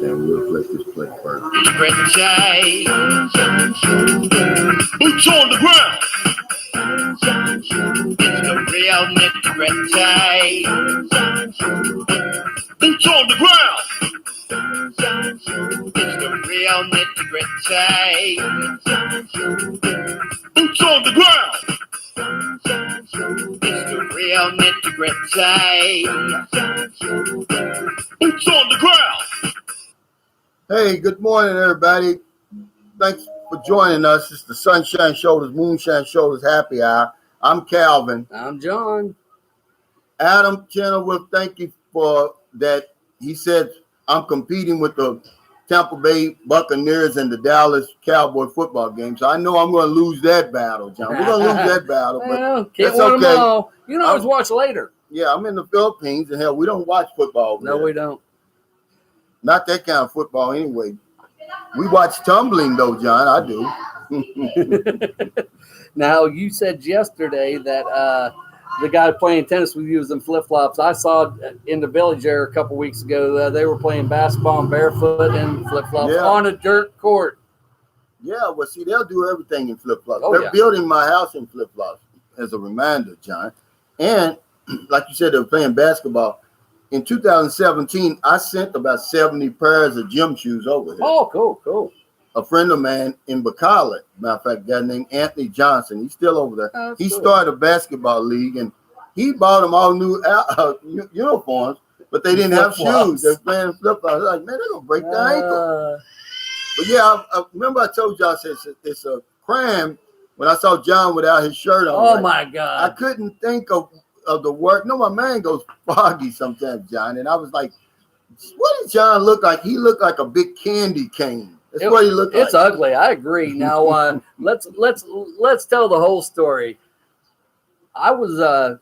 then we'll let this play first. Boots on the ground. It's the real nitty-gritty. Boots on the ground. It's the real nitty-gritty. Boots on the ground. It's the real nitty-gritty. Boots on the ground. Hey, good morning, everybody. Thanks for joining us. It's the Sunshine Shoulders, Moonshine Shoulders Happy Hour. I'm Calvin. I'm John. Adam Chenoweth, thank you for that. He said, I'm competing with the Tampa Bay Buccaneers and the Dallas Cowboy football game. So I know I'm going to lose that battle, John. We're going to lose that battle, but that's okay. All. You can always watch later. Yeah, I'm in the Philippines, and hell, we don't watch football over there. We don't. Not that kind of football anyway. We watch tumbling, though, John. I do. Now, you said yesterday that the guy playing tennis with you was in flip-flops. I saw in the village there a couple weeks ago, they were playing basketball barefoot and flip-flops on a dirt court. Yeah, well, see, they'll do everything in flip-flops. Oh, They're building my house in flip-flops, as a reminder, John. And like you said, they were playing basketball. In 2017, I sent about 70 pairs of gym shoes over here. Oh, cool. A friend of mine in Bacala, matter of fact, a guy named Anthony Johnson, he's still over there. Oh, he cool. started a basketball league, and he bought them all new uniforms, but they didn't have shoes. They're playing flip-flops. I was like, man, they're going to break their ankle. But yeah, I remember I told y'all it's a crime when I saw John without his shirt on. Oh, my God. I couldn't think of the work. No, my man goes foggy sometimes, John. And I was like, what did John look like? He looked like a big candy cane. That's what he looked like. It's ugly. I agree. Now, let's tell the whole story. I was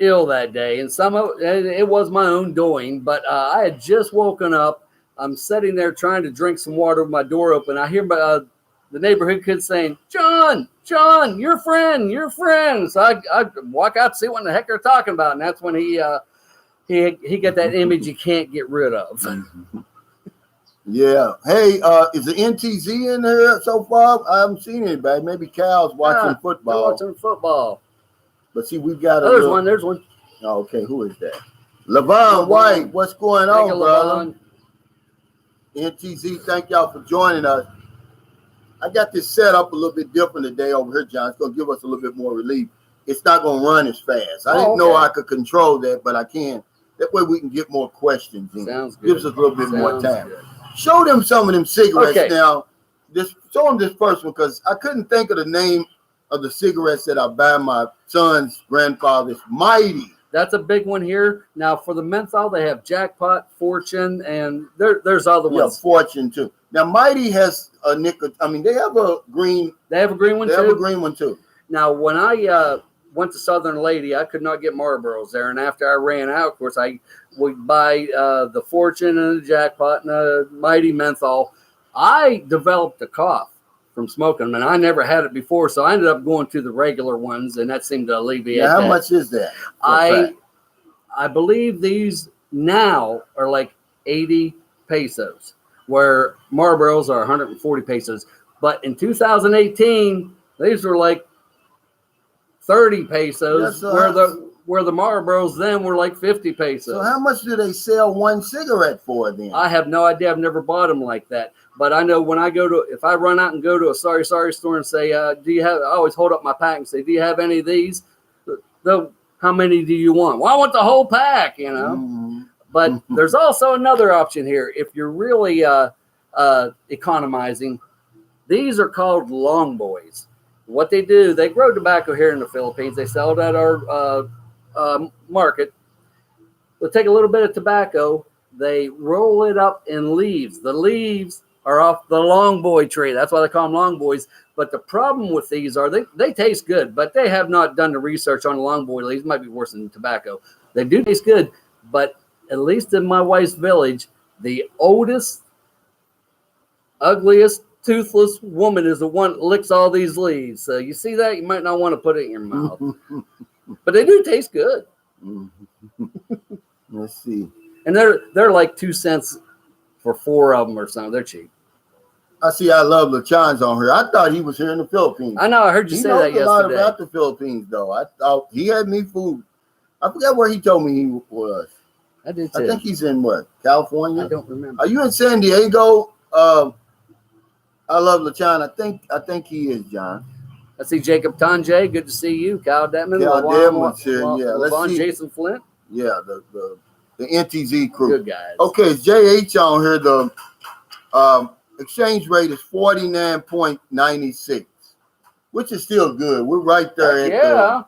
ill that day, and it was my own doing, but I had just woken up. I'm sitting there trying to drink some water with my door open. I hear the neighborhood kid saying, John, your friend. So I walk out to see what the heck they're talking about. And that's when he got that image he can't get rid of. Yeah. Hey, is the NTZ in there so far? I haven't seen anybody. Maybe Cal's watching football. They're watching football. But see, we got there's one. Oh, okay. Who is that? Levon White. What's going on, brother? NTZ, thank y'all for joining us. I got this set up a little bit different today over here, John. It's going to give us a little bit more relief. It's not going to run as fast. I didn't know I could control that, but I can. That way we can get more questions in. Sounds good. Gives us a little bit more time. Good. Show them some of them cigarettes now. Show them this first one because I couldn't think of the name of the cigarettes that I buy my son's grandfather's. Mighty. That's a big one here. Now, for the menthol, they have Jackpot, Fortune, and there's other ones. Yeah, Fortune, too. Now, Mighty has a nicotine. I mean, they have a green. They have a green one, too? They have a green one, too. Now, when I went to Southern Lady, I could not get Marlboros there. And after I ran out, of course, I would buy the Fortune and the Jackpot and the Mighty menthol. I developed a cough from smoking them, and I never had it before, so I ended up going to the regular ones, and that seemed to alleviate How much is that? I believe these now are like 80 pesos, where Marlboros are 140 pesos. But in 2018, these were like 30 pesos, where the Marlboros then were like 50 pesos. So how much do they sell one cigarette for then? I have no idea. I've never bought them like that. But I know when if I run out and go to a sorry store and say, I always hold up my pack and say, do you have any of these? How many do you want? Well, I want the whole pack, Mm-hmm. But there's also another option here. If you're really economizing, these are called long boys. What they do, they grow tobacco here in the Philippines. They sell it at our market. They'll take a little bit of tobacco. They roll it up in leaves. The leaves are off the long boy tree. That's why they call them long boys. But the problem with these are they taste good, but they have not done the research on the long boy leaves. It might be worse than tobacco. They do taste good, but at least in my wife's village, the oldest, ugliest, toothless woman is the one that licks all these leaves. So you see that? You might not want to put it in your mouth. But they do taste good. Let's see. And they're like 2 cents for 4 of them or something. They're cheap. I see. I love LaChan's on here. I thought he was here in the Philippines. I know. I heard you He say knows that a lot yesterday. about the Philippines, though. I thought he had me fooled. I forgot where he told me he was. I did too. I think he's in what? California? I don't remember. Are you in San Diego? I love LaChan. I think he is, John. I see Jacob Tanjay. Good to see you. Kyle Detman. Kyle Detman's here, yeah. Let's Levon see. Jason Flint. Yeah, the NTZ crew. Good guys. Okay, it's JH on here. The exchange rate is 49.96, which is still good. We're right there at Yeah.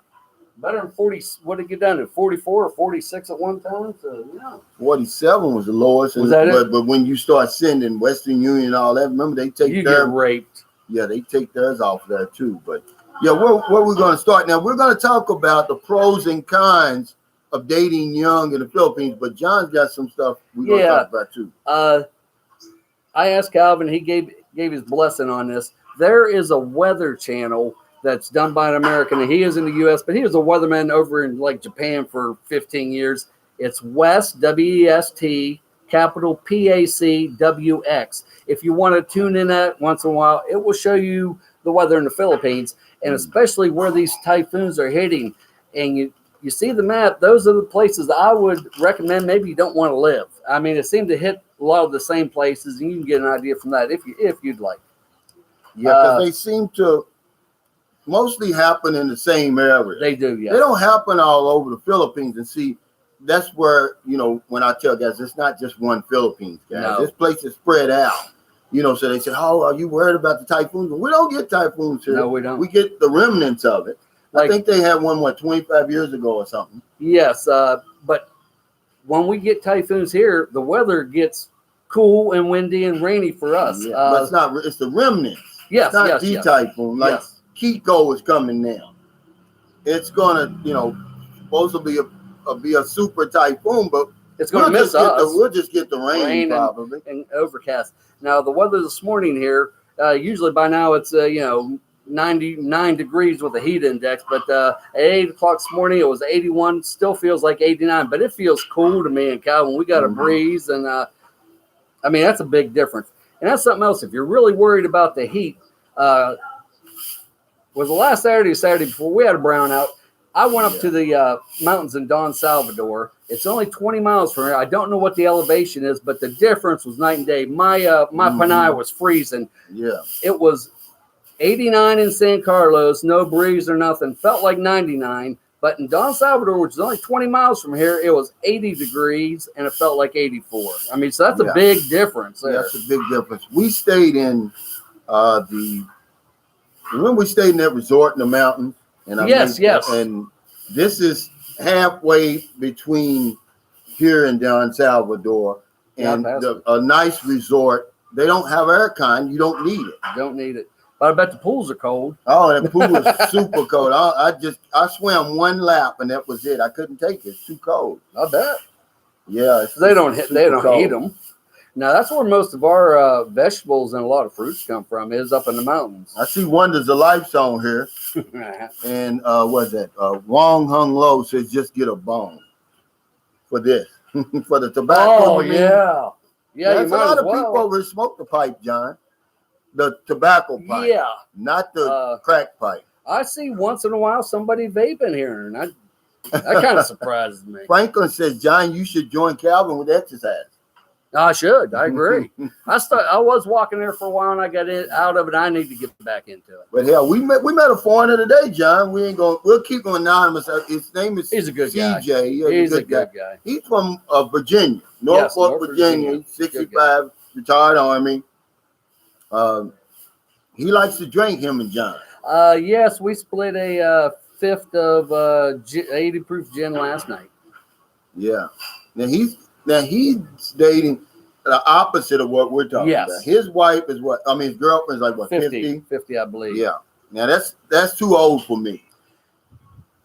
Better than 40. What did it get down to? 44 or 46 at one time? So, yeah. 47 was the lowest. Was that it? But when you start sending Western Union and all that, remember they take You their get raped. Yeah, they take theirs off there too. But yeah, where we're going to start now? We're going to talk about the pros and cons of dating young in the Philippines. But John's got some stuff we're going to talk about too. I asked Calvin. He gave his blessing on this. There is a weather channel that's done by an American, and he is in the U.S., but he was a weatherman over in like Japan for 15 years. It's West, W-E-S-T, capital P-A-C-W-X. If you want to tune in that once in a while, it will show you the weather in the Philippines, and especially where these typhoons are hitting. And you see the map, those are the places I would recommend maybe you don't want to live. I mean, it seemed to hit a lot of the same places, and you can get an idea from that if you'd like. Yeah, because they seem to mostly happen in the same area. They do, yeah. They don't happen all over the Philippines. And see, that's where, when I tell guys, it's not just one Philippines, guys. No. This place is spread out. So they say, oh, are you worried about the typhoons? We don't get typhoons here. No, we don't. We get the remnants of it. Like, I think they had one, 25 years ago or something? Yes, but when we get typhoons here, the weather gets cool and windy and rainy for us. Yeah, but it's not. It's the remnants. Yes, it's not yes, the yes. typhoon. Like Yes. Kiko is coming now. It's gonna, supposed to be a super typhoon, but it's going to miss us. We'll just get the rain probably and overcast. Now the weather this morning here, usually by now it's 99 degrees with a heat index, but at 8 o'clock this morning it was 81. Still feels like 89, but it feels cool to me and Calvin. We got a breeze, and I mean that's a big difference. And that's something else. If you're really worried about the heat, was the last Saturday before we had a brownout. I went up to the mountains in Don Salvador. It's only 20 miles from here. I don't know what the elevation is, but the difference was night and day. My Panay was freezing. Yeah. It was 89 in San Carlos, no breeze or nothing. Felt like 99. But in Don Salvador, which is only 20 miles from here, it was 80 degrees and it felt like 84. I mean, so that's a big difference there. That's a big difference. We stayed in remember we stayed in that resort in the mountains? And yes. And this is halfway between here and Don Salvador. And a nice resort. They don't have aircon. You don't need it. You don't need it. But I bet the pools are cold. Oh, the pool was super cold. I swam one lap and that was it. I couldn't take it. It's too cold. I bet. Yeah, they don't heat them. Now that's where most of our vegetables and a lot of fruits come from. Is up in the mountains. I see Wonders of Life's on here, and what's that? Wong Hung Lo says just get a bone for this for the tobacco. Oh yeah. There's a lot of people over here smoke the pipe, John. The tobacco pipe. Yeah. Not the crack pipe. I see once in a while somebody vaping here, and that kind of surprises me. Franklin says, John, you should join Calvin with exercise. I should. I agree. I was walking there for a while, and I got out of it. I need to get back into it. But hell, we met a foreigner today, John. We'll keep him anonymous. His name is He's a good CJ. guy. Yeah, he's a good guy. He's from Virginia, Norfolk, Virginia. He's 65, retired Army. He likes to drink, him and John. Yes, we split a fifth of 80 proof gin last night. Yeah. Now he's dating the opposite of what we're talking about. His wife is his girlfriend's like what, 50? 50, I believe. Yeah. Now that's too old for me.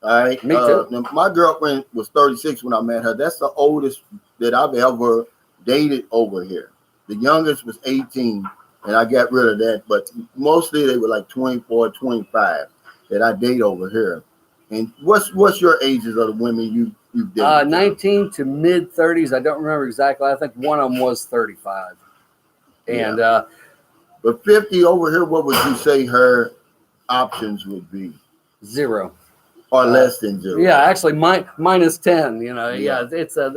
All right. Me too. Now my girlfriend was 36 when I met her. That's the oldest that I've ever dated over here. The youngest was 18, and I got rid of that. But mostly they were like 24, 25 that I date over here. And what's your ages of the women you've dated? 19 to mid 30s. I don't remember exactly. I think one of them was 35. And but 50 over here, what would you say her options would be? 0 or less than 0? Yeah, actually, minus 10. You know, it's I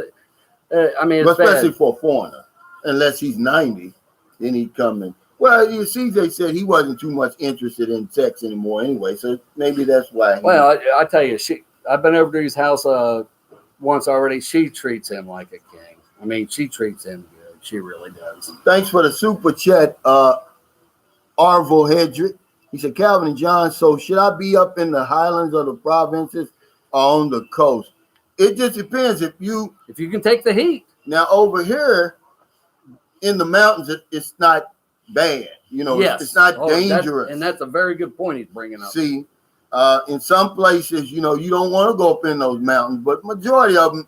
mean, it's especially bad. for a foreigner, unless he's 90, then he'd come in. Well, CJ said he wasn't too much interested in sex anymore anyway, so maybe that's why. Well, I tell you, I've been over to his house once already. She treats him like a king. I mean, she treats him good. She really does. Thanks for the super chat, Arvo Hedrick. He said, Calvin and John, so should I be up in the highlands of the provinces or on the coast? It just depends if you can take the heat. Now over here in the mountains, it's not bad. You know, it's not dangerous. And that's a very good point he's bringing up. See, in some places, you know, you don't want to go up in those mountains, but majority of them,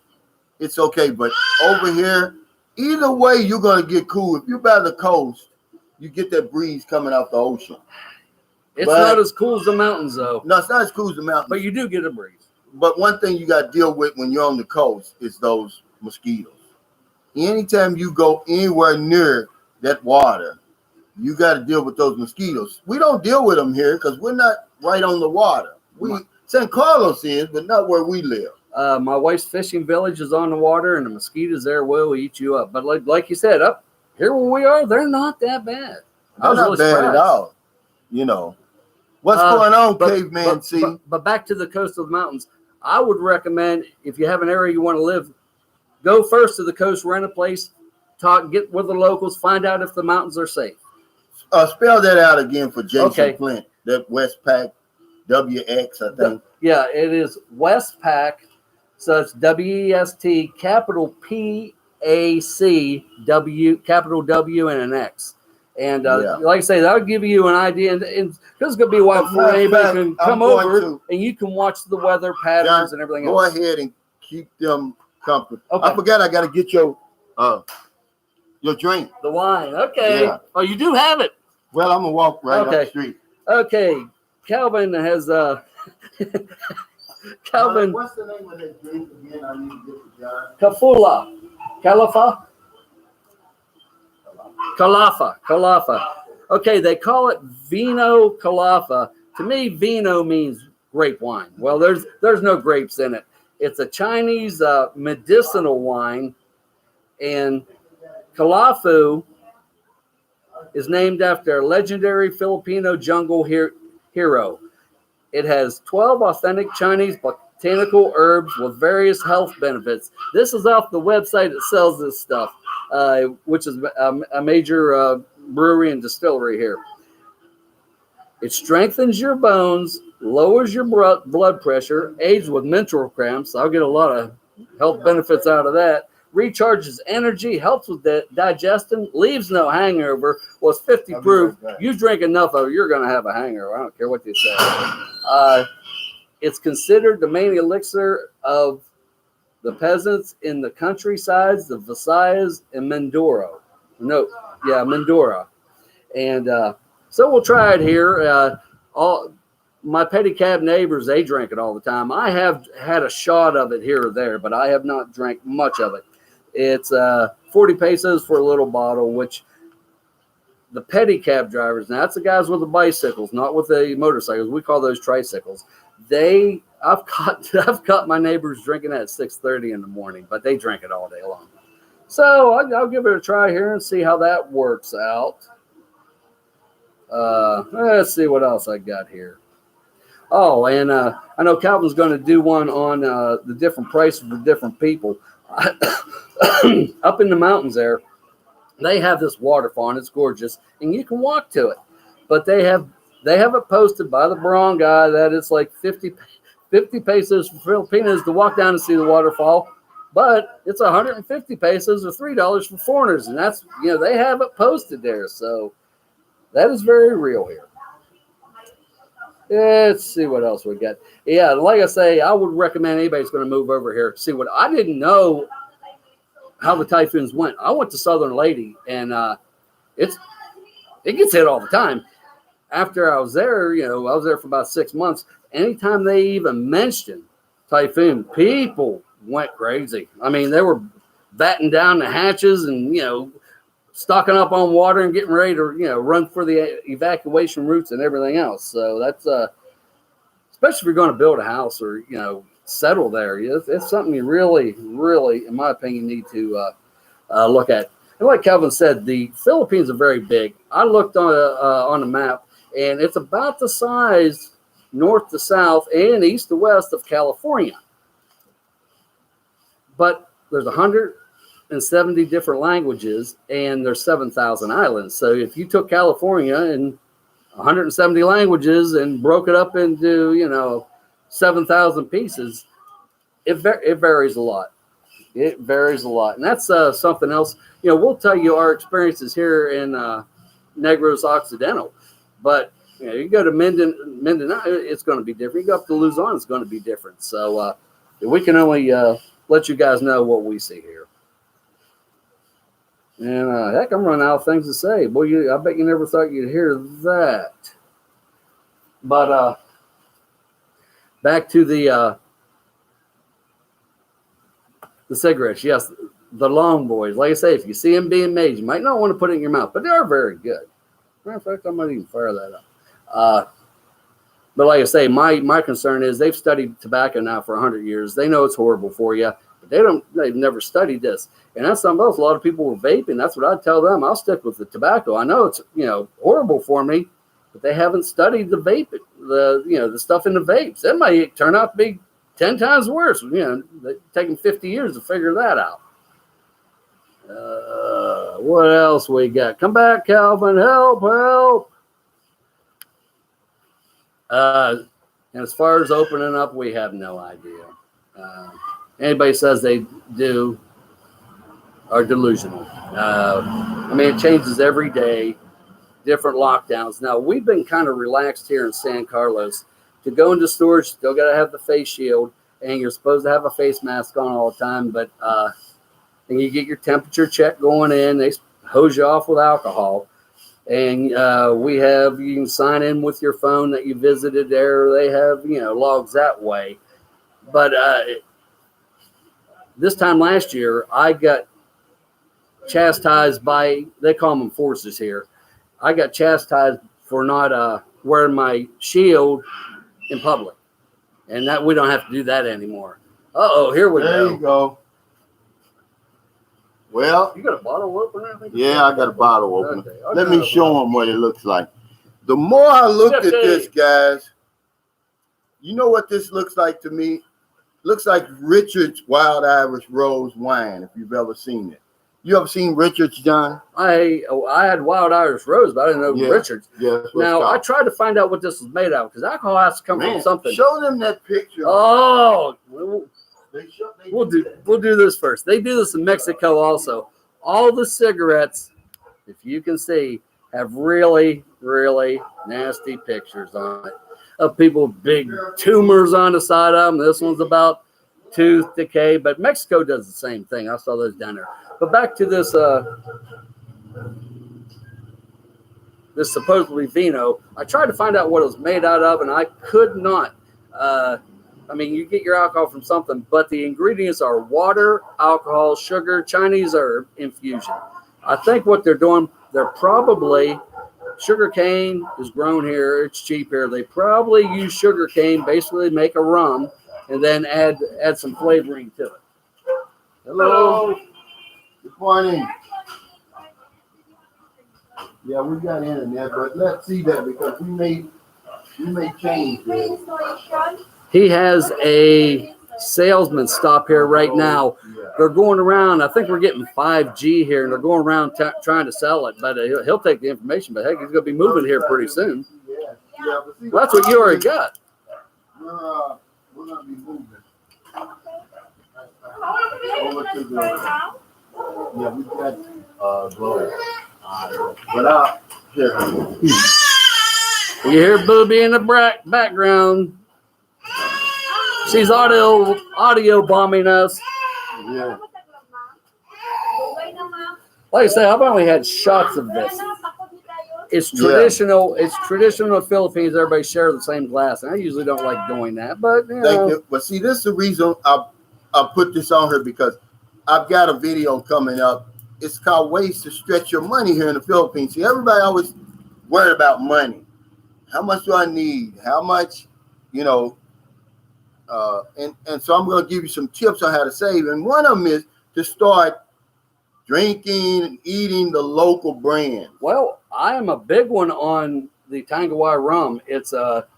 it's okay. But over here, either way, you're going to get cool. If you're by the coast, you get that breeze coming off the ocean. It's not as cool as the mountains, though. No, it's not as cool as the mountains. But you do get a breeze. But one thing you got to deal with when you're on the coast is those mosquitoes. Anytime you go anywhere near that water, you got to deal with those mosquitoes. We don't deal with them here because we're not right on the water. San Carlos is, but not where we live. My wife's fishing village is on the water, and the mosquitoes there will eat you up. But like you said, up here where we are, they're not that bad. They're not bad at all. You know. What's going on, Caveman C? But back to the coast of the mountains, I would recommend, if you have an area you want to live, go first to the coast, rent a place, get with the locals, find out if the mountains are safe. Spell that out again for Jason Flint. That Westpac, WX, I think. Yeah, it is Westpac. So it's WEST, capital PAC, capital W, and an X. And like I say, that'll give you an idea. And this is going to be why anybody can come over and you can watch the weather patterns, John, and everything else. Go ahead and keep them comfortable. Okay. I forgot I got to get your drink. The wine. Okay. Yeah. Oh, you do have it. Well, I'm going to walk right up the street. Okay. Calvin has Calvin. What's the name of that drink again? I need to get to John. Kafula. Calafa. Okay, they call it Vino Calafa. To me, vino means grape wine. Well, there's no grapes in it. It's a Chinese medicinal wine, and Calafu is named after a legendary Filipino jungle hero. It has 12 authentic Chinese botanical herbs with various health benefits. This is off the website that sells this stuff. Which is a major brewery and distillery here. It strengthens your bones, lowers your blood pressure, aids with menstrual cramps. I'll get a lot of health benefits out of that. Recharges energy, helps with digestion, leaves no hangover. Well, it's 50 proof. You drink enough of it, you're going to have a hangover. I don't care what you say. It's considered the main elixir of the peasants in the countrysides, the Visayas, and Mindoro. Mindoro. And so we'll try it here. All my pedicab neighbors, they drink it all the time. I have had a shot of it here or there, but I have not drank much of it. It's 40 pesos for a little bottle, which the pedicab drivers, now that's the guys with the bicycles, not with the motorcycles. We call those tricycles. I've caught my neighbors drinking at 6:30 in the morning, but they drink it all day long. So I'll give it a try here and see how that works out. Let's see what else I got here. Oh, and I know Calvin's going to do one on the different prices for different people. Up in the mountains there, they have this waterfall, and it's gorgeous, and you can walk to it. But they have it posted by the brown guy that it's like 50 pesos for Filipinos to walk down and see the waterfall, but it's 150 pesos or $3 for foreigners, and that's, they have it posted there. So that is very real here. Let's see what else we got. Yeah, like I say, I would recommend anybody's going to move over here. See what I didn't know how the typhoons went. I went to Southern Lady, and it gets hit all the time. After I was there, I was there for about 6 months. Anytime they even mentioned typhoon, people went crazy. I mean, they were batting down the hatches and, stocking up on water and getting ready to, run for the evacuation routes and everything else. So that's, especially if you're going to build a house or, settle there. It's something you really, really, in my opinion, need to look at. And like Calvin said, the Philippines are very big. I looked on the map, and it's about the size north to south and east to west of California. But there's 170 different languages, and there's 7,000 islands. So if you took California and 170 languages and broke it up into, 7,000 pieces, it varies a lot. It varies a lot. And that's something else. We'll tell you our experiences here in Negros Occidental. But, you go to Mindanao, it's going to be different. You go up to Luzon, it's going to be different. So we can only let you guys know what we see here. And heck, I'm running out of things to say. Boy, I bet you never thought you'd hear that. But back to the cigarettes. Yes, the long boys. Like I say, if you see them being made, you might not want to put it in your mouth, but they are very good. Matter of fact, I might even fire that up. But like I say, my concern is they've studied tobacco now for 100 years. They know it's horrible for you, but they've never studied this. And that's something else. A lot of people were vaping. That's what I tell them. I'll stick with the tobacco. I know it's, horrible for me, but they haven't studied the vape, the stuff in the vapes. It might turn out to be 10 times worse. It's taken 50 years to figure that out. What else we got? Come back, Calvin. Help. And as far as opening up, we have no idea. Anybody says they do are delusional. It changes every day, different lockdowns. Now, we've been kind of relaxed here in San Carlos. To go into stores, you still got to have the face shield, and you're supposed to have a face mask on all the time, but and you get your temperature check going in. They hose you off with alcohol. And you can sign in with your phone that you visited there. They have, logs that way. But this time last year, I got chastised by, they call them enforcers here. I got chastised for not wearing my shield in public. And that we don't have to do that anymore. Here we go. There you go. Well, you got a bottle opener? Yeah, I got a bottle opener. Okay. Let me show them what it looks like. The more I looked at this, guys, you know what this looks like to me? Looks like Richard's Wild Irish Rose wine, if you've ever seen it. You ever seen Richard's, John? I had Wild Irish Rose, but I didn't know Richard's. Yeah, now, I tried to find out what this was made of, because alcohol has to come from something. Show them that picture. Oh, we'll do this first. They do this in Mexico also. All the cigarettes, if you can see, have really, really nasty pictures on it of people with big tumors on the side of them. This one's about tooth decay, but Mexico does the same thing. I saw those down there. But back to this this supposedly vino. I tried to find out what it was made out of, and I could not. You get your alcohol from something, but the ingredients are water, alcohol, sugar. Chinese are infusion. I think what they're doing, they're probably, sugar cane is grown here. It's cheap here. They probably use sugar cane, basically make a rum, and then add some flavoring to it. Hello. Good morning. Yeah, we got internet, but let's see that because we may change this. He has a salesman stop here right now. They're going around. I think we're getting 5G here, and they're going around trying to sell it. But he'll take the information. But heck, he's going to be moving here pretty soon. Well, that's what you already got. We're going to be moving. Over to the, we got glory. But here. You hear Booby in the background. She's audio bombing us. Yeah. Like I say, I've only had shots of this. It's traditional. Yeah. It's traditional in the Philippines. Everybody shares the same glass, and I usually don't like doing that. But But see, this is the reason I put this on here because I've got a video coming up. It's called Ways to Stretch Your Money here in the Philippines. See, everybody always worried about money. How much do I need? How much, you know, and so I'm going to give you some tips on how to save. And one of them is to start drinking and eating the local brand. Well, I am a big one on the Tangawai rum. It's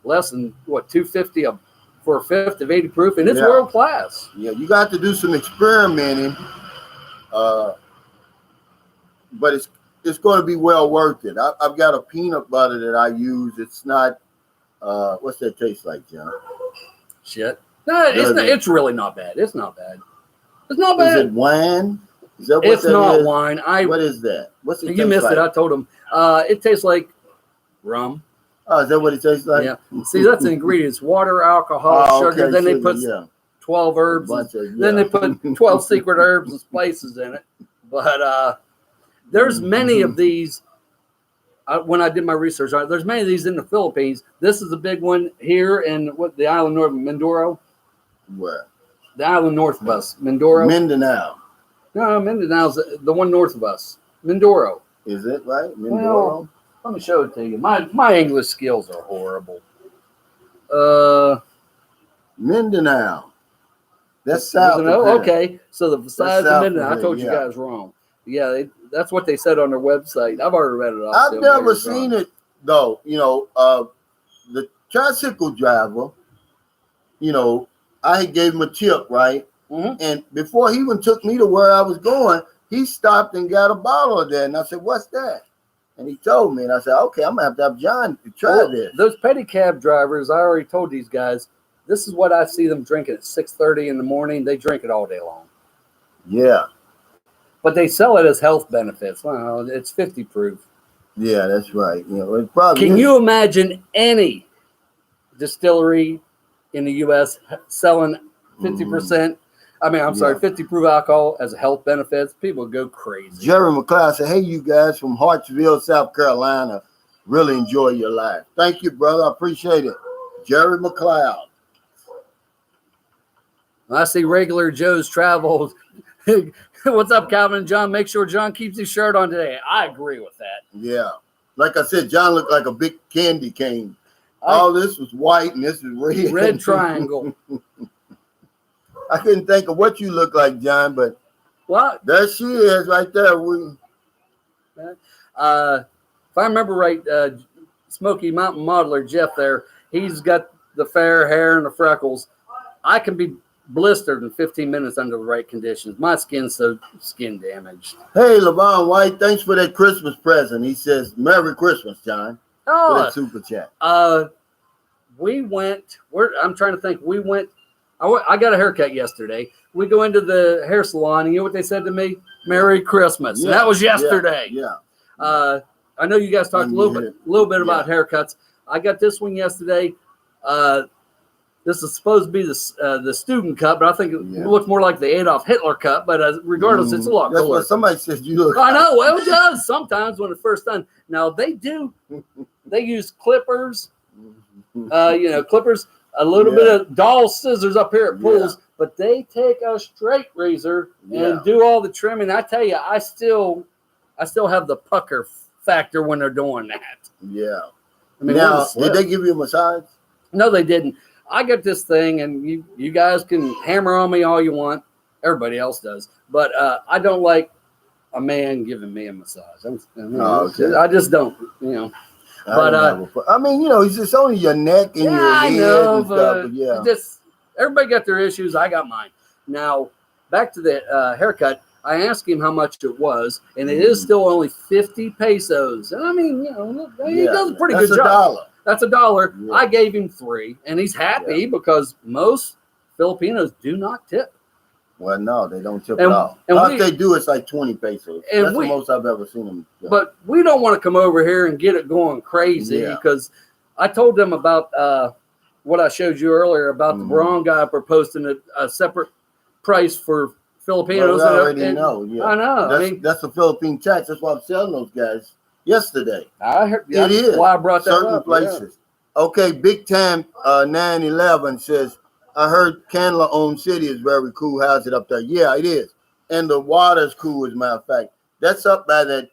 less than what $2.50 for a fifth of 80 proof, and it's world class. Yeah, you got to do some experimenting, but it's going to be well worth it. I've got a peanut butter that I use. It's not what's that taste like, John? Shit. No, it's really not bad. It's not bad. It's not bad. Is it wine? Is that what it's that not is? wine. What is that? What's it? You missed like? it. I told him. It tastes like rum. Oh, is that what it tastes like? Yeah. See, that's the ingredients: water, alcohol, sugar. Then they put 12 herbs. Then they put 12 secret herbs and spices in it. But there's many of these. When I did my research on it, there's many of these in the Philippines. This is a big one here in the island north of Mindoro. Where? The island north of us, Mindoro. Mindanao. No, Mindanao's the one north of us. Mindoro. Is it right? Mindoro. Well, let me show it to you. My English skills are horrible. Mindanao. That's south. Okay, so the size of Mindanao. I told you yeah. guys wrong. Yeah, that's what they said on their website. I've already read it off. I've never seen it though. You know, the tricycle driver. You know, I gave him a tip, right? Mm-hmm. And before he even took me to where I was going, he stopped and got a bottle of that. And I said, "What's that?" And he told me, and I said, "Okay, I'm gonna have to have John to try this." Those pedicab drivers, I already told these guys, this is what I see them drinking at 6:30 in the morning. They drink it all day long. Yeah. But they sell it as health benefits. Well, it's 50 proof. Yeah, that's right. You know, it probably Can you imagine any distillery in the U.S. selling 50%? I mean, I'm sorry, 50 proof alcohol as a health benefits? People go crazy. Jerry McLeod said, "Hey, you guys from Hartsville, South Carolina, really enjoy your life." Thank you, brother. I appreciate it. Jerry McLeod. I see regular Joe's traveled. What's up, Calvin and John? Make sure John keeps his shirt on today. I agree with that. Yeah. Like I said, John looked like a big candy cane. All this was white and this is red. Red triangle. I couldn't think of what you look like, John, but what? There she is right there. If I remember right, Smoky Mountain modeler Jeff there, he's got the fair hair and the freckles. I can be blistered in 15 minutes under the right conditions. My skin's so skin damaged. Hey, LeVon White, thanks for that Christmas present. He says, "Merry Christmas, John." For that super chat. We went, I'm trying to think. We went, I got a haircut yesterday. We go into the hair salon, and you know what they said to me? "Merry Christmas." Yeah, and that was yesterday. Yeah. I know you guys talked a little bit about haircuts. I got this one yesterday. This is supposed to be the student cut, but I think it looks more like the Adolf Hitler cut. But regardless, it's a lot cooler. That's what somebody says you look. I know. Well, it does sometimes when it's first done. Now they use clippers. Clippers. A little bit of doll scissors up here at pulls, but they take a straight razor and do all the trimming. I tell you, I still have the pucker factor when they're doing that. Yeah. I mean, now, did they give you a massage? No, they didn't. I got this thing, and you guys can hammer on me all you want. Everybody else does, but I don't like a man giving me a massage. I just don't. But I mean, it's only your neck and your head and stuff. But just everybody got their issues. I got mine. Now back to the haircut. I asked him how much it was, and it is still only 50 pesos. And I mean, he does a pretty good job. That's $1. Yeah. I gave him 3, and he's happy because most Filipinos do not tip. Well, no, they don't tip at all. And if they do, it's like 20 pesos. That's the most I've ever seen them. But we don't want to come over here and get it going crazy because I told them about what I showed you earlier about the brown guy proposing a separate price for Filipinos. Well, I already know. Yeah. I know. That's a Philippine tax. That's why I'm selling those guys yesterday. I heard it is. Why I brought that certain up. places. Yeah. Okay, Big Time 911 says, I heard Candler Own City is very cool. How's it up there? Yeah, it is. And the water's cool, as a matter of fact. That's up by that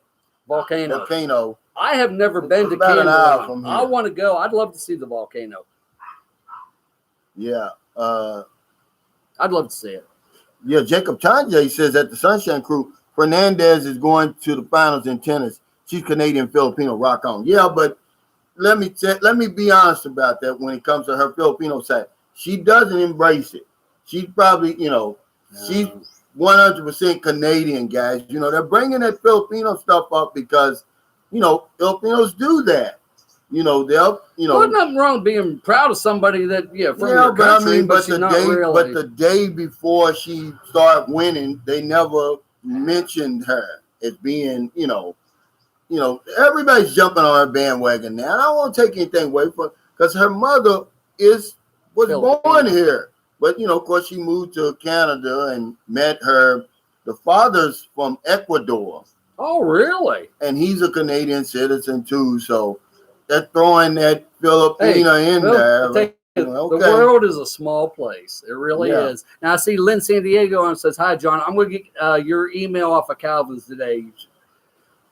volcano. I have never been to about an hour Canada. from here. I want to go. I'd love to see the volcano. Yeah. I'd love to see it. Yeah, Jacob Tanjay says that the Sunshine Crew, Fernandez is going to the finals in tennis. She's Canadian Filipino. Rock on. Yeah, but let me be honest about that when it comes to her Filipino side. She doesn't embrace it. She's probably, she's 100% Canadian, guys. They're bringing that Filipino stuff up because, Filipinos do that. They'll, Well, nothing wrong being proud of somebody that, from your country, but the day before she started winning, they never mentioned her as being, everybody's jumping on her bandwagon now. And I don't want to take anything away from her because her mother was born here. But, of course, she moved to Canada and met the father's from Ecuador. Oh, really? And he's a Canadian citizen, too. So they're throwing that Filipina in there. Okay. The world is a small place. It really is. Now, I see Lynn San Diego and says, "Hi, John. I'm going to get your email off of Calvin's today."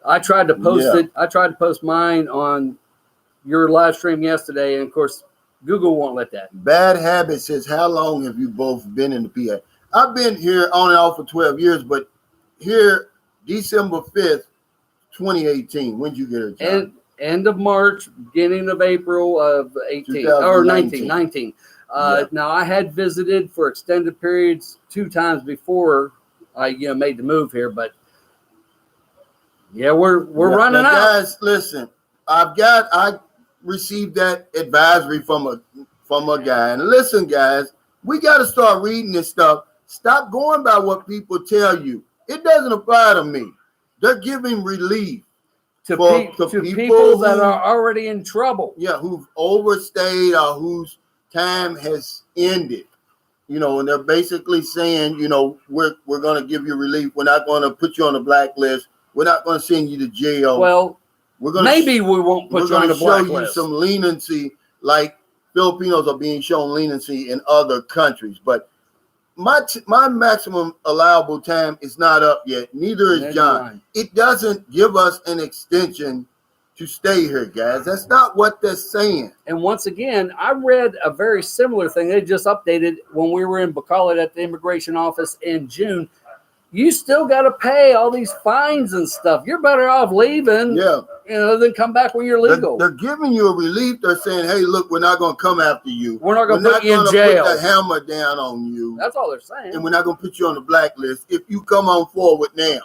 I tried to post it. I tried to post mine on your live stream yesterday. And, of course, Google won't let that. Bad Habit says, how long have you both been in the PA? I've been here on and off for 12 years, but here, December 5th, 2018. When did you get a job? End of March, beginning of April of 18 or 19. Now, I had visited for extended periods 2 times before I made the move here, but we're running out. Guys, listen, I received that advisory from a guy. And listen, guys, we got to start reading this stuff. Stop going by what people tell you. It doesn't apply to me. They're giving relief to people that are already in trouble. Yeah, who've overstayed or whose time has ended. And they're basically saying, we're going to give you relief. We're not going to put you on the blacklist. We're not going to send you to jail. Well, we won't put you on the blacklist. We're going to show you some leniency, like Filipinos are being shown leniency in other countries. But my maximum allowable time is not up yet. Neither is John. It doesn't give us an extension to stay here, guys. That's not what they're saying. And once again, I read a very similar thing. They just updated when we were in Bacolod at the immigration office in June. You still got to pay all these fines and stuff. You're better off leaving, than come back when you're legal. They're giving you a relief. They're saying, hey, look, we're not going to come after you. We're not going to put you in jail. Put the hammer down on you. That's all they're saying. And we're not going to put you on the blacklist if you come on forward now.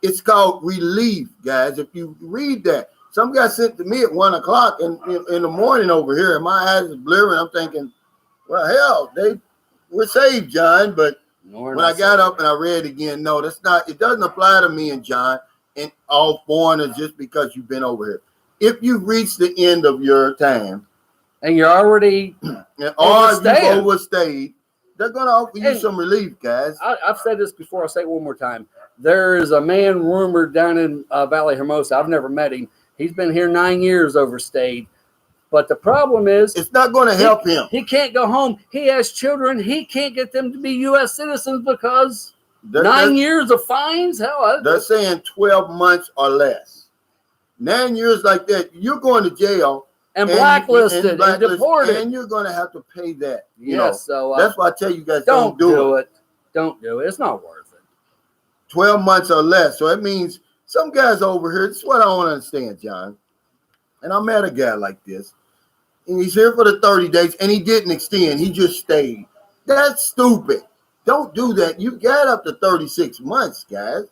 It's called relief, guys. If you read that. Some guy sent to me at 1 o'clock in the morning over here, and my eyes are blurring. I'm thinking, well, hell, we're saved, John, but when I got up and I read again, no, that's not. It doesn't apply to me and John and all foreigners just because you've been over here. If you've reached the end of your time and you're already or you've overstayed, they're going to offer you some relief, guys. I've said this before. I'll say it one more time. There is a man rumored down in Valley Hermosa. I've never met him. He's been here 9 years, overstayed. But the problem is, it's not going to help him. He can't go home. He has children. He can't get them to be U.S. citizens because 9 years of fines. Hell, they're saying 12 months or less. 9 years like that, you're going to jail and blacklisted and deported, and you're going to have to pay that. So that's why I tell you guys, don't do it. Don't do it. It's not worth it. 12 months or less. So it means some guys over here. This is what I don't understand, John. And I met a guy like this, and he's here for the 30 days, and he didn't extend. He just stayed. That's stupid. Don't do that. You got up to 36 months, guys.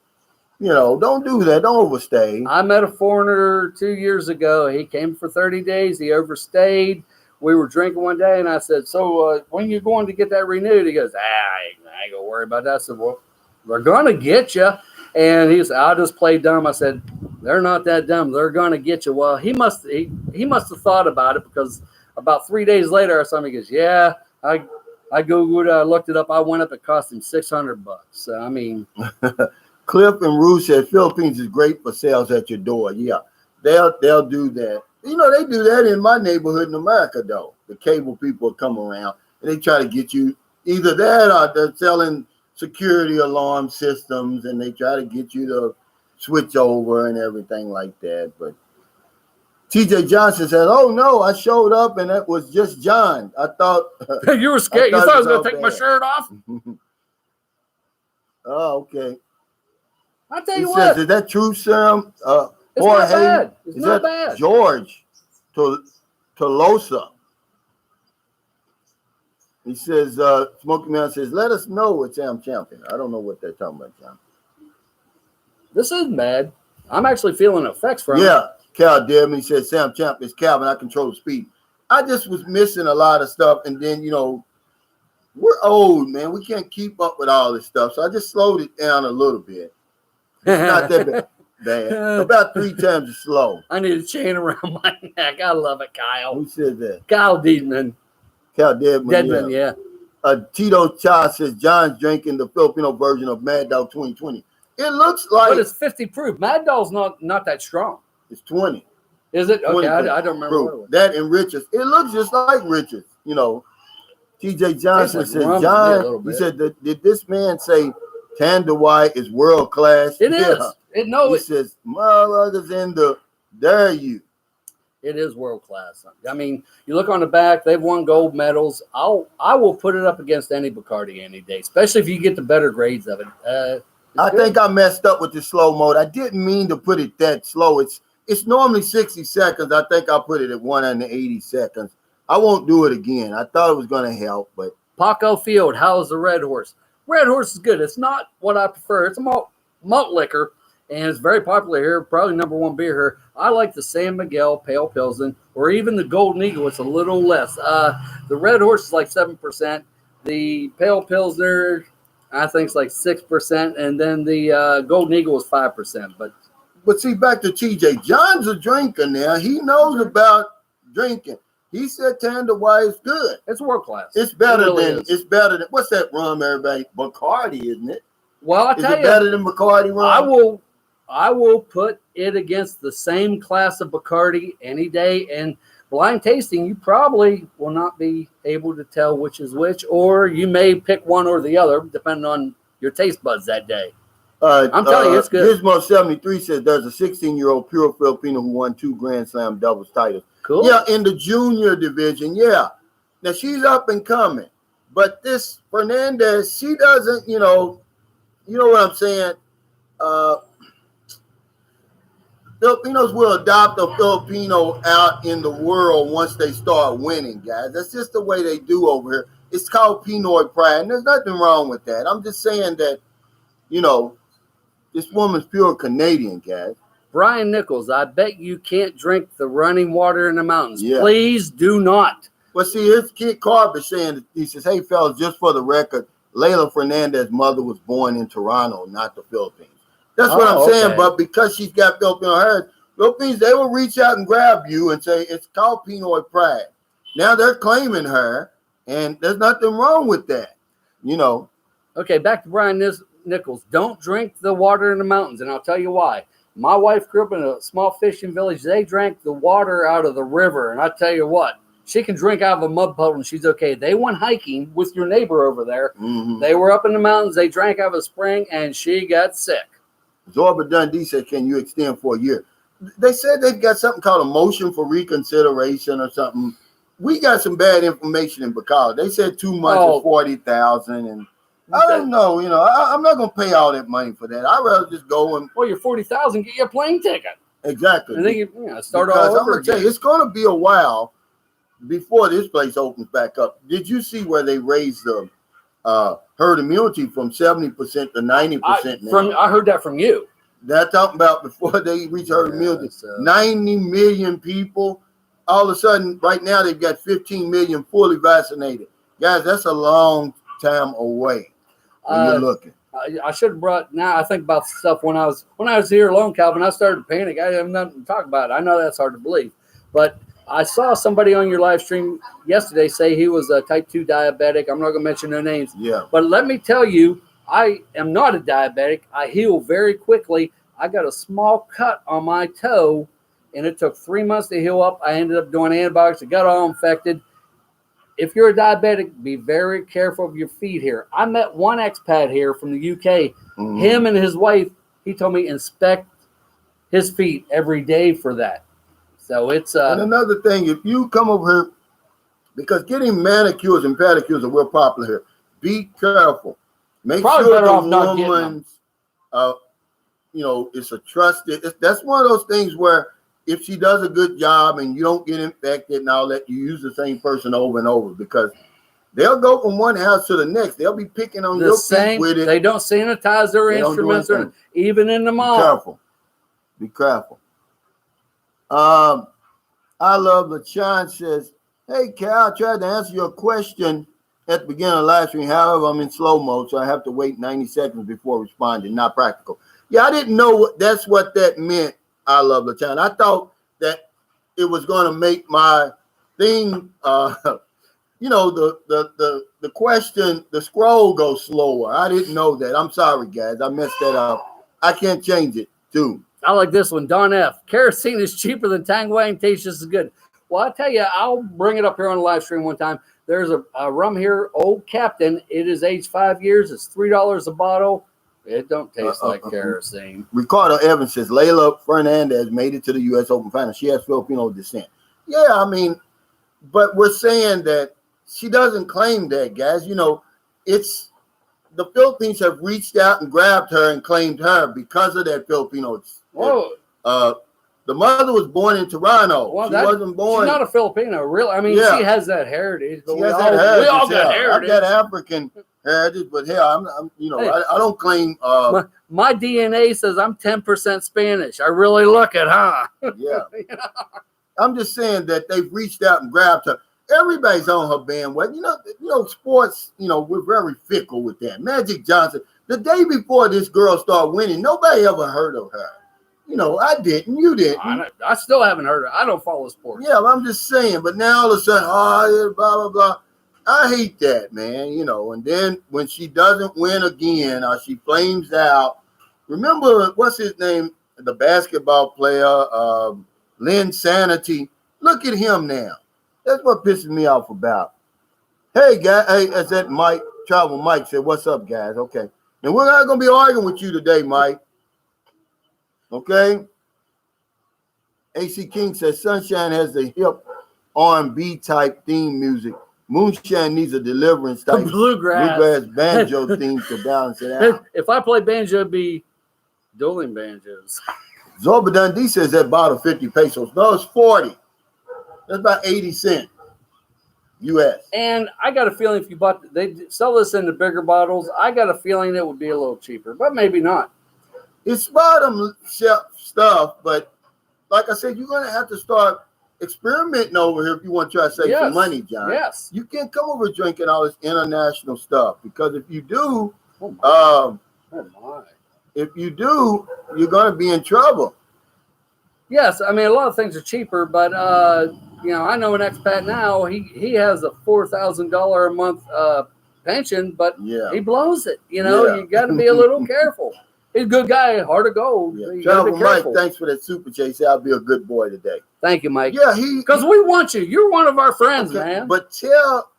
Don't do that. Don't overstay. I met a foreigner 2 years ago. He came for 30 days. He overstayed. We were drinking one day, and I said, so when you going to get that renewed? He goes, I ain't going to worry about that. I said, well, they're going to get you. And he said, I just played dumb. I said, they're not that dumb. They're going to get you. Well, he must have thought about it because about 3 days later or something, he goes, yeah, I Googled it. I looked it up. I went up. It cost him $600. So, I mean. Cliff and Rue said Philippines is great for sales at your door. Yeah, they'll do that. They do that in my neighborhood in America, though. the cable people come around and they try to get you either that or they're selling security alarm systems and they try to get you to switch over and everything like that. But TJ Johnson said, "Oh no, I showed up and that was just John. I thought You were scared. You thought I was going to take my bad. shirt off? Oh, okay. I'll tell He you says, what. "Is that true, Sam? It's not Jorge, bad. It's is not that bad. George Tolosa?" He says, Smoky Man says, "Let us know what Sam Champion." I don't know what they're talking about, John. This isn't bad. I'm actually feeling effects from it. Yeah, Cal Devin, he said, "Sam Champion is Calvin. I control the speed." I just was missing a lot of stuff. And then, we're old, man. We can't keep up with all this stuff. So I just slowed it down a little bit. It's not that bad. About 3 times as slow. I need a chain around my neck. I love it, Kyle. Who said that? Kyle Deedman. Cal Deadman. Deadman, yeah. Tito Cha says John's drinking the Filipino version of Mad Dog 2020. It looks like But it's 50 proof. Mad Dog's not that strong. it's 20. Is it? Okay, 20 I don't remember proof. what it was. That and Richards. It looks just like Richards, TJ Johnson Tastes like says, rum to me a John, little he bit. said, did this man say Tandawai is world class? It is. He says, motherfuckers in the dare you. It is world class. I mean, you look on the back; they've won gold medals. I will put it up against any Bacardi any day, especially if you get the better grades of it. I think I messed up with the slow mode. I didn't mean to put it that slow. It's normally 60 seconds. I think I put it at 180 seconds. I won't do it again. I thought it was going to help, but Paco Field, how's the Red Horse? Red Horse is good. It's not what I prefer. It's a malt liquor, and it's very popular here. Probably number one beer here. I like the San Miguel Pale Pilsen, or even the Golden Eagle. It's a little less. The Red Horse is like 7%. The Pale Pilsner, I think, is like 6%, and then the Golden Eagle is 5%. But see, back to TJ. John's a drinker now. He knows about drinking. He said Tandawai is good. It's world class. It's better It's better than what's that rum, everybody? Bacardi, isn't it? Well, I Is tell it you, better than Bacardi rum? I will put it against the same class of Bacardi any day. And blind tasting, you probably will not be able to tell which is which, or you may pick one or the other depending on your taste buds that day. I'm telling you, it's good. Gizmo 73 says there's a 16-year-old pure Filipino who won 2 Grand Slam doubles titles. Cool. Yeah, in the junior division, yeah. Now she's up and coming, but this Fernandez, she doesn't, you know what I'm saying? Filipinos will adopt a Filipino out in the world once they start winning, guys. That's just the way they do over here. It's called Pinoy pride, and there's nothing wrong with that. I'm just saying that, this woman's pure Canadian, guys. Brian Nichols, I bet you can't drink the running water in the mountains. Yeah. Please do not. Well, see, his kid Carp is saying, he says, hey, fellas, just for the record, Layla Fernandez's mother was born in Toronto, not the Philippines. That's what I'm saying, okay. but because she's got Filipino heritage, Philippines, they will reach out and grab you and say, it's called Pinoy pride. Now they're claiming her, and there's nothing wrong with that, Okay, back to Brian Nichols. Don't drink the water in the mountains, and I'll tell you why. My wife grew up in a small fishing village. They drank the water out of the river, and I tell you what, she can drink out of a mud puddle, and she's okay. They went hiking with your neighbor over there. Mm-hmm. They were up in the mountains. They drank out of a spring, and she got sick. Zorba Dundee said, can you extend for a year? They said they've got something called a motion for reconsideration or something. We got some bad information in Bacolod. They said 2 months is 40,000, and I don't know. I'm not going to pay all that money for that. I'd rather just go and. Well, your 40,000, get you a plane ticket. Exactly. And then you start because all over I'm gonna tell you, it's going to be a while before this place opens back up. Did you see where they raised the herd immunity from 70% to 90% now? I heard that from you. They're talking about before they reach herd immunity. 90 million people. All of a sudden, right now, they've got 15 million fully vaccinated. Guys, that's a long time away when you're looking. I should have brought. Now I think about stuff when I was here alone, Calvin. I started to panic. I have nothing to talk about. I know that's hard to believe, but I saw somebody on your live stream yesterday say he was a type 2 diabetic. I'm not going to mention their names. Yeah. But let me tell you, I am not a diabetic. I heal very quickly. I got a small cut on my toe, and it took 3 months to heal up. I ended up doing antibiotics. It got all infected. if you're a diabetic, be very careful of your feet here. I met one expat here from the UK. Mhm. Him and his wife, he told me inspect his feet every day for that. So it's And another thing, if you come over here, because getting manicures and pedicures are real popular here, be careful. Make Probably sure better the off not getting them. woman's, it's a trusted. That's one of those things where if she does a good job and you don't get infected and all that, you use the same person over and over because they'll go from one house to the next. They'll be picking on the your same. feet with it. They don't sanitize their They don't do instruments, or anything. even in the Be mall. careful. Be careful. I love LaChan says, hey, Cal, I tried to answer your question at the beginning of the live stream. However, I'm in slow mode, so I have to wait 90 seconds before responding. Not practical. Yeah, I didn't know that's what that meant. I love LaChan. I thought that it was going to make my thing, the question, the scroll go slower. I didn't know that. I'm sorry, guys. I messed that up. I can't change it, too. I like this one. Don F. Kerosene is cheaper than Tangway and tastes just as good. Well, I tell you, I'll bring it up here on the live stream one time. There's a rum here, Old Captain. It is aged 5 years. It's $3 a bottle. It don't taste like kerosene. Ricardo Evans says, Layla Fernandez made it to the U.S. Open final. She has Filipino descent. Yeah, I mean, but we're saying that she doesn't claim that, guys. It's the Philippines have reached out and grabbed her and claimed her because of that Filipino. Whoa. The mother was born in Toronto. Well, she wasn't born. She's not a Filipino, really. I mean, Yeah. She has that heritage. But She we has all, that heritage, we all got yeah. heritage. I've got African heritage, but hey, I'm Hey. I don't claim. My DNA says I'm 10% Spanish. I really look it, huh? Yeah. I'm just saying that they've reached out and grabbed her. Everybody's on her bandwagon. Sports, we're very fickle with that. Magic Johnson, the day before this girl started winning, nobody ever heard of her. I didn't. You didn't. I still haven't heard it. I don't follow sports. Yeah, I'm just saying. But now all of a sudden, blah, blah, blah. I hate that, man. And then when she doesn't win again or she flames out, remember, what's his name? The basketball player, Lynn Sanity. Look at him now. That's what pisses me off about. Hey, guys. Hey, as that Mike, Travel Mike said, what's up, guys? Okay. And we're not going to be arguing with you today, Mike. Okay? AC King says, Sunshine has the hip R&B type theme music. Moonshine needs a deliverance type bluegrass banjo theme to balance it out. If I play banjo, it'd be dueling banjos. Zorba Dundee says that bottle 50 pesos. No, it's 40. That's about 80 cents US. And I got a feeling if you they sell this in the bigger bottles, I got a feeling it would be a little cheaper, but maybe not. It's bottom shelf stuff, but like I said, you're going to have to start experimenting over here if you want to try to save some money, John. Yes. You can't come over drinking all this international stuff because if you do, if you do, you're going to be in trouble. Yes, I mean a lot of things are cheaper, but I know an expat now. He has a $4,000 a month pension, but he blows it. You got to be a little careful. He's a good guy, heart of gold. Yeah. Travel Mike, thanks for that super chase. I'll be a good boy today. Thank you, Mike. Yeah, because we want you. You're one of our friends, man. But tell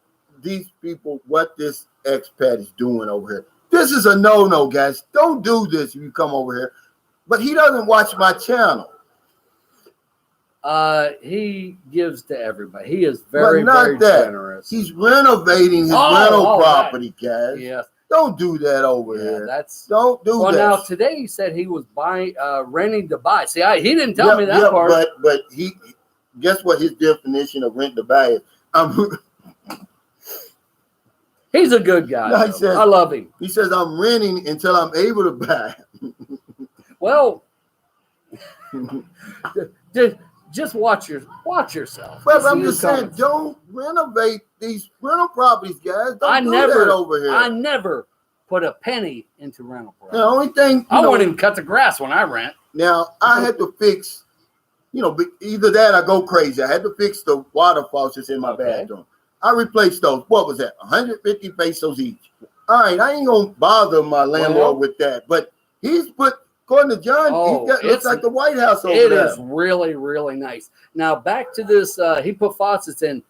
these people what this expat is doing over here. This is a no-no, guys. Don't do this if you come over here. But he doesn't watch my channel. He gives to everybody. He is very generous. He's renovating his rental property, guys. Yes. Don't do that over here. Don't do that. Well, now today he said he was renting to buy. See, he didn't tell me that part. But he, guess what his definition of rent to buy is? He's a good guy. No, he says, I love him. He says I'm renting until I'm able to buy. Well, just watch yourself. Well, I'm just saying, don't renovate these rental properties, guys. Don't do that over here. I never put a penny into rental property. The only thing I won't even cut the grass when I rent. Now I had to fix, either that or go crazy. I had to fix the water faucets in my bathroom. I replaced those. What was that? 150 pesos each. All right, I ain't gonna bother my landlord with that, but he's put. According to John, it looks like the White House over there. It is really, really nice. Now, back to this. He put faucets in.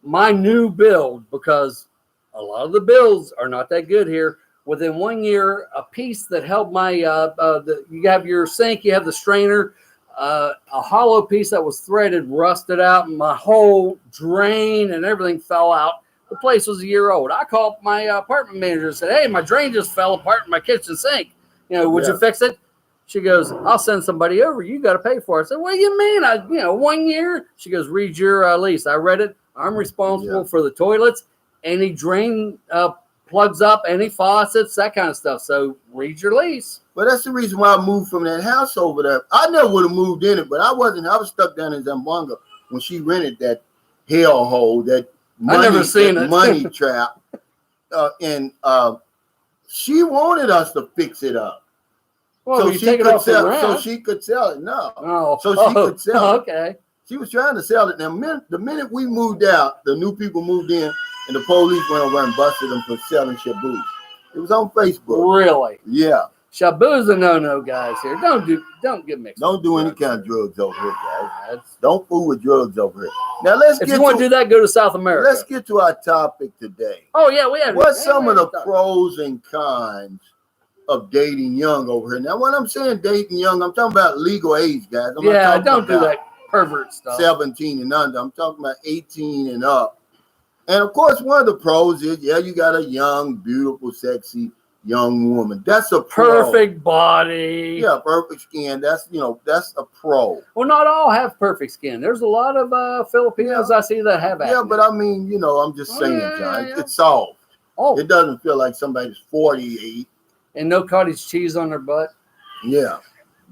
my new build, because a lot of the builds are not that good here. Within 1 year, a piece that held my, you have your sink, you have the strainer, a hollow piece that was threaded rusted out, and my whole drain and everything fell out. The place was a year old. I called my apartment manager and said, hey, my drain just fell apart in my kitchen sink. Would you fix it? She goes, I'll send somebody over. You got to pay for it. I said, what do you mean? 1 year? She goes, read your lease. I read it. I'm responsible for the toilets, any drain plugs up, any faucets, that kind of stuff. So read your lease. But that's the reason why I moved from that house over there. I never would have moved in it, but I was stuck down in Zamboanga when she rented that hellhole, that money trap. And she wanted us to fix it up. Well, so she could sell it. No. Oh. So she could sell it. Okay. She was trying to sell it. Now, the minute we moved out, the new people moved in, and the police went over and busted them for selling Shabu. It was on Facebook. Really? Yeah. Shabu's a no-no, guys. Here, don't get mixed. Don't do any kind of drugs over here, guys. Don't fool with drugs over here. Now if you want to do that, go to South America. Let's get to our topic today. Oh yeah, we have. What's some of the pros and cons of dating young over here? Now, when I'm saying dating young, I'm talking about legal age, guys. Don't do that pervert stuff. 17 and under. I'm talking about 18 and up. And of course, one of the pros is, you got a young, beautiful, sexy young woman. That's a pro. Perfect body. Yeah, perfect skin. That's a pro. Well, not all have perfect skin. There's a lot of Filipinos I see that have acne. Yeah, but I mean, I'm just saying, John. It's soft. Oh, it doesn't feel like somebody's 48 and no cottage cheese on their butt. Yeah,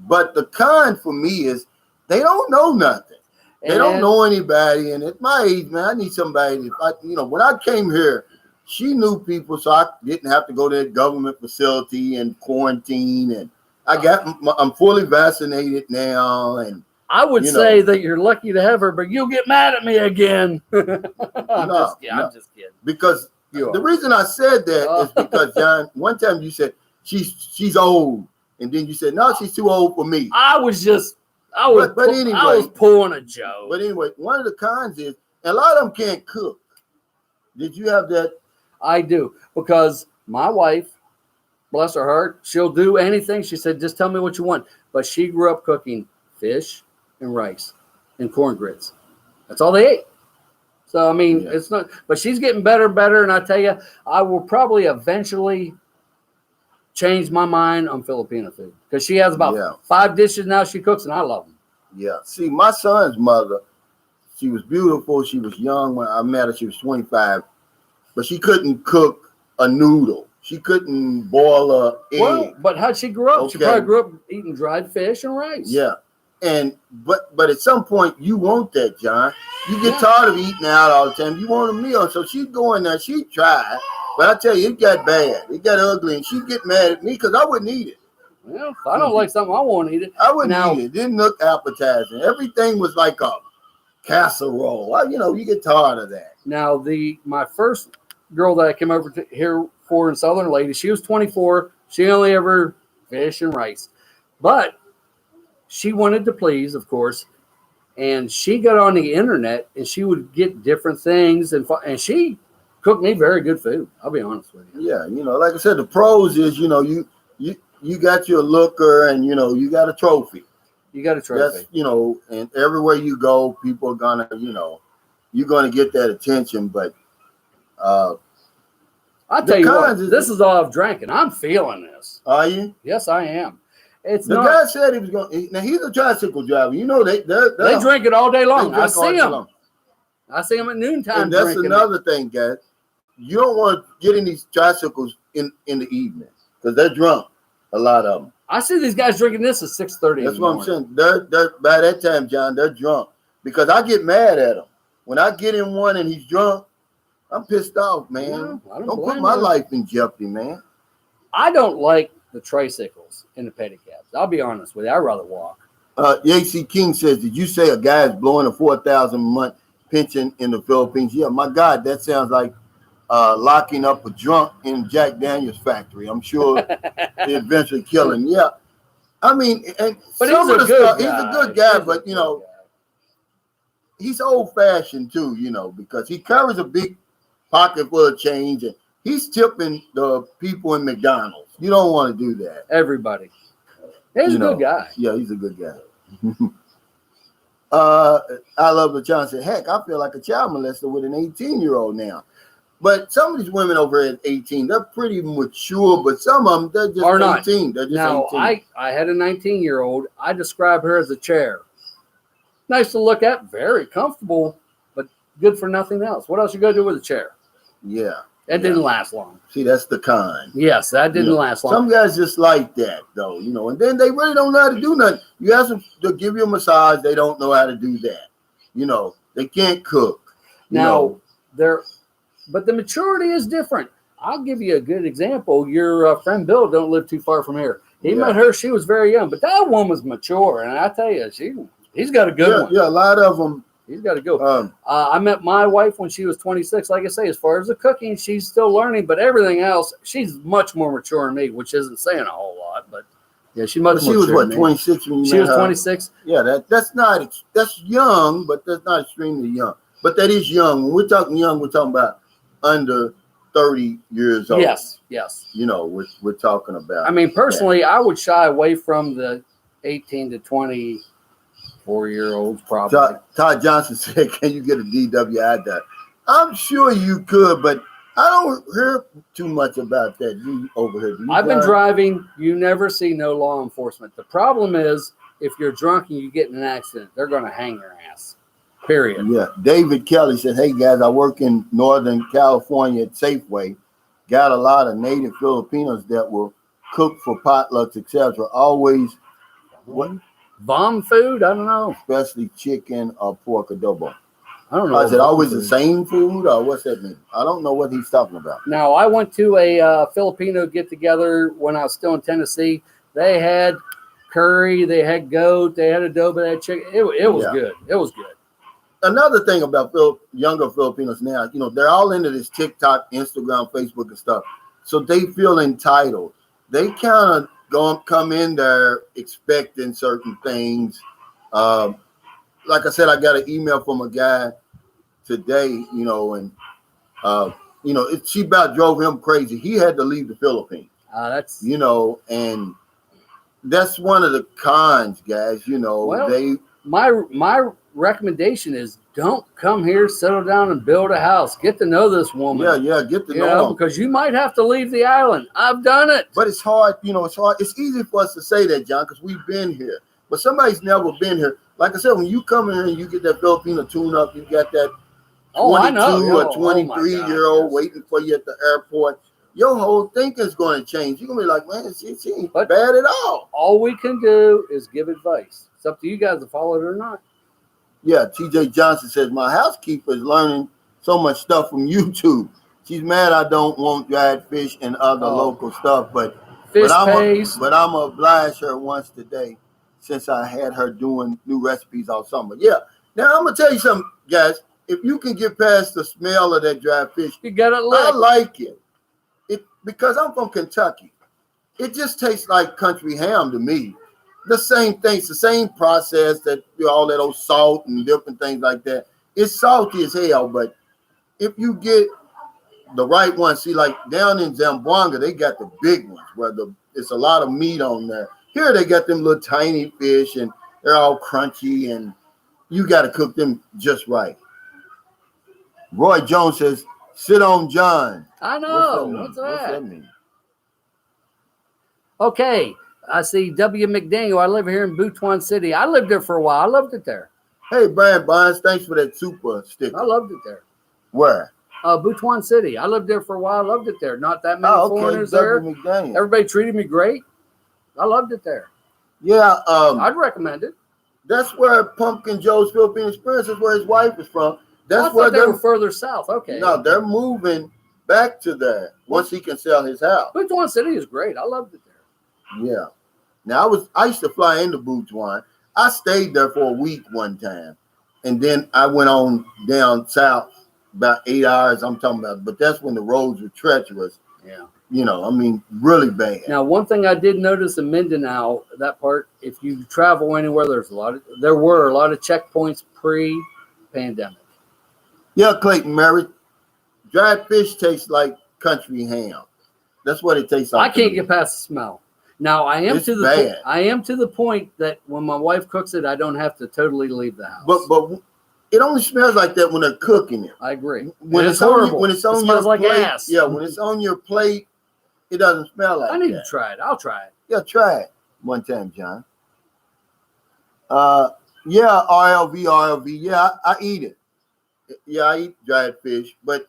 but the con for me is they don't know nothing. They don't know anybody, and at my age, man, I need somebody. When I came here, she knew people, so I didn't have to go to a government facility and quarantine. And I'm fully vaccinated now, and I would say that you're lucky to have her, but you'll get mad at me again. I'm just kidding. Because the reason I said that is because, John, one time you said she's old, and then you said no, she's too old for me. I was pulling a joke. But anyway, one of the cons is a lot of them can't cook. Did you have that? I do, because my wife, bless her heart, she'll do anything. She said, just tell me what you want. But she grew up cooking fish and rice and corn grits. That's all they ate. So, I mean, it's not, but she's getting better. And I tell you, I will probably eventually change my mind on Filipino food, because she has about 5 dishes now she cooks, and I love them. Yeah. See, my son's mother, she was beautiful. She was young when I met her. She was 25. But she couldn't cook a noodle. She couldn't boil a egg. Well, but how'd she grow up? Okay. She probably grew up eating dried fish and rice. Yeah. But at some point you want that, John. You get tired of eating out all the time. You want a meal. So she'd go in there, she'd try. But I tell you, it got bad. It got ugly. And she'd get mad at me because I wouldn't eat it. Well, if I don't like something, I won't eat it. I wouldn't eat it. It didn't look appetizing. Everything was like a casserole. Well, you get tired of that. Now, my first girl that I came over to here for in Southern Lady, she was 24. She only ever fish and rice. But she wanted to please, of course. And she got on the internet and she would get different things. And she cooked me very good food. I'll be honest with you. Yeah, like I said, the pros is, you got your looker and, you got a trophy. You got a trophy. That's, and everywhere you go, people are going to, you're going to get that attention. But I tell you what, this is all I've drank, and I'm feeling this. Are you? Yes, I am. The guy said he was going. Now he's a tricycle driver. They drink it all day long. I see them. I see them at noontime. And that's another thing, guys. You don't want to get in these tricycles in the evening because they're drunk. A lot of them. I see these guys drinking this at 6:30. That's what I'm saying. They're by that time, John, they're drunk because I get mad at them when I get in one and he's drunk. I'm pissed off, man. Yeah, don't put my life in jeopardy, man. I don't like the tricycles and the pedicabs. I'll be honest with you. I'd rather walk. AC King says, did you say a guy is blowing a $4,000 a month pension in the Philippines? Yeah, my God, that sounds like locking up a drunk in Jack Daniels factory. I'm sure they eventually kill him. Yeah. I mean, but he's a good guy, but he's old fashioned too, you know, because he carries a big pocket full of change and he's tipping the people in McDonald's. You don't want to do that. Everybody. He's a good guy. Yeah, he's a good guy. I love the John said, heck, I feel like a child molester with an 18-year-old now. But some of these women over at 18, they're pretty mature, but some of them, they're just 18. They're just now, 18. I had a 19-year-old. I describe her as a chair. Nice to look at, very comfortable, but good for nothing else. What else you going to do with a chair? Yeah. That didn't last long. See, that's the kind. Yes, that didn't last long. Some guys just like that, though, you know, and then they really don't know how to do nothing. You ask them to give you a massage, they don't know how to do that. You know, they can't cook. Now, but the maturity is different. I'll give you a good example. Your friend Bill don't live too far from here. He met her. She was very young, but that woman's mature, and I tell you, he's got a good one. Yeah, a lot of them. He's got to go. I met my wife when she was 26. Like I say, as far as the cooking, she's still learning, but everything else, she's much more mature than me, which isn't saying a whole lot. But yeah, she's much more mature. She was what, 26 when you met her? She was 26. Yeah, that's young, but that's not extremely young. But that is young. When we're talking young, we're talking about under 30 years old. Yes. You know, we're talking about. I mean, personally, I would shy away from the 18 to 24-year-olds probably. Todd Johnson said, can you get a DWI done? I'm sure you could, but I don't hear too much about that. You over here. I've been driving. You never see no law enforcement. The problem is if you're drunk and you get in an accident, they're going to hang your ass. Period. Yeah. David Kelly said, hey, guys, I work in Northern California at Safeway. Got a lot of native Filipinos that will cook for potlucks, etc. Always what? Bomb food? I don't know. Especially chicken or pork adobo. I don't know. Is it always the same food or what's that mean? I don't know what he's talking about. Now, I went to a Filipino get-together when I was still in Tennessee. They had curry, they had goat, they had adobo, they had chicken. It was good. It was good. Another thing about younger Filipinos now, you know, they're all into this TikTok, Instagram, Facebook and stuff. So they feel entitled. They kind of come in there expecting certain things. Like I said, I got an email from a guy today, you know, and you know, she about drove him crazy. He had to leave the Philippines. That's you know, and that's one of the cons, guys. You know, well, my recommendation is don't come here, settle down, and build a house. Get to know this woman. Yeah, get to know her. Because you might have to leave the island. I've done it. But it's hard, you know, it's hard. It's easy for us to say that, John, because we've been here. But somebody's never been here. Like I said, when you come in here and you get that Filipino tune-up, you got that 22 or 23-year-old waiting for you at the airport, your whole thinking's going to change. You're going to be like, man, she ain't bad at all. All we can do is give advice. It's up to you guys to follow it or not. Yeah, TJ Johnson says, my housekeeper is learning so much stuff from YouTube. She's mad I don't want dried fish and other local stuff, but I'm going to oblige her once today since I had her doing new recipes all summer. Yeah. Now, I'm going to tell you something, guys. If you can get past the smell of that dried fish, you got it. I like it. Because I'm from Kentucky. It just tastes like country ham to me. The same things, the same process that all that old salt and different things like that. It's salty as hell, but if you get the right one, see, like down in Zamboanga, they got the big ones where it's a lot of meat on there. Here they got them little tiny fish and they're all crunchy and you got to cook them just right. Roy Jones says, sit on John. I know. What's that? What's that mean? Okay. I see W. McDaniel. I live here in Butuan City. I lived there for a while. I loved it there. Hey, Brian Barnes, thanks for that super sticker. I loved it there. Where? Butuan City. I lived there for a while. I loved it there. Not that many foreigners there. McDaniel. Everybody treated me great. I loved it there. Yeah. I'd recommend it. That's where Pumpkin Joe's Philippine Experience is where his wife is from. That's where they were further south. Okay. No, they're moving back to there once he can sell his house. Butuan City is great. I loved it there. Yeah. Now I used to fly into Butuan. I stayed there for a week one time, and then I went on down south about 8 hours. I'm talking about, but that's when the roads were treacherous. Yeah. You know, I mean, really bad. Now, one thing I did notice in Mindanao, that part, if you travel anywhere, there were a lot of checkpoints pandemic. Yeah, Clayton Mary. Dried fish tastes like country ham. That's what it tastes like. I can't get past the smell. Now I am It's to the bad. I am to the point that when my wife cooks it, I don't have to totally leave the house. But it only smells like that when they're cooking it. I agree. When it's horrible. When it's on it smells your like plate, ass. yeah. When it's on your plate, it doesn't smell like I need that. to try it. I'll try it. Yeah, try it one time, John. Yeah, RLV. Yeah, I eat it. Yeah, I eat dried fish, but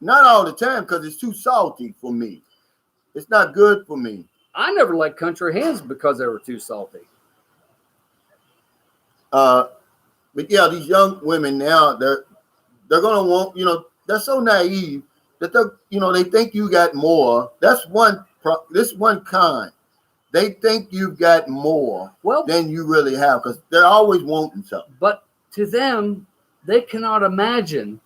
not all the time because it's too salty for me. It's not good for me. I never liked country hams because they were too salty. But yeah, these young women now, they're gonna want, they're so naive that they think you got more. That's this one kind. They think you've got more than you really have because they're always wanting something. But to them, they cannot imagine.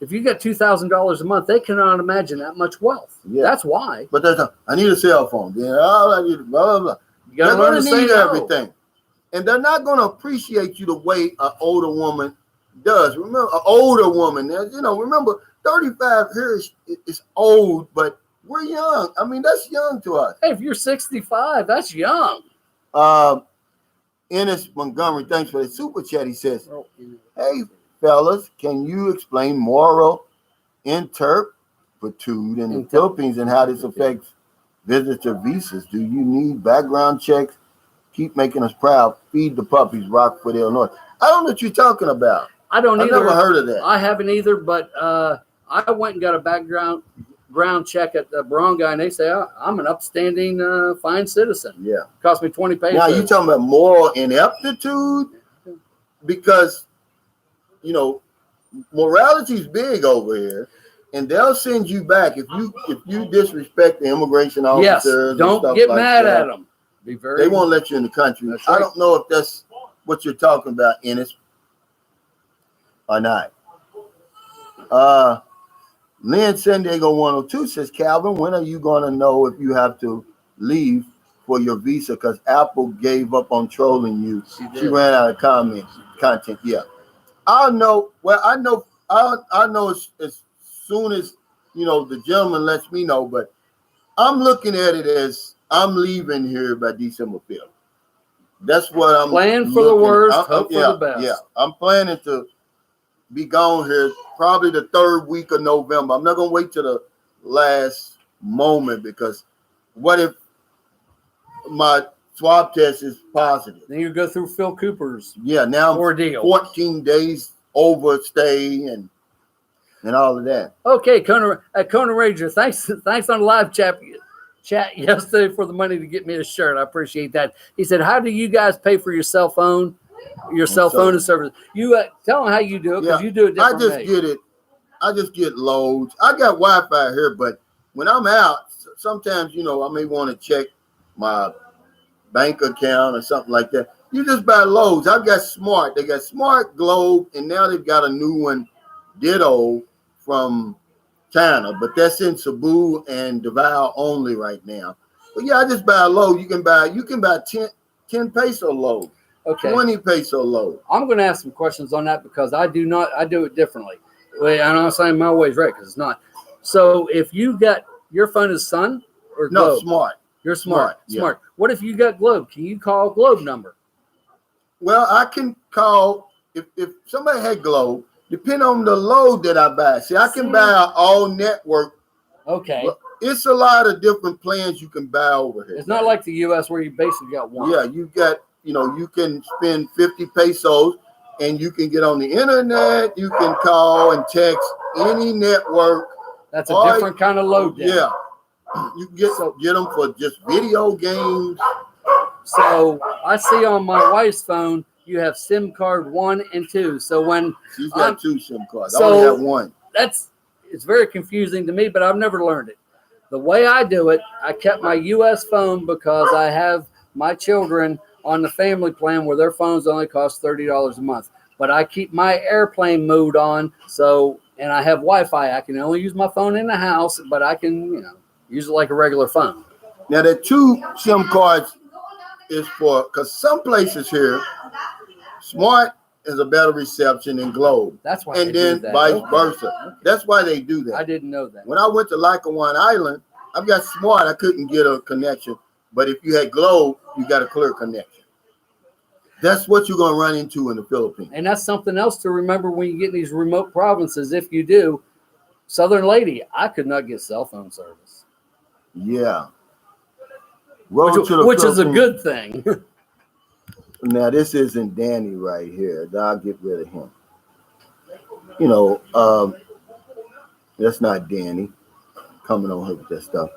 If you got $2,000 a month, they cannot imagine that much wealth. Yeah. That's why. But I need a cell phone. Yeah, I need blah, blah, blah. They're going to need everything. And they're not going to appreciate you the way an older woman does. Remember, an older woman, remember, 35 here is old, but we're young. I mean, that's young to us. Hey, if you're 65, that's young. Ennis Montgomery, thanks for the super chat. He says, hey, fellas, can you explain moral interpretude in the Philippines and how this affects visitor visas? Do you need background checks? Keep making us proud. Feed the puppies, Rockford, Illinois. I don't know what you're talking about. I don't either. I've never heard of that. I haven't either, but I went and got a background check at the Barangay, and they say I'm an upstanding, fine citizen. Yeah. Cost me 20 pesos. Now, you talking about moral ineptitude? Because morality is big over here, and they'll send you back if you disrespect the immigration officers. Yes, don't get mad at them. They won't let you in the country. Right. I don't know if that's what you're talking about, Ennis, or not. Lynn San Diego 102 says, Calvin, when are you going to know if you have to leave for your visa? Because Apple gave up on trolling you. She ran out of content. Yeah. I'll know. Well, I know as soon as, the gentleman lets me know. But I'm looking at it as I'm leaving here by December 5th. That's what I'm plan for the worst, hope for the best. Yeah, I'm planning to be gone here probably the third week of November. I'm not going to wait till the last moment because what if my swab test is positive? Then you go through Phil Cooper's now ordeal. 14 days overstay and all of that. Okay, Conan Ranger, thanks on the live chat yesterday for the money to get me a shirt. I appreciate that. He said, how do you guys pay for your cell phone? Your cell phone and service. You tell them how you do it because you do it differently. I just get loads. I got Wi-Fi here, but when I'm out, sometimes I may want to check my bank account or something like that. You just buy loads. I've got Smart. They got Smart, Globe, and now they've got a new one, Ditto, from China, but that's in Cebu and Davao only right now. But yeah, I just buy a load. You can buy 10 peso load. Okay. 20 peso load. I'm going to ask some questions on that because I do it differently. I'm not saying my way is right because it's not. So if you got your phone is Sun or Globe? No, Smart. You're Smart. Yeah. Smart. What if you got Globe? Can you call Globe number? Well, I can call if somebody had Globe, depending on the load that I buy. See, I can buy an all network. Okay. Well, it's a lot of different plans you can buy over here. It's not like the U.S. where you basically got one. Yeah, you got, you can spend 50 pesos and you can get on the internet. You can call and text any network. That's a different kind of load. Then. Yeah. You can get them for just video games. So I see on my wife's phone, you have SIM card 1 and 2. So when she's got 2 SIM cards, I only have 1. It's very confusing to me, but I've never learned it. The way I do it, I kept my U.S. phone because I have my children on the family plan where their phones only cost $30 a month. But I keep my airplane mode on, and I have Wi-Fi. I can only use my phone in the house, but I can, use it like a regular phone. Now the 2 SIM cards is for, because some places here, Smart has a better reception than Globe. That's why. And they then do that. vice Okay. versa. Okay. That's why they do that. I didn't know that. When I went to Lackawanna Island, I got smart. I couldn't get a connection. But if you had Globe, you got a clear connection. That's what you're going to run into in the Philippines. And that's something else to remember when you get in these remote provinces. If you do, Southern Lady, I could not get cell phone service. Yeah. Which is a good thing. Now, this isn't Danny right here. I'll get rid of him. You know, that's not Danny coming on here with that stuff.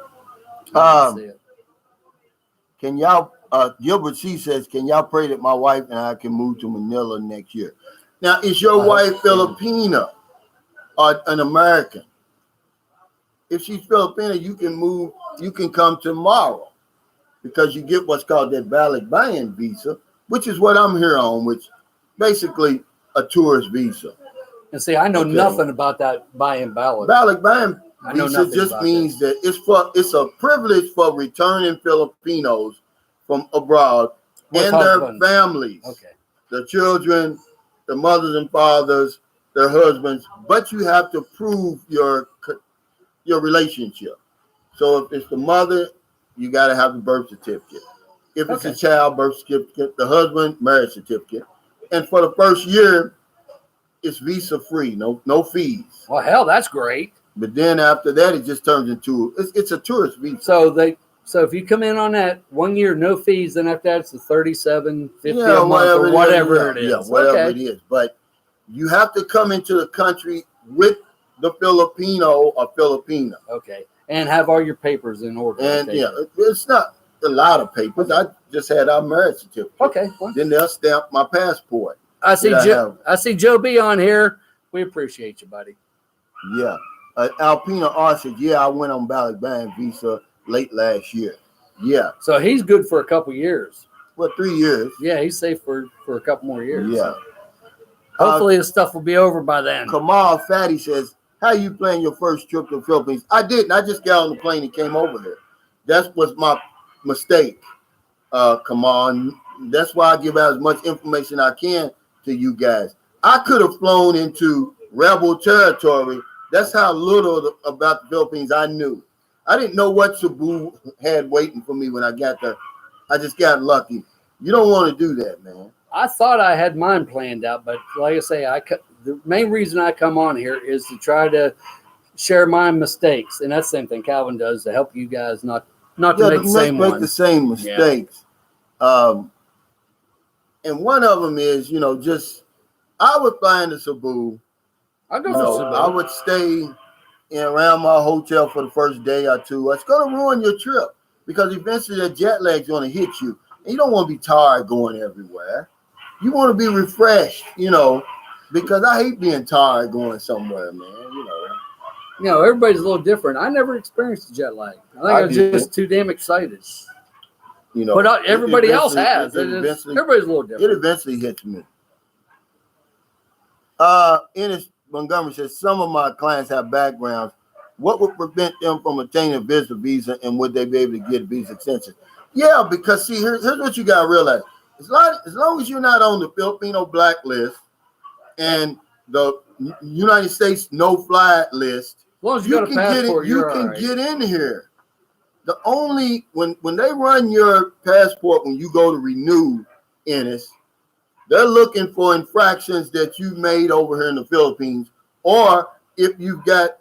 Can y'all, Gilbert C says, can y'all pray that my wife and I can move to Manila next year? Now, is your wife Filipina or an American? If she's Filipina, you can move, you can come tomorrow because you get what's called that Balikbayan visa, which is what I'm here on, which basically a tourist visa. And see, I know nothing about that buy-in ballot. Balikbayan visa just means that it's a privilege for returning Filipinos from abroad and their families, the children, the mothers and fathers, their husbands, but you have to prove your relationship. So if it's the mother, you got to have the birth certificate. If it's a child, birth certificate, the husband, marriage certificate. And for the first year, it's visa free, no fees. Well, hell, that's great. But then after that, it just turns into it's a tourist visa. So if you come in on that 1 year, no fees, then after that, it's a $37.50 a month or whatever it is. Yeah, whatever it is. But you have to come into the country with the Filipino or Filipina. Okay. And have all your papers in order. And it's not a lot of papers. I just had our marriage certificate. Okay. Well, then they'll stamp my passport. I see Joe B on here. We appreciate you, buddy. Yeah. Alpina R said, yeah, I went on Balikbayan visa late last year. Yeah. So he's good for a couple years. Well, 3 years. Yeah, he's safe for a couple more years. Yeah. Hopefully this stuff will be over by then. Kamal Fatty says, how you planning your first trip to the Philippines? I didn't. I just got on the plane and came over here. That was my mistake, Kamal. That's why I give out as much information I can to you guys. I could have flown into rebel territory. That's how little about the Philippines I knew. I didn't know what Cebu had waiting for me when I got there. I just got lucky. You don't want to do that, man. I thought I had mine planned out, but like I say, the main reason I come on here is to try to share my mistakes, and that's the same thing Calvin does to help you guys not to make the same mistakes. Yeah. And one of them is, I would find a Cebu. I go to Cebu. I would stay around my hotel for the first day or two. It's going to ruin your trip because eventually that jet lag's going to hit you. And you don't want to be tired going everywhere. You want to be refreshed, because I hate being tired going somewhere, man, everybody's a little different. I never experienced jet lag. I think I was just too damn excided. But everybody else has. Everybody's a little different. It eventually hits me. Ennis Montgomery says, some of my clients have backgrounds. What would prevent them from obtaining a visitor visa, and would they be able to get a visa extension? Yeah, because see, here's what you got to realize. As long as you're not on the Filipino blacklist and the United States no-fly list, as long as you got a passport, you can get in here. The only when they run your passport when you go to renew Ennis, they're looking for infractions that you made over here in the Philippines, or if you've got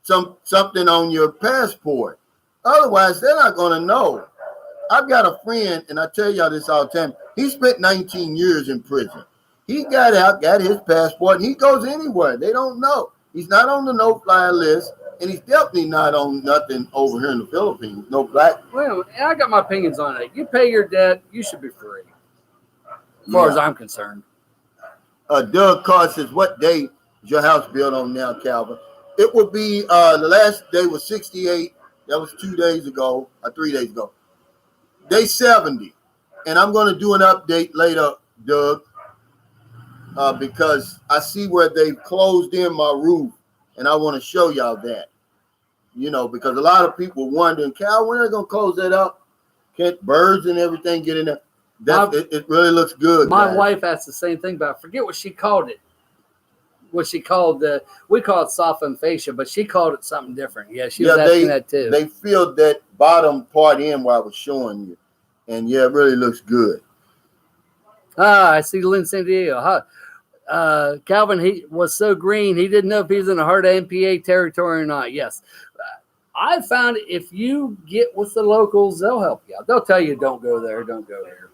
something on your passport. Otherwise, they're not going to know. I've got a friend, and I tell y'all this all the time. He spent 19 years in prison. He got out, got his passport, and he goes anywhere. They don't know. He's not on the no-fly list, and he's definitely not on nothing over here in the Philippines. No black. Well, and I got my opinions on it. You pay your debt, you should be free. As far as I'm concerned. Doug Carr says, what day is your house built on now, Calvin? It would be, the last day was 68. That was 2 days ago, or 3 days ago. Day 70. And I'm going to do an update later, Doug, because I see where they've closed in my roof, and I want to show y'all that. Because a lot of people wondering, Cal, when are they going to close that up? Can't birds and everything get in there? It really looks good. My guys. wife asked the same thing, but I forget what she called it. What she called we call it softened fascia, but she called it something different. Yeah, she was asking that too. They filled that bottom part in while I was showing you, and yeah, it really looks good. I see Lynn San Diego. Calvin, he was so green, he didn't know if he was in a hard MPA territory or not. Yes. I found if you get with the locals, they'll help you out. They'll tell you, don't go there, don't go there.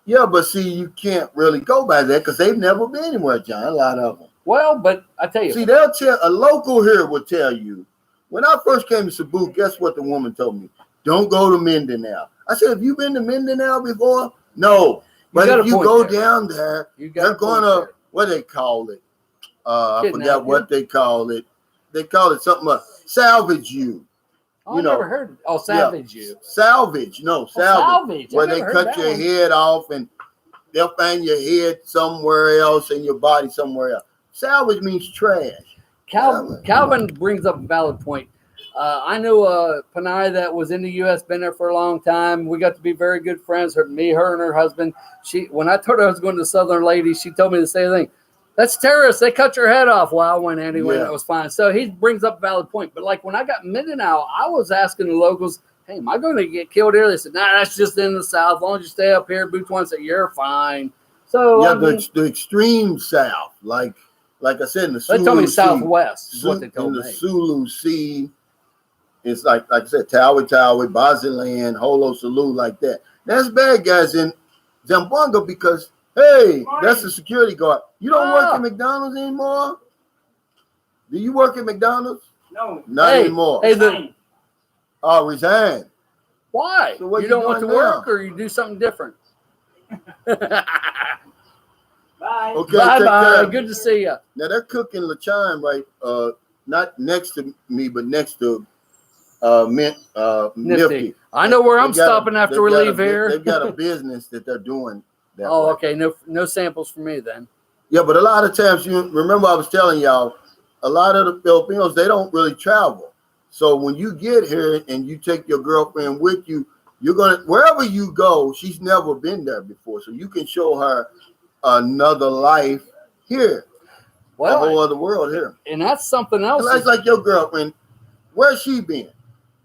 Yeah, but see, you can't really go by that because they've never been anywhere, John, a lot of them. Well, but I tell you. See, they'll tell, a local here will tell you. When I first came to Cebu, guess what the woman told me? Don't go to Mindanao. I said, have you been to Mindanao before? No. But if you go down there, they're going to, what they call it? I forgot what they call it. They call it something like salvage you. Oh, I never heard. Oh, salvage you. Salvage. No, salvage. Where they cut your head off and they'll find your head somewhere else and your body somewhere else. Salvage means trash. Calvin brings up a valid point. I knew a Panay that was in the U.S., been there for a long time. We got to be very good friends. Her, and her husband. When I told her I was going to Southern Ladies, she told me the same thing. That's terrorists. They cut your head off. Well, I went anyway. Yeah. That was fine. So he brings up a valid point. But like when I got Mindanao, I was asking the locals, hey, am I going to get killed here? They said, nah, that's just in the South. As long as you stay up here, boots one said, you're fine. So yeah, the extreme South, like I said, in the Sulu they told me Southwest is what they told me. In the Sulu Sea, it's like I said, Tawi, Basilan, Holo Sulu, like that. That's bad guys in Zamboanga because, hey, that's the security guard. You don't work at McDonald's anymore? Do you work at McDonald's? No. Not anymore. Hey, resign. Why? So you don't want to work or you do something different? Bye. Okay, bye. Good to see you. Now they're cooking lechon right, not next to me, but next to Nifty. I know where I'm stopping after we leave here. They've got a business that they're doing. Okay. No samples for me then. Yeah, but a lot of times, you remember I was telling y'all, a lot of the Filipinos, they don't really travel. So when you get here and you take your girlfriend with you, you're going to, wherever you go, she's never been there before. So you can show her another life here. Well, a whole other world here. And that's something else. That's like your girlfriend. Where's she been?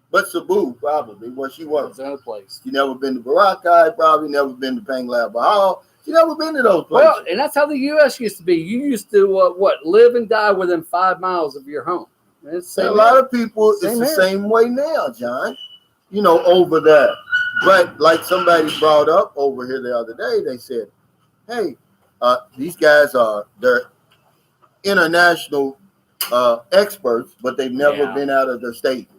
But Cebu, probably, where she was. Another place. She never been to Boracay, probably never been to Panglao Bahal. She never been to those places. Well, and that's how the U.S. used to be. You used to, live and die within 5 miles of your home. A lot of people, it's the same way now, John, over there. But like somebody brought up over here the other day, they said, hey, these guys they're international experts, but they've never been out of their state.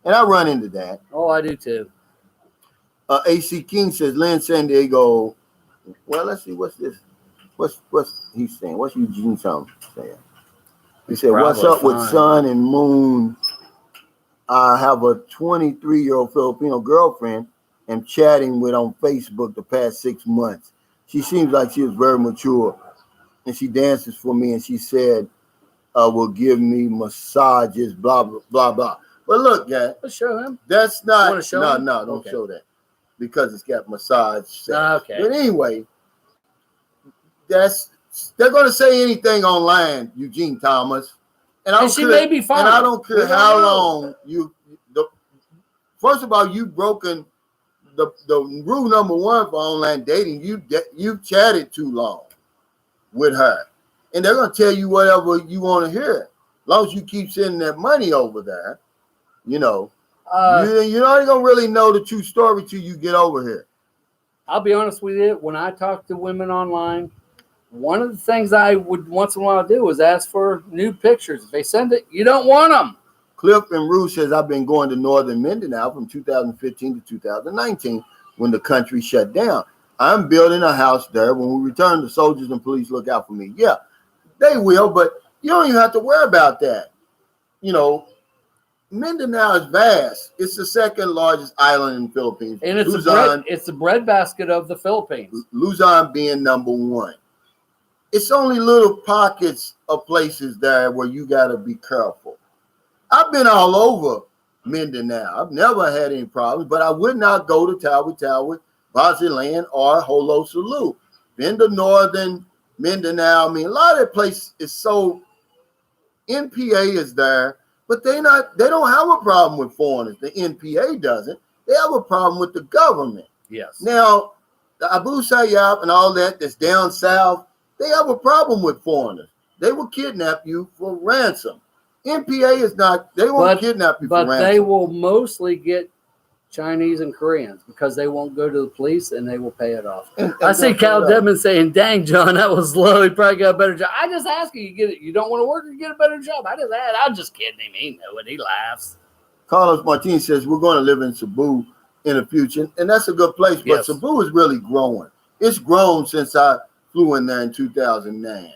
And I run into that. Oh, I do too. AC King says, Lynn San Diego. Well, let's see. What's this? What's he saying? What's Eugene saying? He said, what's up with Sun and Moon? I have a 23-year-old Filipino girlfriend and chatting with on Facebook the past 6 months. She seems like she is very mature. And she dances for me. And she said, will give me massages, blah, blah, blah, blah. But look, guys, let's show him. That's not. Don't show that because it's got massage. Okay. But anyway, they're going to say anything online, Eugene Thomas, and she may be fine. And I don't care how long first of all, you've broken the rule number one for online dating. You've chatted too long with her, and they're going to tell you whatever you want to hear, as long as you keep sending that money over there. You're not going to really know the true story till you get over here. I'll be honest with you. When I talk to women online, one of the things I would once in a while do is ask for nude pictures. If they send it, you don't want them. Cliff and Rouge says, I've been going to Northern Mindanao from 2015 to 2019 when the country shut down. I'm building a house there. When we return, the soldiers and police look out for me. Yeah, they will, but you don't even have to worry about that. Mindanao is vast. It's the second largest island in the Philippines. And it's the breadbasket of the Philippines. Luzon being number one. It's only little pockets of places there where you got to be careful. I've been all over Mindanao. I've never had any problems, but I would not go to Tawi, Swaziland, or Holo Sulu. Then the northern Mindanao. I mean, a lot of that place is so NPA is there, but they don't have a problem with foreigners. The NPA doesn't. They have a problem with the government. Yes. Now, the Abu Sayyaf and all that's down south, they have a problem with foreigners. They will kidnap you for ransom. NPA is not, they won't kidnap you for ransom. But they will mostly get Chinese and Koreans because they won't go to the police and they will pay it off. I see Cal Devin saying, "Dang, John, that was low. He probably got a better job." I just ask you, you don't want to work or get a better job. I'm just kidding him. He know it. He laughs. Carlos Martinez says we're going to live in Cebu in the future, and that's a good place. But Yes. Cebu is really growing. It's grown since I flew in there in 2009.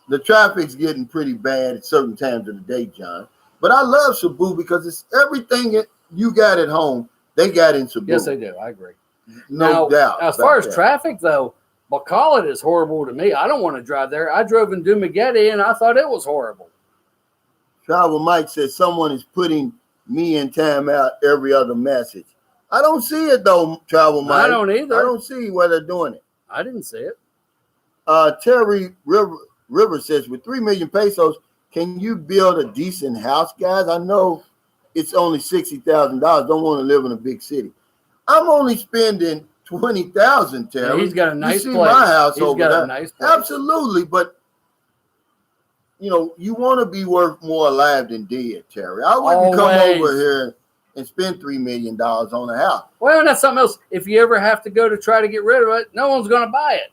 The traffic's getting pretty bad at certain times of the day, John. But I love Cebu because it's everything that you got at home, they got in Cebu. Yes, they do. I agree. No doubt. As far as traffic, though, Bacolod is horrible to me. I don't want to drive there. I drove in Dumaguete, and I thought it was horrible. Travel Mike says someone is putting me in timeout every other message. I don't see it, though, Travel Mike. I don't either. I don't see where they're doing it. I didn't see it. Terry River says, with 3 million pesos, can you build a decent house, guys? I know it's only $60,000. Don't want to live in a big city. I'm only spending $20,000, Terry. Yeah, he's got a nice you see place. my house He's over got there. a nice place. Absolutely, but you want to be worth more alive than dead, Terry. I wouldn't come over here and spend $3 million on a house. Well, that's something else. If you ever have to go to try to get rid of it, no one's going to buy it.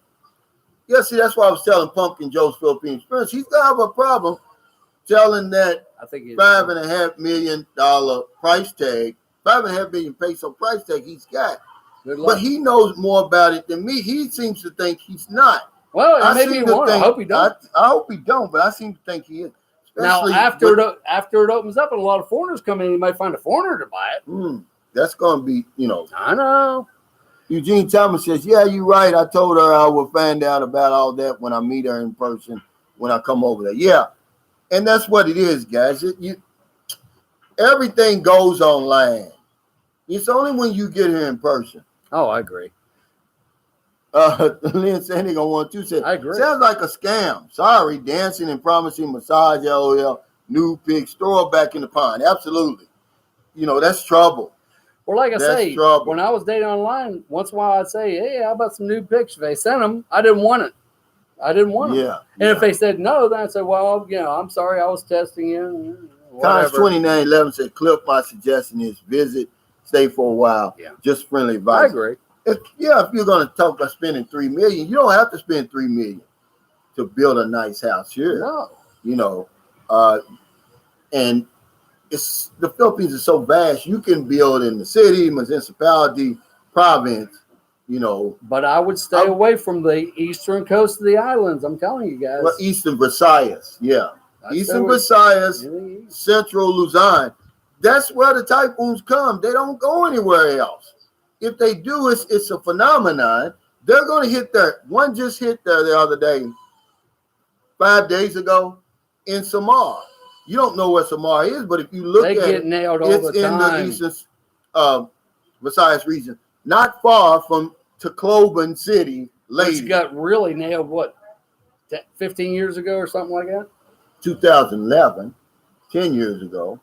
Yeah, see, that's why I was telling Pumpkin Joe's Philippine Experience. He's gonna have a problem telling that $5.5 million price tag, 5.5 million peso price tag he's got. But he knows more about it than me. He seems to think he's not. Well, maybe he won't. I hope he don't. I hope he don't, but I seem to think he is. Now, after it opens up and a lot of foreigners come in, you might find a foreigner to buy it. That's gonna be, I know. Eugene Thomas says, yeah, you're right. I told her I will find out about all that when I meet her in person, when I come over there. Yeah. And that's what it is, guys. Everything goes online. It's only when you get here in person. Oh, I agree. Lynn Sandiego 1-2 said, I agree. Sounds like a scam. Sorry, dancing and promising massage, LOL, new pigs, throw it back in the pond. Absolutely. That's trouble. Well, like I say, when I was dating online, once in a while I'd say, hey, how about some new pictures? If they sent them, I didn't want it. I didn't want them. And if they said no, then I'd say, well, I'm sorry, I was testing you. Times 2911 said, Cliff, my suggestion is visit, stay for a while. Yeah. Just friendly advice. I agree. If you're going to talk about spending $3 million, you don't have to spend $3 million to build a nice house here. No. And the Philippines is so vast, you can build in the city, municipality, province, But I would stay away from the eastern coast of the islands. I'm telling you guys. Well, Eastern Visayas, Eastern Visayas, Central Luzon. That's where the typhoons come. They don't go anywhere else. If they do, it's a phenomenon. They're going to hit there. One just hit there the other day, 5 days ago, in Samar. You don't know where Samar is, but if you look at it, nailed all it's the time. in the Eastern Visayas region, not far from Tacloban City, Which got really nailed, 15 years ago or something like that? 2011, 10 years ago.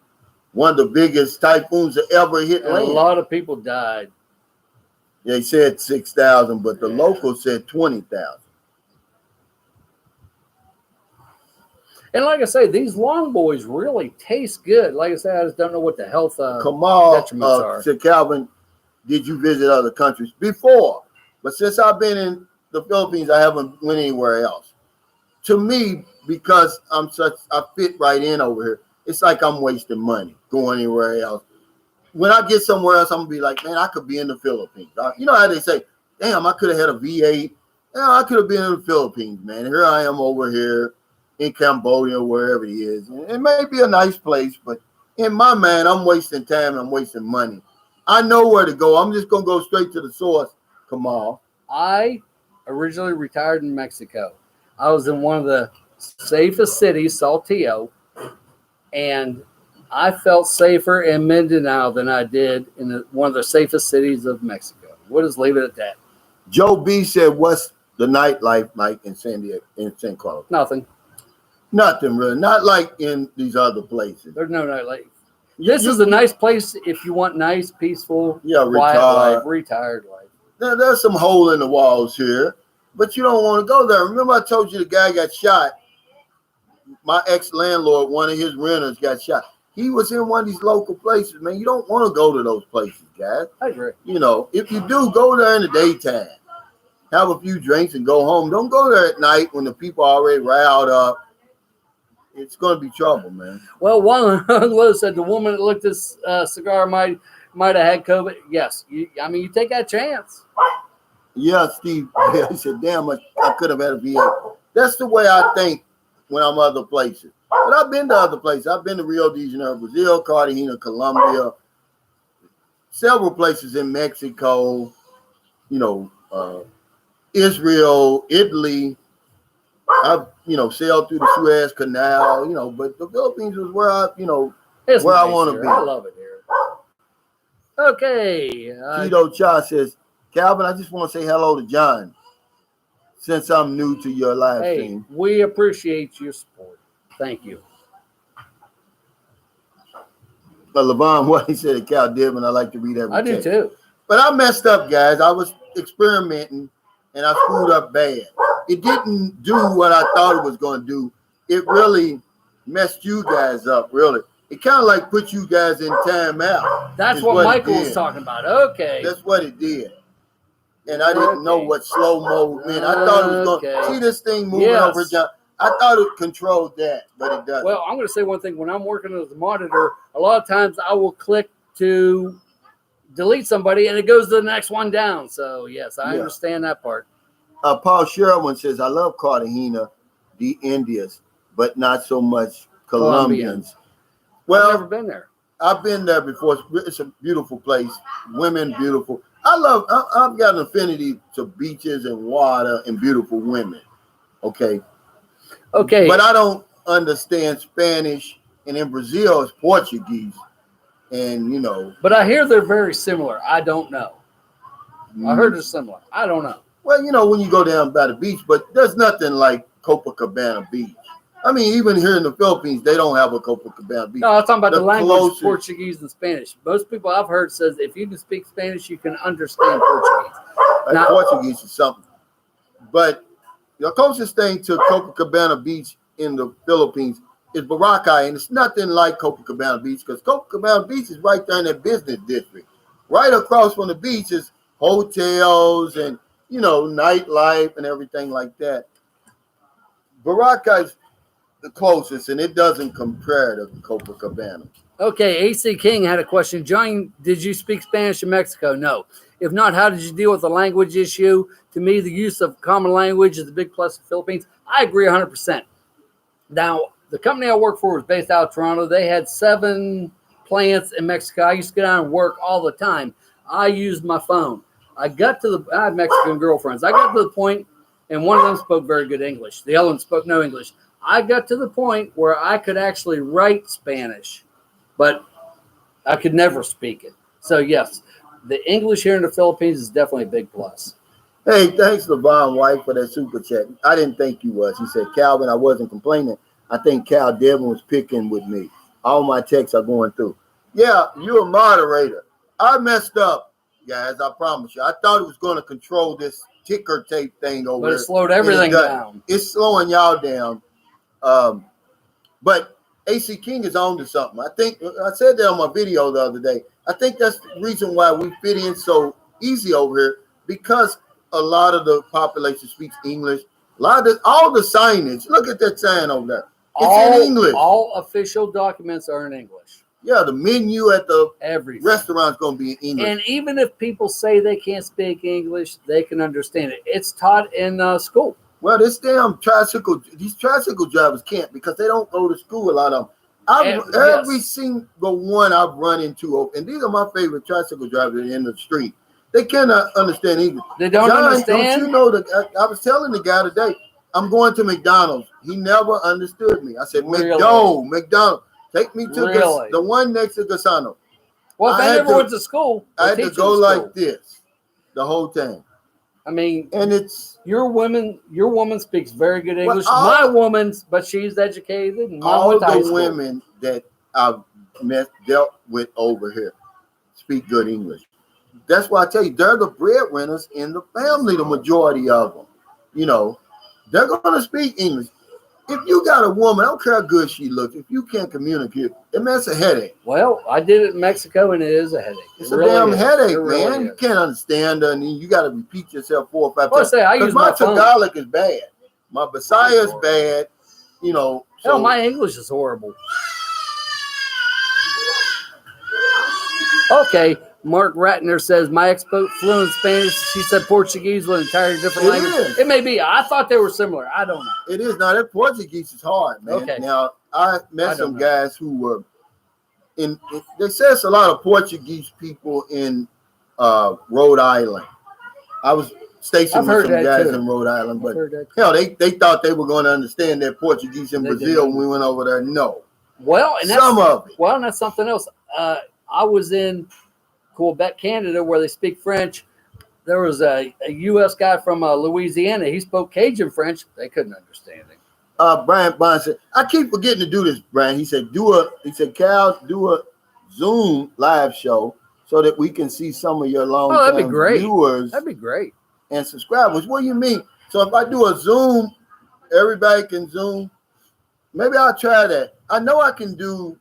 One of the biggest typhoons that ever hit land. A lot of people died. They said 6,000, but the locals said 20,000. And like I say, these long boys really taste good. Like I said, I just don't know what the health Kamal detriments are. Said, Calvin, did you visit other countries before? But since I've been in the Philippines, I haven't went anywhere else. To me, because I fit right in over here, it's like I'm wasting money going anywhere else. When I get somewhere else, I'm going to be like, man, I could be in the Philippines. You know how they say, damn, I could have had a V8. Yeah, I could have been in the Philippines, man. Here I am over here in Cambodia, wherever it is. It may be a nice place, but in my mind, I'm wasting time and I'm wasting money. I know where to go. I'm just going to go straight to the source, Kamal. I originally retired in Mexico. I was in one of the safest cities, Saltillo, and I felt safer in Mindanao than I did in one of the safest cities of Mexico. We'll just leave it at that. Joe B said, "What's the nightlife like in San Diego, in San Carlos?" Nothing. Nothing really. Not like in these other places. There's no nightlife. This is a nice place if you want nice, peaceful, quiet life, retired life. There's some hole in the walls here, but you don't want to go there. Remember I told you the guy got shot? My ex-landlord, one of his renters got shot. He was in one of these local places, man. You don't want to go to those places, guys. I agree. You know, if you do, go there in the daytime. Have a few drinks and go home. Don't go there at night when the people are already riled up. It's going to be trouble, man. Well, one said the woman that licked this cigar might have had COVID. Yes. You take that chance. Yeah, Steve. Yeah, he said, damn, I could have had a VA. That's the way I think when I'm other places. But I've been to other places. I've been to Rio de Janeiro, Brazil, Cartagena, Colombia, several places in Mexico, Israel, Italy. I've, sailed through the Suez Canal, but the Philippines was where I want to be. I love it here. Okay. Tito Cha says, Calvin, I just want to say hello to John since I'm new to your live stream. We appreciate your support. Thank you. But Levon, what he said at Cal Divin, I like to read every I do too. But I messed up, guys. I was experimenting and I screwed up bad. It didn't do what I thought it was going to do. It really messed you guys up, really. It kind of like put you guys in timeout. That's what Michael was talking about. Okay. That's what it did. And I didn't know what slow mode meant. I thought it was going to see this thing moving over. I thought it controlled that, but it doesn't. Well, I'm going to say one thing. When I'm working as a monitor, a lot of times I will click to delete somebody and it goes to the next one down. So, yes, I understand that part. Paul Sherwin says, I love Cartagena, the Indians, but not so much Colombians. Well, I've never been there. I've been there before. It's a beautiful place. Women, beautiful. I've got an affinity to beaches and water and beautiful women. Okay. But I don't understand Spanish. And in Brazil, it's Portuguese. And, But I hear they're very similar. I don't know. I heard they're similar. I don't know. Well, when you go down by the beach, but there's nothing like Copacabana Beach. I mean, even here in the Philippines, they don't have a Copacabana Beach. No, I'm talking about the language, Portuguese and Spanish. Most people I've heard says if you can speak Spanish, you can understand Portuguese. Portuguese is something. But the closest thing to Copacabana Beach in the Philippines is Boracay, and it's nothing like Copacabana Beach because Copacabana Beach is right there in that business district. Right across from the beach is hotels and nightlife and everything like that. Boracay's the closest, and it doesn't compare to Copacabana. Okay, AC King had a question. John, did you speak Spanish in Mexico? No. If not, how did you deal with the language issue? To me, the use of common language is a big plus in the Philippines. I agree 100%. Now, the company I work for was based out of Toronto. They had 7 plants in Mexico. I used to go down and work all the time. I used my phone. I have Mexican girlfriends. I got to the point, and one of them spoke very good English. The other one spoke no English. I got to the point where I could actually write Spanish, but I could never speak it. So, yes, the English here in the Philippines is definitely a big plus. Hey, thanks, LeVon White, for that super chat. I didn't think you was. He said, Calvin, I wasn't complaining. I think Cal Devin was picking with me. All my texts are going through. Yeah, you're a moderator. I messed up, guys. I promise you. I thought it was going to control this ticker tape thing over there. But it slowed everything down. It's slowing y'all down. But AC King is on to something. I think I said that on my video the other day. I think that's the reason why we fit in so easy over here, because a lot of the population speaks English. All the signage. Look at that sign over there. It's in English. All official documents are in English. Yeah, the menu at the Everything. Restaurant's going to be in English. And even if people say they can't speak English, they can understand it. It's taught in school. Well, these tricycle drivers can't because they don't go to school, a lot of them. Every single one I've run into, and these are my favorite tricycle drivers in the street. They cannot understand English. They don't understand? Don't you know that? I was telling the guy today, I'm going to McDonald's. He never understood me. I said, Really? McDonald's. Take me to the one next to Gasano. Well, if I never went to school. I had to go like this. the whole time. I mean, And it's your woman speaks very good English. Well, My woman's, but she's educated. And mine all went to high the school. women that I've dealt with over here speak good English. That's why I tell you, they're the breadwinners in the family, the majority of them. You know, they're going to speak English. If you got a woman, I don't care how good she looks, if you can't communicate, that's a headache. Well, I did it in Mexico, and it is a headache. It's a damn headache, really man. You can't understand her, and you got to repeat yourself 4 or 5 Well, I times. say I use my phone. Tagalog is bad. My Bisaya is bad. You know. Hell, my English is horrible. Okay, Mark Ratner says my ex spoke fluent Spanish. She said Portuguese was an entirely different language. It may be. I thought they were similar. I don't know. It is. Now, that Portuguese is hard, man. Okay. Now, I met some guys who were in. They say it's a lot of Portuguese people in Rhode Island. I was stationed with some guys in Rhode Island, but hell, they thought they were going to understand that Portuguese in Brazil when we went over there. No. Well, and that's, some of it. Well, and that's something else. I was in Quebec, Canada, where they speak French. There was a U.S. guy from Louisiana. He spoke Cajun French. They couldn't understand him. Brian Bond said, I keep forgetting to do this, Brian. He said, Cal, do a Zoom live show so that we can see some of your long-time viewers. That'd be great. And subscribers. What do you mean? So if I do a Zoom, everybody can Zoom. Maybe I'll try that. I know I can do,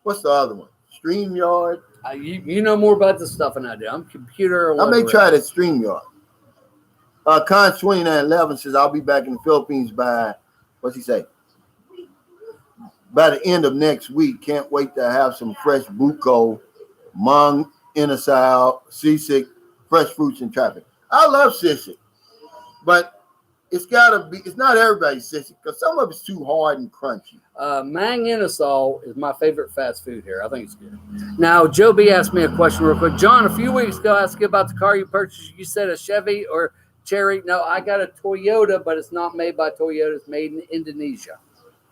what's the other one? StreamYard. You know more about this stuff than I do. I'm computer. Or I may try that StreamYard. Cons 2911 says I'll be back in the Philippines by, what's he say? By the end of next week. Can't wait to have some fresh buko, mung, inasal, sisig, fresh fruits and traffic. I love sisig, but it's gotta be. It's not everybody's sisig because some of it's too hard and crunchy. Mang inasal is my favorite fast food here. I think it's good. Now, Joe B asked me a question real quick. John, a few weeks ago, I asked you about the car you purchased. You said a Chevy or Cherry. No, I got a Toyota, but it's not made by Toyota. It's made in Indonesia.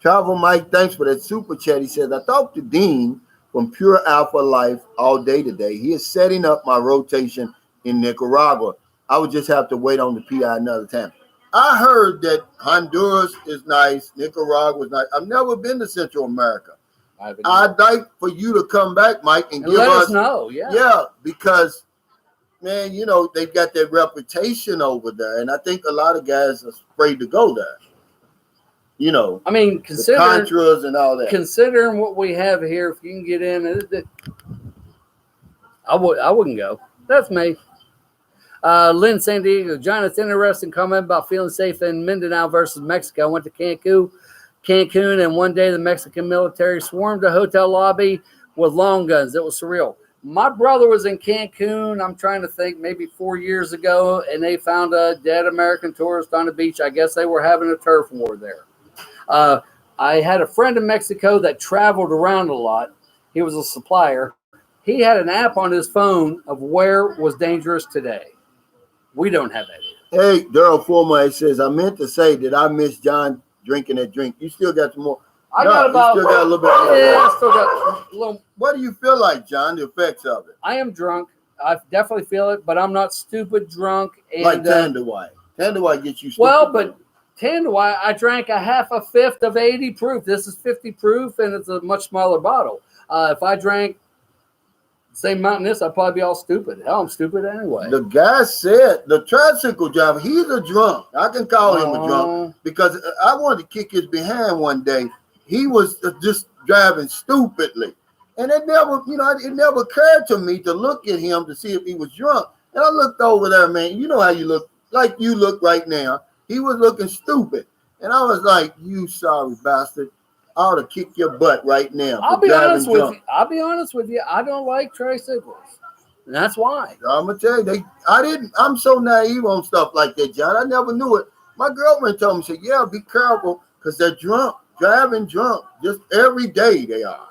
Travel Mike, thanks for that super chat. He says, I talked to Dean from Pure Alpha Life all day today. He is setting up my rotation in Nicaragua. I would just have to wait on the PI another time. I heard that Honduras is nice, Nicaragua is nice. I've never been to Central America. I'd like for you to come back, Mike, and give let us know. Yeah, because, man, you know, they've got that reputation over there, and I think a lot of guys are afraid to go there. You know, I mean, considering the Contras and all that. Considering what we have here, if you can get in, I wouldn't go. That's me. Lynn San Diego, John, it's interesting comment about feeling safe in Mindanao versus Mexico. I went to Cancun, and one day the Mexican military swarmed a hotel lobby with long guns. It was surreal. My brother was in Cancun, I'm trying to think, maybe 4 years ago, and they found a dead American tourist on the beach. I guess they were having a turf war there. I had a friend in Mexico that traveled around a lot. He was a supplier. He had an app on his phone of where was dangerous today. We don't have that here. Hey, Daryl Former says, I meant to say that I miss John drinking that drink. You still got some more. I got about you still got a little bit more. Yeah, I still got a little. What do you feel like, John, the effects of it? I am drunk. I definitely feel it, but I'm not stupid drunk. And, like Tanduay. Tanduay gets you stupid. Well, but Tanduay, I drank a half a fifth of 80 proof. This is 50 proof, and it's a much smaller bottle. If I drank the same amount of this, I'd probably be all stupid. Hell, I'm stupid anyway. The guy said, the tricycle driver, he's a drunk. I can call him a drunk because I wanted to kick his behind one day. He was just driving stupidly. And it never occurred to me to look at him to see if he was drunk. And I looked over there, man. You know how you look, like you look right now. He was looking stupid. And I was like, you sorry bastard. I ought to kick your butt right now. I'll be honest with you. I don't like tricycles. And that's why. I'm going to tell you, I'm so naive on stuff like that, John. I never knew it. My girlfriend told me, she said, yeah, be careful because they're drunk, driving drunk. Just every day they are.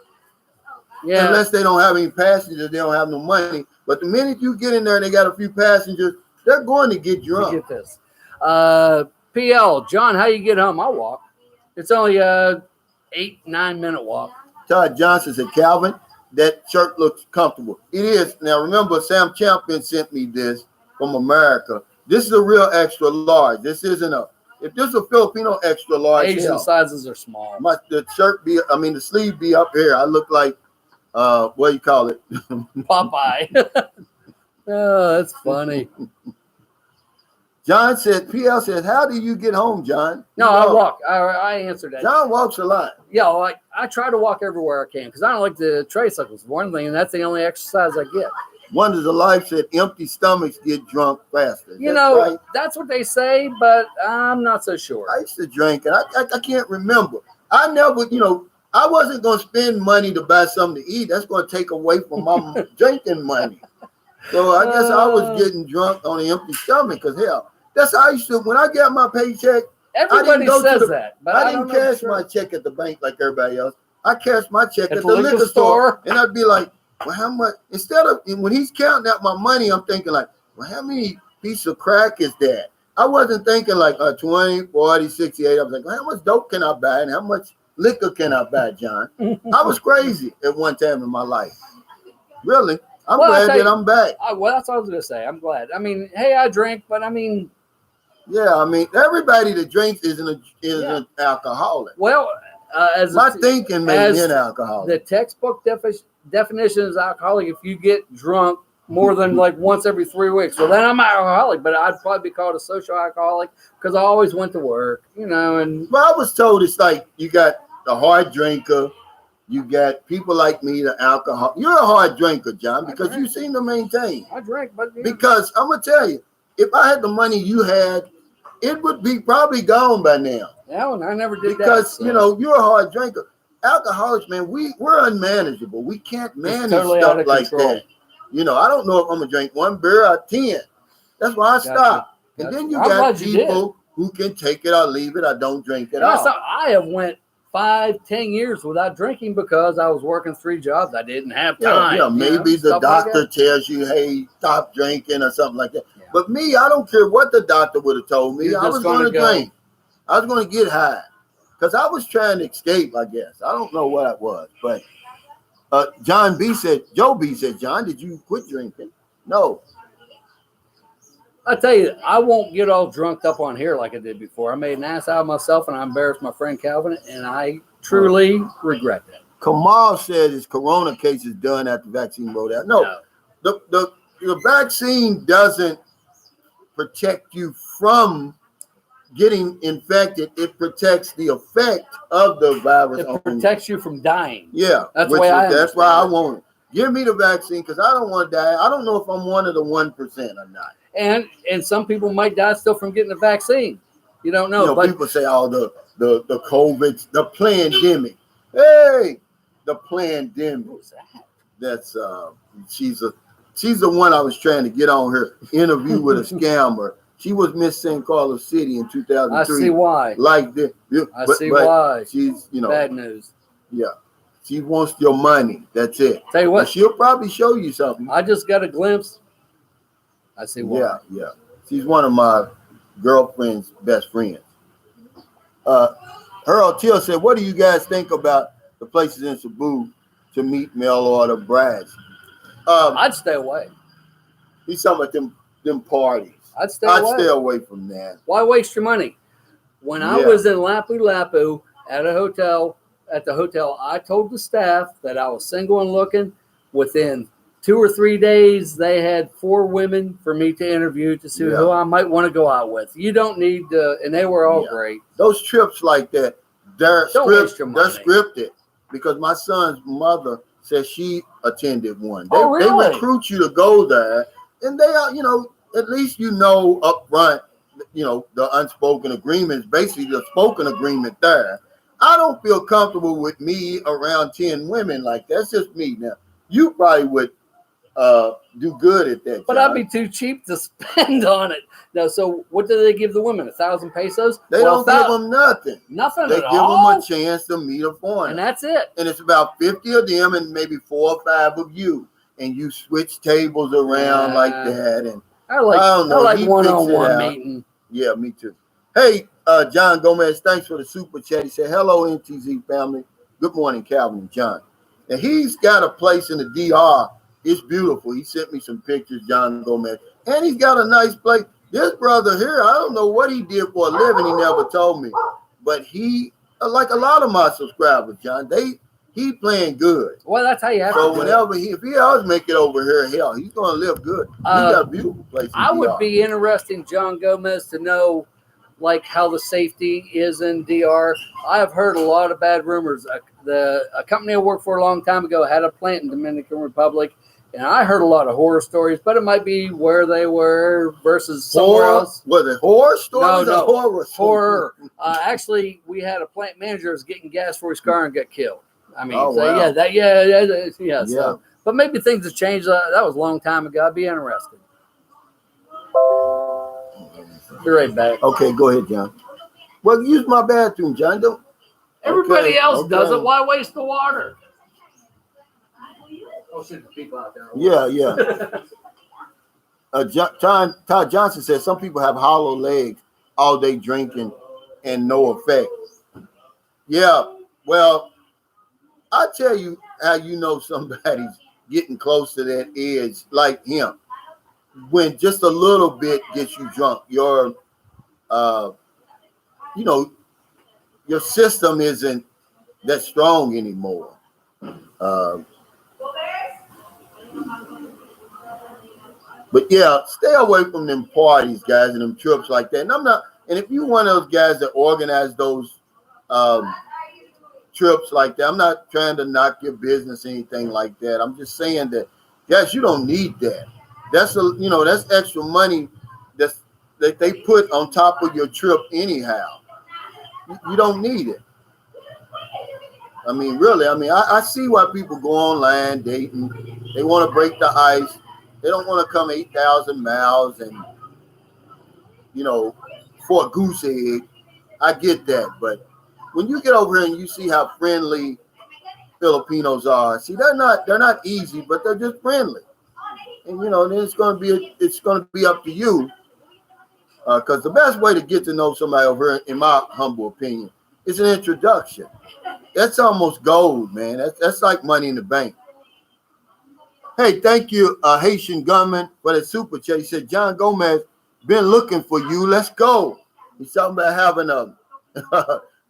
Yeah. Unless they don't have any passengers, they don't have no money. But the minute you get in there and they got a few passengers, they're going to get drunk. Get this. PL, John, how you get home? I walk. It's only a 8-9 minute walk. Todd Johnson said, Calvin, that shirt looks comfortable. It is. Now remember, Sam Champion sent me this from America. This is a real extra large. This isn't a. If this is a Filipino extra large, Asian sizes are small. The shirt be. I mean, the sleeve be up here. I look like, what do you call it? Popeye. Oh, that's funny. John said, PL says, how do you get home, John? No, I walk. I answered that. John walks a lot. Yeah, like I try to walk everywhere I can because I don't like the tricycles. One thing, and that's the only exercise I get. Wonders of Life said, empty stomachs get drunk faster. You know, right? That's what they say, but I'm not so sure. I used to drink, and I can't remember. I never, I wasn't going to spend money to buy something to eat. That's going to take away from my drinking money. So I guess I was getting drunk on an empty stomach because, hell, that's how I used to, when I got my paycheck, everybody says that, but I didn't cash my check at the bank like everybody else. I cashed my check at the liquor store, and I'd be like, well, how much? Instead of, when he's counting out my money, I'm thinking like, well, how many pieces of crack is that? I wasn't thinking like 20, 40, 68. I was like, well, how much dope can I buy and how much liquor can I buy, John? I was crazy at one time in my life. Really. I'm glad that I'm back. Well, that's what I was going to say. I'm glad. I mean, hey, I drink, but I mean. Yeah, I mean, everybody that drinks isn't an alcoholic. Well, as my thinking made me an alcoholic. The textbook definition is alcoholic if you get drunk more than like once every 3 weeks. Well, then I'm an alcoholic, but I'd probably be called a social alcoholic because I always went to work, and. Well, I was told it's like you got the hard drinker. You got people like me, the alcohol. You're a hard drinker, John, because you seem to maintain. I drink, but because I'm gonna tell you, if I had the money you had, it would be probably gone by now. Yeah, and I never did because, that. Because you're a hard drinker. Alcoholics, man, we're unmanageable. We can't manage totally stuff like that. I don't know if I'm gonna drink one beer or 10. That's why I stop. And then you got people who can take it or leave it. I don't drink at all. I have went 5-10 years without drinking because I was working 3 jobs. I didn't have time. Yeah, maybe the doctor tells you, hey, stop drinking or something like that. Yeah. But me, I don't care what the doctor would have told me. I was going to drink. I was going to get high because I was trying to escape, I guess. I don't know what it was. But Joe B said, John, did you quit drinking? No. I tell you, I won't get all drunked up on here like I did before. I made an ass out of myself, and I embarrassed my friend Calvin, and I truly regret that. Kamal said his corona case is done after the vaccine rolled out. No. The vaccine doesn't protect you from getting infected. It protects the effect of the virus. It protects you from dying. Yeah. That's why I want it. Give me the vaccine because I don't want to die. I don't know if I'm one of the 1% or not. And some people might die still from getting the vaccine. You don't know. But people say, oh, the COVID, the pandemic. Hey, the pandemic. Who's that? That's she's the one I was trying to get on her interview with a scammer. She was Miss St. Carlos City in 2003. I see why. Like this. I see why. She's, bad news. Yeah. She wants your money. That's it. Tell you what. And she'll probably show you something. I just got a glimpse. I see why. Yeah. She's one of my girlfriend's best friends. Harold Till said, what do you guys think about the places in Cebu to meet mail order brides? I'd stay away. He's talking about them parties. I'd stay away from that. Why waste your money? When I was in Lapu-Lapu at the hotel, I told the staff that I was single and looking. Within 2 or 3 days, they had 4 women for me to interview to see who I might want to go out with. You don't need to, and they were all great. Those trips like that, they're scripted because my son's mother says she attended one. They recruit you to go there, and they are, at least up front, the unspoken agreements, basically the spoken agreement there. I don't feel comfortable with me around 10 women like that. That's just me. Now, you probably would do good at that. But I'd be too cheap to spend on it. No, so what do they give the women? 1,000 pesos? They don't give them nothing. Nothing they at give all? them a chance to meet a foreigner. And that's it. And it's about 50 of them and maybe 4 or 5 of you. And you switch tables around like that. And I like one-on-one meeting. Yeah, me too. Hey, John Gomez, thanks for the super chat. He said, hello, NTZ family. Good morning, Calvin and John. And he's got a place in the DR. It's beautiful. He sent me some pictures, John Gomez. And he's got a nice place. This brother here, I don't know what he did for a living. He never told me. But he, like a lot of my subscribers, John, he playing good. Well, that's how you have So to do whenever if he does make it over here, hell, he's gonna live good. He got a beautiful place. I would be interested, John Gomez, to know like how the safety is in DR. I have heard a lot of bad rumors. A company I worked for a long time ago had a plant in Dominican Republic, and I heard a lot of horror stories, but it might be where they were versus somewhere else. Was it horror stories or horror? Horror. Actually, we had a plant manager who was getting gas for his car and got killed. I mean, wow. yeah. So, but maybe things have changed. That was a long time ago. I'd be interested. Be right back. Okay, go ahead, John. Well, use my bathroom, John. Don't. Everybody else does it. Why waste the water? Oh, shit, the people out there. Yeah. Todd Johnson says some people have hollow legs all day drinking and no effect. Yeah, well, I'll tell you how you know somebody's getting close to that edge, like him. When just a little bit gets you drunk, your system isn't that strong anymore. But yeah, stay away from them parties, guys, and them trips like that. And if you're one of those guys that organize those trips like that, I'm not trying to knock your business or anything like that. I'm just saying that, guys, you don't need that. That's that's extra money that they put on top of your trip anyhow. You don't need it. I mean, really, I see why people go online dating. They want to break the ice. They don't want to come 8,000 miles and, for a goose egg. I get that. But when you get over here and you see how friendly Filipinos are, see, they're not easy, but they're just friendly. And, then it's going to be up to you. Because the best way to get to know somebody over here, in my humble opinion, is an introduction. That's almost gold, man. That's like money in the bank. Hey, thank you, Haitian gunman, for the super chat. He said, John Gomez, been looking for you. Let's go. He's talking about having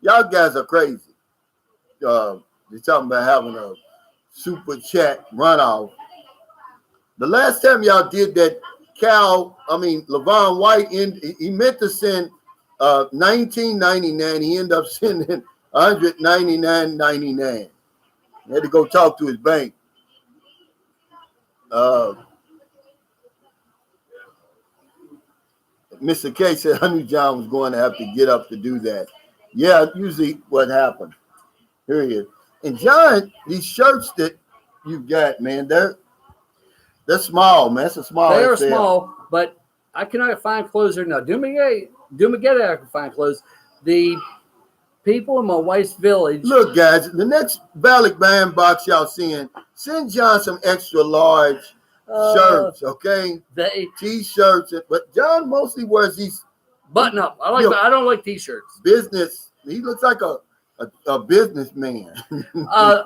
y'all guys are crazy. He's talking about having a super chat runoff. The last time y'all did that, Levon White, he meant to send $19.99. He ended up sending $199.99. He had to go talk to his bank. Mr. K said, I knew John was going to have to get up to do that. Yeah, usually what happened. Here he is. And John, these shirts that you got, man, they're small, man. It's a small. They are small, but I cannot find clothes here now. Do me get I can find clothes. The people in my wife's village. Look, guys, the next Valak Band box y'all seeing, send John some extra large shirts, okay? T-shirts, but John mostly wears these button up. I don't like T-shirts. Business. He looks like a businessman. I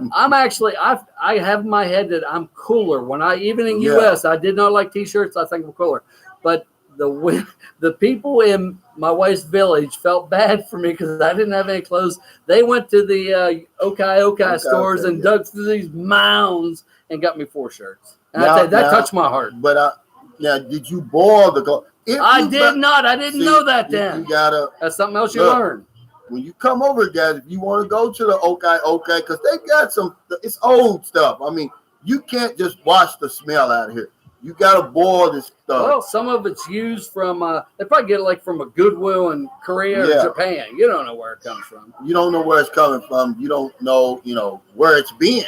have in my head that I'm cooler. When even in US, I did not like T-shirts. I think I'm cooler, but the people in my wife's village felt bad for me because I didn't have any clothes. They went to the Okai stores and dug through these mounds and got me 4 shirts. And I tell you, that touched my heart. But did you boil the clothes? I did not. I didn't know that then. You gotta. That's something else you learn. When you come over, guys, if you want to go to the Okai, because they got it's old stuff. I mean, you can't just wash the smell out of here. You got to boil this stuff. Well, some of it's used from, they probably get it from a Goodwill in Korea or Japan. You don't know where it comes from. You don't know where it's coming from. You don't know, where it's been.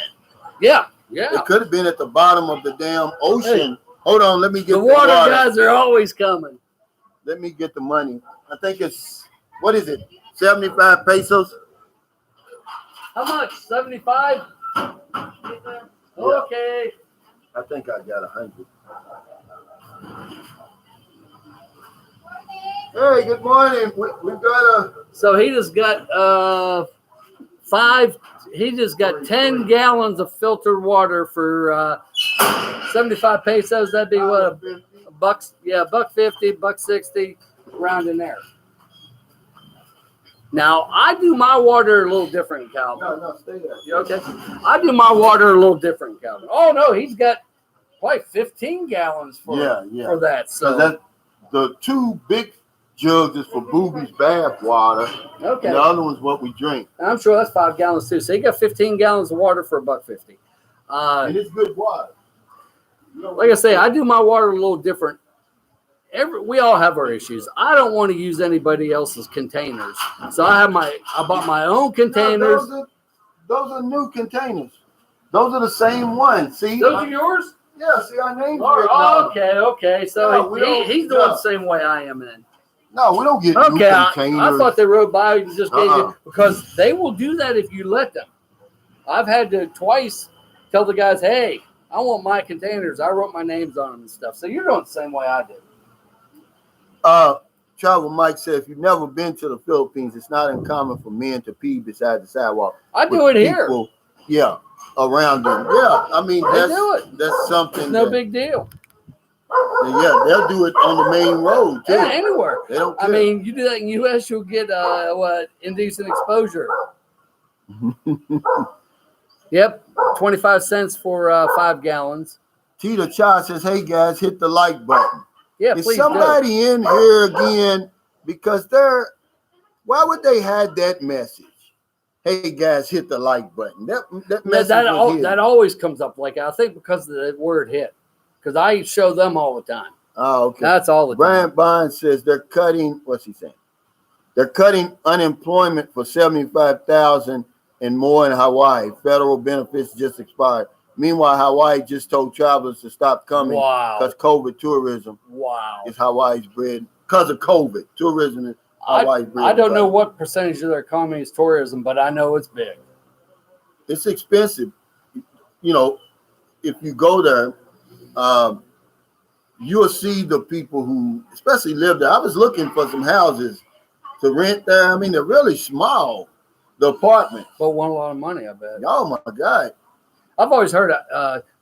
Yeah. It could have been at the bottom of the damn ocean. Hey, hold on, let me get the water guys are always coming. Let me get the money. I think it's, what is it? 75 pesos? How much? 75? Okay. I think I got 100. Hey, good morning. We got So he just got He just got 10 gallons of filtered water for 75 pesos. That'd be what, a buck? Yeah, $1.50, $1.60, around in there. Now I do my water a little different, Calvin. No, stay there. You okay? I do my water a little different, Calvin. Oh no, he's got probably 15 gallons for that. So that the 2 big jugs is for Booby's bath water. Okay. And the other one's what we drink. I'm sure that's 5 gallons too. So you got 15 gallons of water for $1.50. And it's good water. Like I say, I do my water a little different. We all have our issues. I don't want to use anybody else's containers, so I bought my own containers. No, those are new containers. Those are the same ones. See, those are yours. Yeah. See, our names. Oh, okay. So no, he's doing the same way I am in. No, we don't get new containers. I thought they rode by and just gave you, because they will do that if you let them. I've had to twice tell the guys, hey, I want my containers. I wrote my names on them and stuff. So you're doing the same way I do. Travel Mike said, if you've never been to the Philippines, it's not uncommon for men to pee beside the sidewalk. I do it here. Yeah, around them. Yeah, I mean, that's something. It's no big deal. Yeah, they'll do it on the main road too. Yeah, anywhere. They don't care. I mean, you do that in the U.S., you'll get indecent exposure. Yep, 25 cents for 5 gallons. Tita Cha says, hey guys, hit the like button. Yeah, Is please somebody in here again? Because why would they have that message? Hey guys, hit the like button. That message that always comes up. Like, I think because of the word hit. Because I show them all the time. Oh, okay. That's all the time. Brian Bond says they're cutting, what's he saying? They're cutting unemployment for 75,000 and more in Hawaii. Federal benefits just expired. Meanwhile, Hawaii just told travelers to stop coming because COVID tourism is Hawaii's bread. Because of COVID, tourism is Hawaii's bread. I don't know what percentage of their economy is tourism, but I know it's big. It's expensive. You know, if you go there, you'll see the people who especially live there. I was looking for some houses to rent there. I mean, they're really small, the apartments. But want a lot of money, I bet. Oh, my God. I've always heard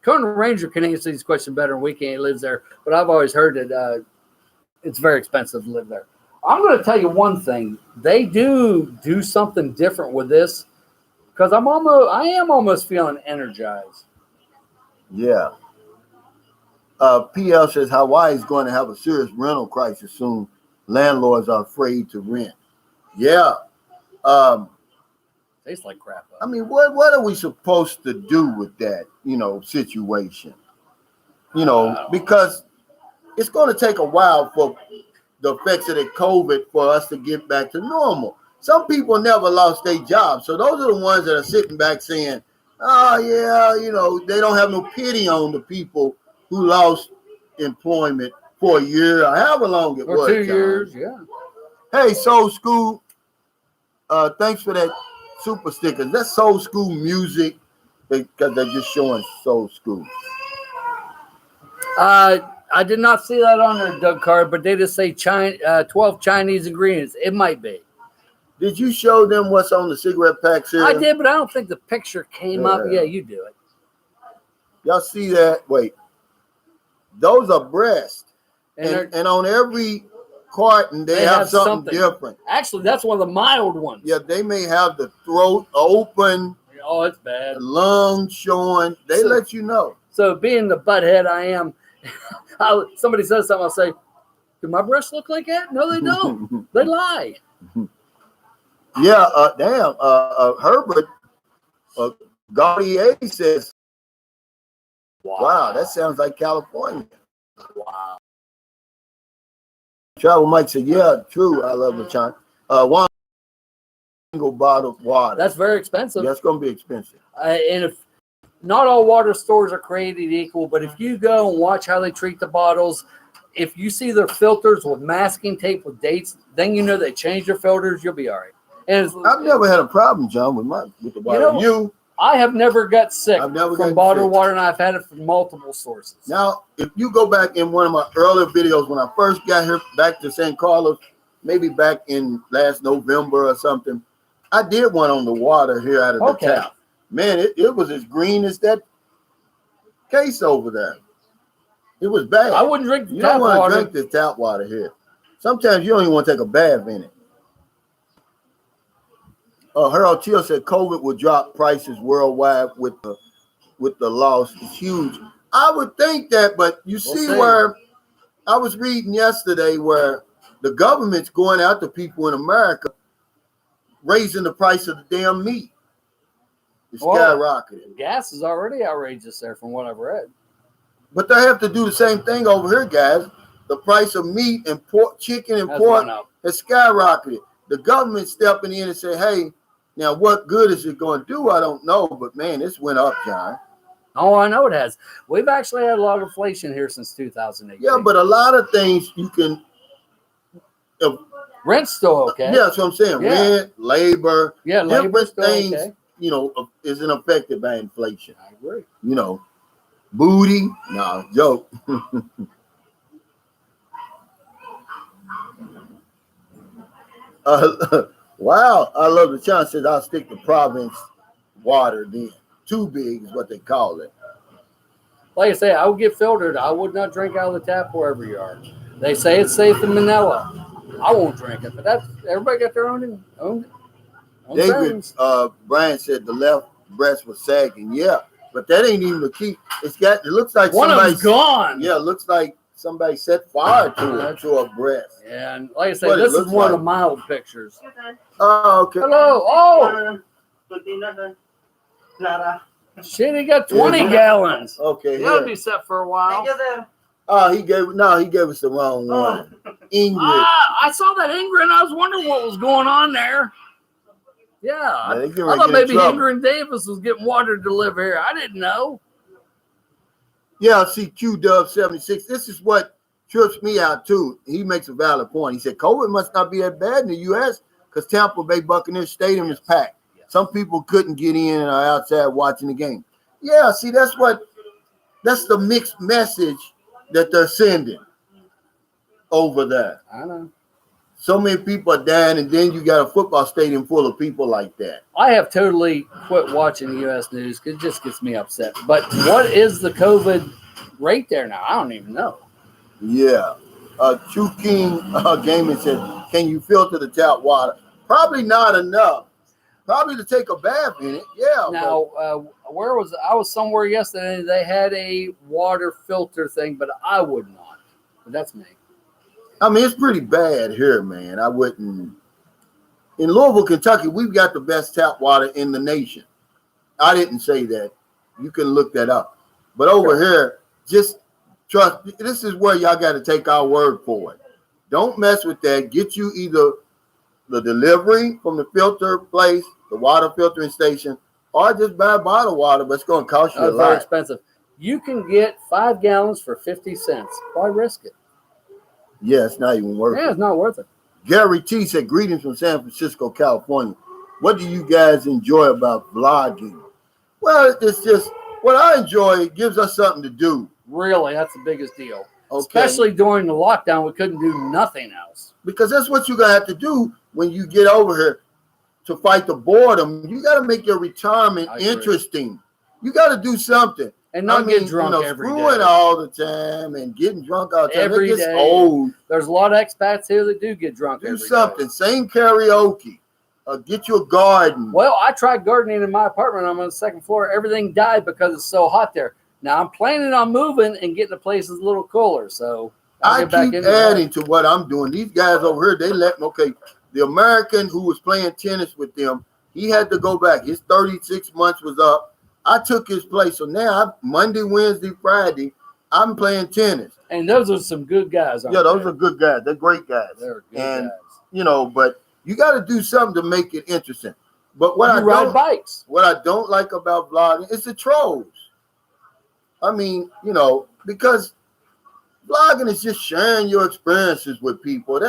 Conan Ranger can answer these questions better than we can. He lives there. But I've always heard that it's very expensive to live there. I'm going to tell you one thing. They do something different with this because I am almost feeling energized. Yeah. PL says Hawaii is going to have a serious rental crisis soon. Landlords are afraid to rent. Yeah. Tastes like crap. I mean, what are we supposed to do with that, situation? Because it's going to take a while for the effects of the COVID for us to get back to normal. Some people never lost their jobs. So those are the ones that are sitting back saying, oh, yeah, they don't have no pity on the people who lost employment for a year or however long it was. 2 years, yeah. Hey, Soul School, thanks for that super stickers. That's Soul School music because they're just showing Soul School. I did not see that on their Doug card, but they just say 12 Chinese ingredients. It might be. Did you show them what's on the cigarette packs here? I did, but I don't think the picture came up. Yeah, you do it. Y'all see that? Wait. Those are breasts. And on every carton, they have something different. Actually, that's one of the mild ones. Yeah, they may have the throat open. Oh, it's bad. The lungs showing. They let you know. So being the butthead I am, somebody says something, I'll say, do my breasts look like that? No, they don't. They lie. Yeah, Herbert Gautier says, wow, that sounds like California. Wow. Travel Mike said, yeah, true. I love the China. One single bottle of water. That's very expensive. That's going to be expensive. And if not all water stores are created equal, but if you go and watch how they treat the bottles, if you see their filters with masking tape with dates, then you know they changed their filters, you'll be all right. And I've never had a problem, John, with the water. I have never got sick from bottled water, and I've had it from multiple sources. Now, if you go back in one of my earlier videos when I first got here back to San Carlos, maybe back in last November or something, I did one on the water here out of the tap. Man, it was as green as that case over there. It was bad. I wouldn't drink the you tap don't want water. to drink this tap water here. Sometimes you don't even want to take a bath in it. Harold Teal said COVID will drop prices worldwide with the loss. It's huge. I would think that, but you see where I was reading yesterday where the government's going after people in America, raising the price of the damn meat. It's skyrocketed. Gas is already outrageous there from what I've read. But they have to do the same thing over here, guys. The price of meat and pork, chicken and pork has skyrocketed. The government stepping in and say, hey, now what good is it going to do? I don't know. But, man, this went up, John. Oh, I know it has. We've actually had a lot of inflation here since 2008. Yeah, but a lot of things you can rent's still okay. Yeah, that's what I'm saying. Yeah. Rent, labor, different things, isn't affected by inflation. I agree. Booty, no, joke. Wow, I love the chance. Says I'll stick to province water then. Too big is what they call it. Like I say, I would get filtered. I would not drink out of the tap wherever you are. They say it's safe in Manila. I won't drink it, but that's everybody got their own David Brian said the left breast was sagging. Yeah, but that ain't even the key. It looks like one of them's gone. Yeah, it looks like somebody set fire to a breast. Yeah, and like I said, this is one of the mild pictures. Oh, okay. Hello. Oh. Shit, he got 20 gallons. Okay. That'll be set for a while. Oh, he gave us the wrong one. Ingrid. I saw that Ingrid and I was wondering what was going on there. Yeah. I thought maybe Ingrid Davis was getting water delivered here. I didn't know. Yeah, I see Q-Dub 76. This is what trips me out too. He makes a valid point. He said COVID must not be that bad in the U.S. because Tampa Bay Buccaneers Stadium is packed. Some people couldn't get in and are outside watching the game. Yeah, see, that's the mixed message that they're sending over there. I know. So many people are dying, and then you got a football stadium full of people like that. I have totally quit watching the U.S. news because it just gets me upset. But what is the COVID rate there now? I don't even know. Yeah. True King Gaming said, can you filter the tap water? Probably not enough. Probably to take a bath in it, yeah. Now, where was I? Was somewhere yesterday. They had a water filter thing, but I would not. But that's me. I mean, it's pretty bad here, man. I wouldn't. In Louisville, Kentucky, we've got the best tap water in the nation. I didn't say that. You can look that up. But over here, just trust. This is where y'all got to take our word for it. Don't mess with that. Get you either the delivery from the filter place, the water filtering station, or just buy bottled water, but it's going to cost you a lot. Very expensive. You can get 5 gallons for 50 cents. Why risk it? Yeah, it's not even worth it. Yeah, it's not worth it. Gary T said, greetings from San Francisco, California. What do you guys enjoy about vlogging? Well, it's just what I enjoy. It gives us something to do. Really, that's the biggest deal. Okay. Especially during the lockdown, we couldn't do nothing else. Because that's what you're going to have to do when you get over here to fight the boredom. You got to make your retirement interesting. You got to do something. And not get drunk every day. Screwing all the time and getting drunk all the time. Every it gets day. old. There's a lot of expats here that do get drunk every day. Do something. Sing karaoke. Get you a garden. Well, I tried gardening in my apartment. I'm on the second floor. Everything died because it's so hot there. Now, I'm planning on moving and getting the place a little cooler. So I keep adding to what I'm doing. These guys over here, they let me, the American who was playing tennis with them, he had to go back. His 36 months was up. I took his place. So now, Monday, Wednesday, Friday, I'm playing tennis. And those are some good guys. Yeah, those are good guys. They're great guys. They're good guys. But you got to do something to make it interesting. But what you ride bikes. What I don't like about vlogging is the trolls. I mean, because vlogging is just sharing your experiences with people.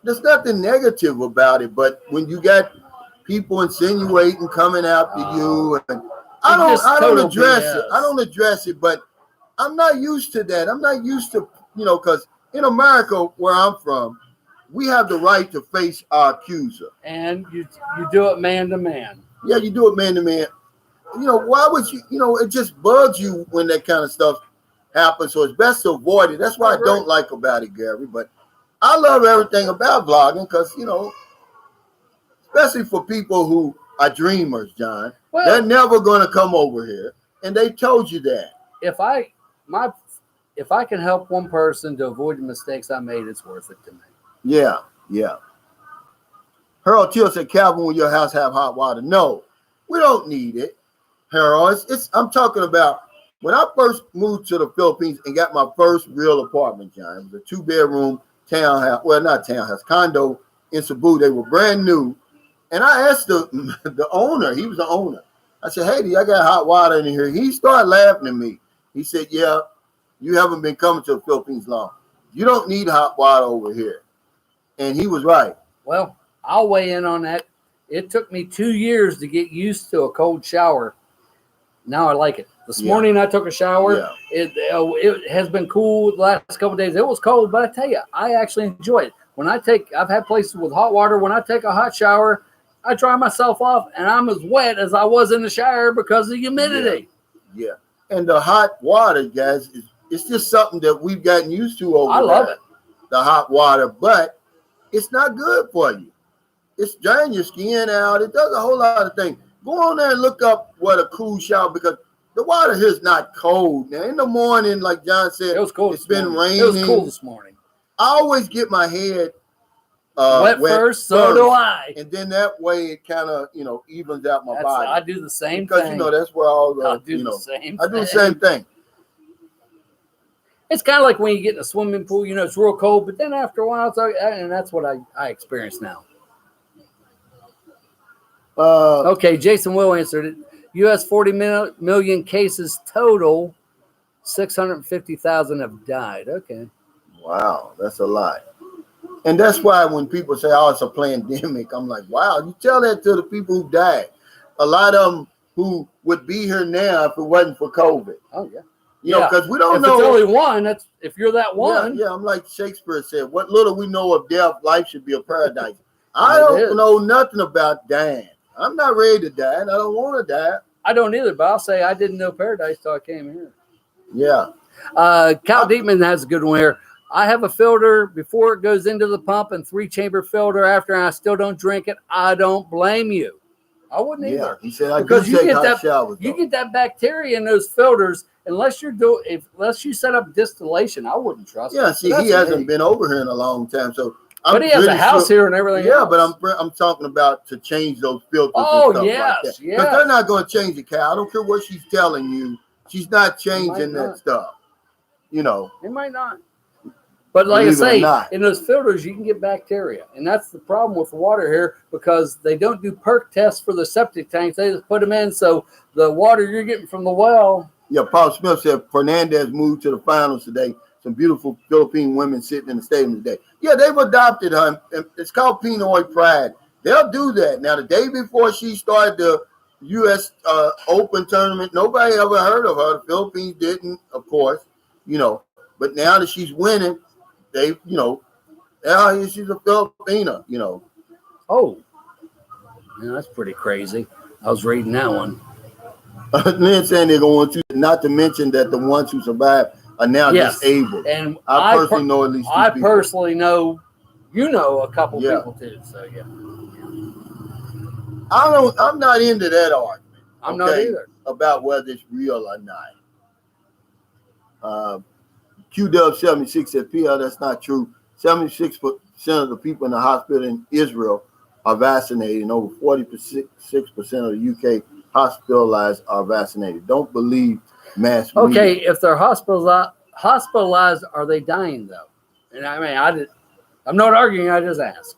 There's nothing negative about it. But when you got people insinuating, coming after you, and I don't address it. I don't address it, but I'm not used to that. I'm not used to, because in America, where I'm from, we have the right to face our accuser. And you do it man to man. Yeah, you do it man to man. Why would you? It just bugs you when that kind of stuff happens. So it's best to avoid it. That's what I don't like about it, Gary. But I love everything about vlogging because, especially for people who are dreamers, John, they're never going to come over here. And they told you that. If I can help one person to avoid the mistakes I made, it's worth it to me. Yeah. Harold Till said, Calvin, will your house have hot water? No, we don't need it, Harold. I'm talking about when I first moved to the Philippines and got my first real apartment, John. It was a 2-bedroom townhouse. Well, not townhouse, condo in Cebu. They were brand new. And I asked the owner, he was the owner. I said, hey, I got hot water in here. He started laughing at me. He said, yeah, you haven't been coming to the Philippines long. You don't need hot water over here. And he was right. Well, I'll weigh in on that. It took me 2 years to get used to a cold shower. Now I like it. This morning I took a shower. Yeah. It has been cool the last couple of days. It was cold, but I tell you, I actually enjoy it. I've had places with hot water. When I take a hot shower, I dry myself off, and I'm as wet as I was in the shower because of humidity. Yeah. And the hot water, guys, it's just something that we've gotten used to over there. I love it. The hot water, but it's not good for you. It's drying your skin out. It does a whole lot of things. Go on there and look up what a cool shower, because the water here is not cold. Now, in the morning, like John said, it was cold. It's been raining. It was cool this morning. I always get my head wet first, so do I. And then that way it kind of, evens out my body. I do the same because, thing. That's where all the, I do the same thing. It's kind of like when you get in a swimming pool, it's real cold, but then after a while, and that's what I experience now. Okay, Jason Will answered it. U.S. 40 million cases total, 650,000 have died. Okay. Wow, that's a lot. And that's why when people say, oh, it's a pandemic, I'm like, wow, you tell that to the people who died. A lot of them who would be here now if it wasn't for COVID. Oh, yeah. Because we don't know. If it's only one, if you're that one. Yeah, I'm like Shakespeare said, what little we know of death, life should be a paradise. I don't know nothing about dying. I'm not ready to die, and I don't want to die. I don't either, but I'll say I didn't know paradise till I came here. Yeah. Cal Dietman has a good one here. I have a filter before it goes into the pump and 3-chamber filter after, and I still don't drink it. I don't blame you. I wouldn't either. He said, because you get that bacteria in those filters. Unless you set up distillation, I wouldn't trust. Yeah, see, he hasn't been over here in a long time, so. But he has a house here and everything. Yeah, else. But I'm talking about to change those filters. Oh, and stuff yes, like that. Because they're not going to change it, Cal. I don't care what she's telling you. She's not changing that stuff. It might not. But like I say, in those filters, you can get bacteria. And that's the problem with the water here, because they don't do perk tests for the septic tanks. They just put them in. So the water you're getting from the well. Yeah, Paul Smith said Fernandez moved to the finals today. Some beautiful Philippine women sitting in the stadium today. Yeah, they've adopted her. It's called Pinoy Pride. They'll do that. Now, the day before she started the U.S. Open tournament, nobody ever heard of her. The Philippines didn't, of course, But now that she's winning, she's a Filipina, Oh, yeah, that's pretty crazy. I was reading that one. Lynn saying they're going to, not to mention that the ones who survived are now disabled. And I personally know at least two people. personally know, a couple people too. So yeah. I'm not into that argument. I'm not either. About whether it's real or not. QW76 said, PL, that's not true. 76% of the people in the hospital in Israel are vaccinated, and over 46% of the UK hospitalized are vaccinated. Don't believe mass media. Okay, if they're hospitalized, are they dying though? And I mean, I'm not arguing. I just ask.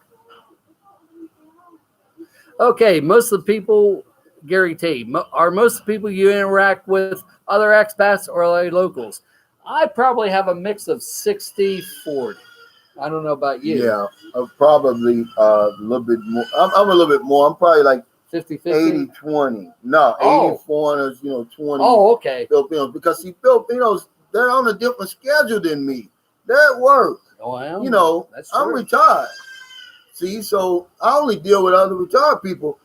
Okay, most of the people, Gary T, are most of the people you interact with other expats or are they locals? I probably have a mix of 60-40. I don't know about you. Yeah, probably a little bit more. I'm a little bit more. I'm probably like 50-50? 80-20. No, 80 foreigners, 20 Oh, okay. Filipinos. Because see, Filipinos, they're on a different schedule than me. They're at work. Well, You know, that's I'm true. retired. See, so I only deal with other retired people.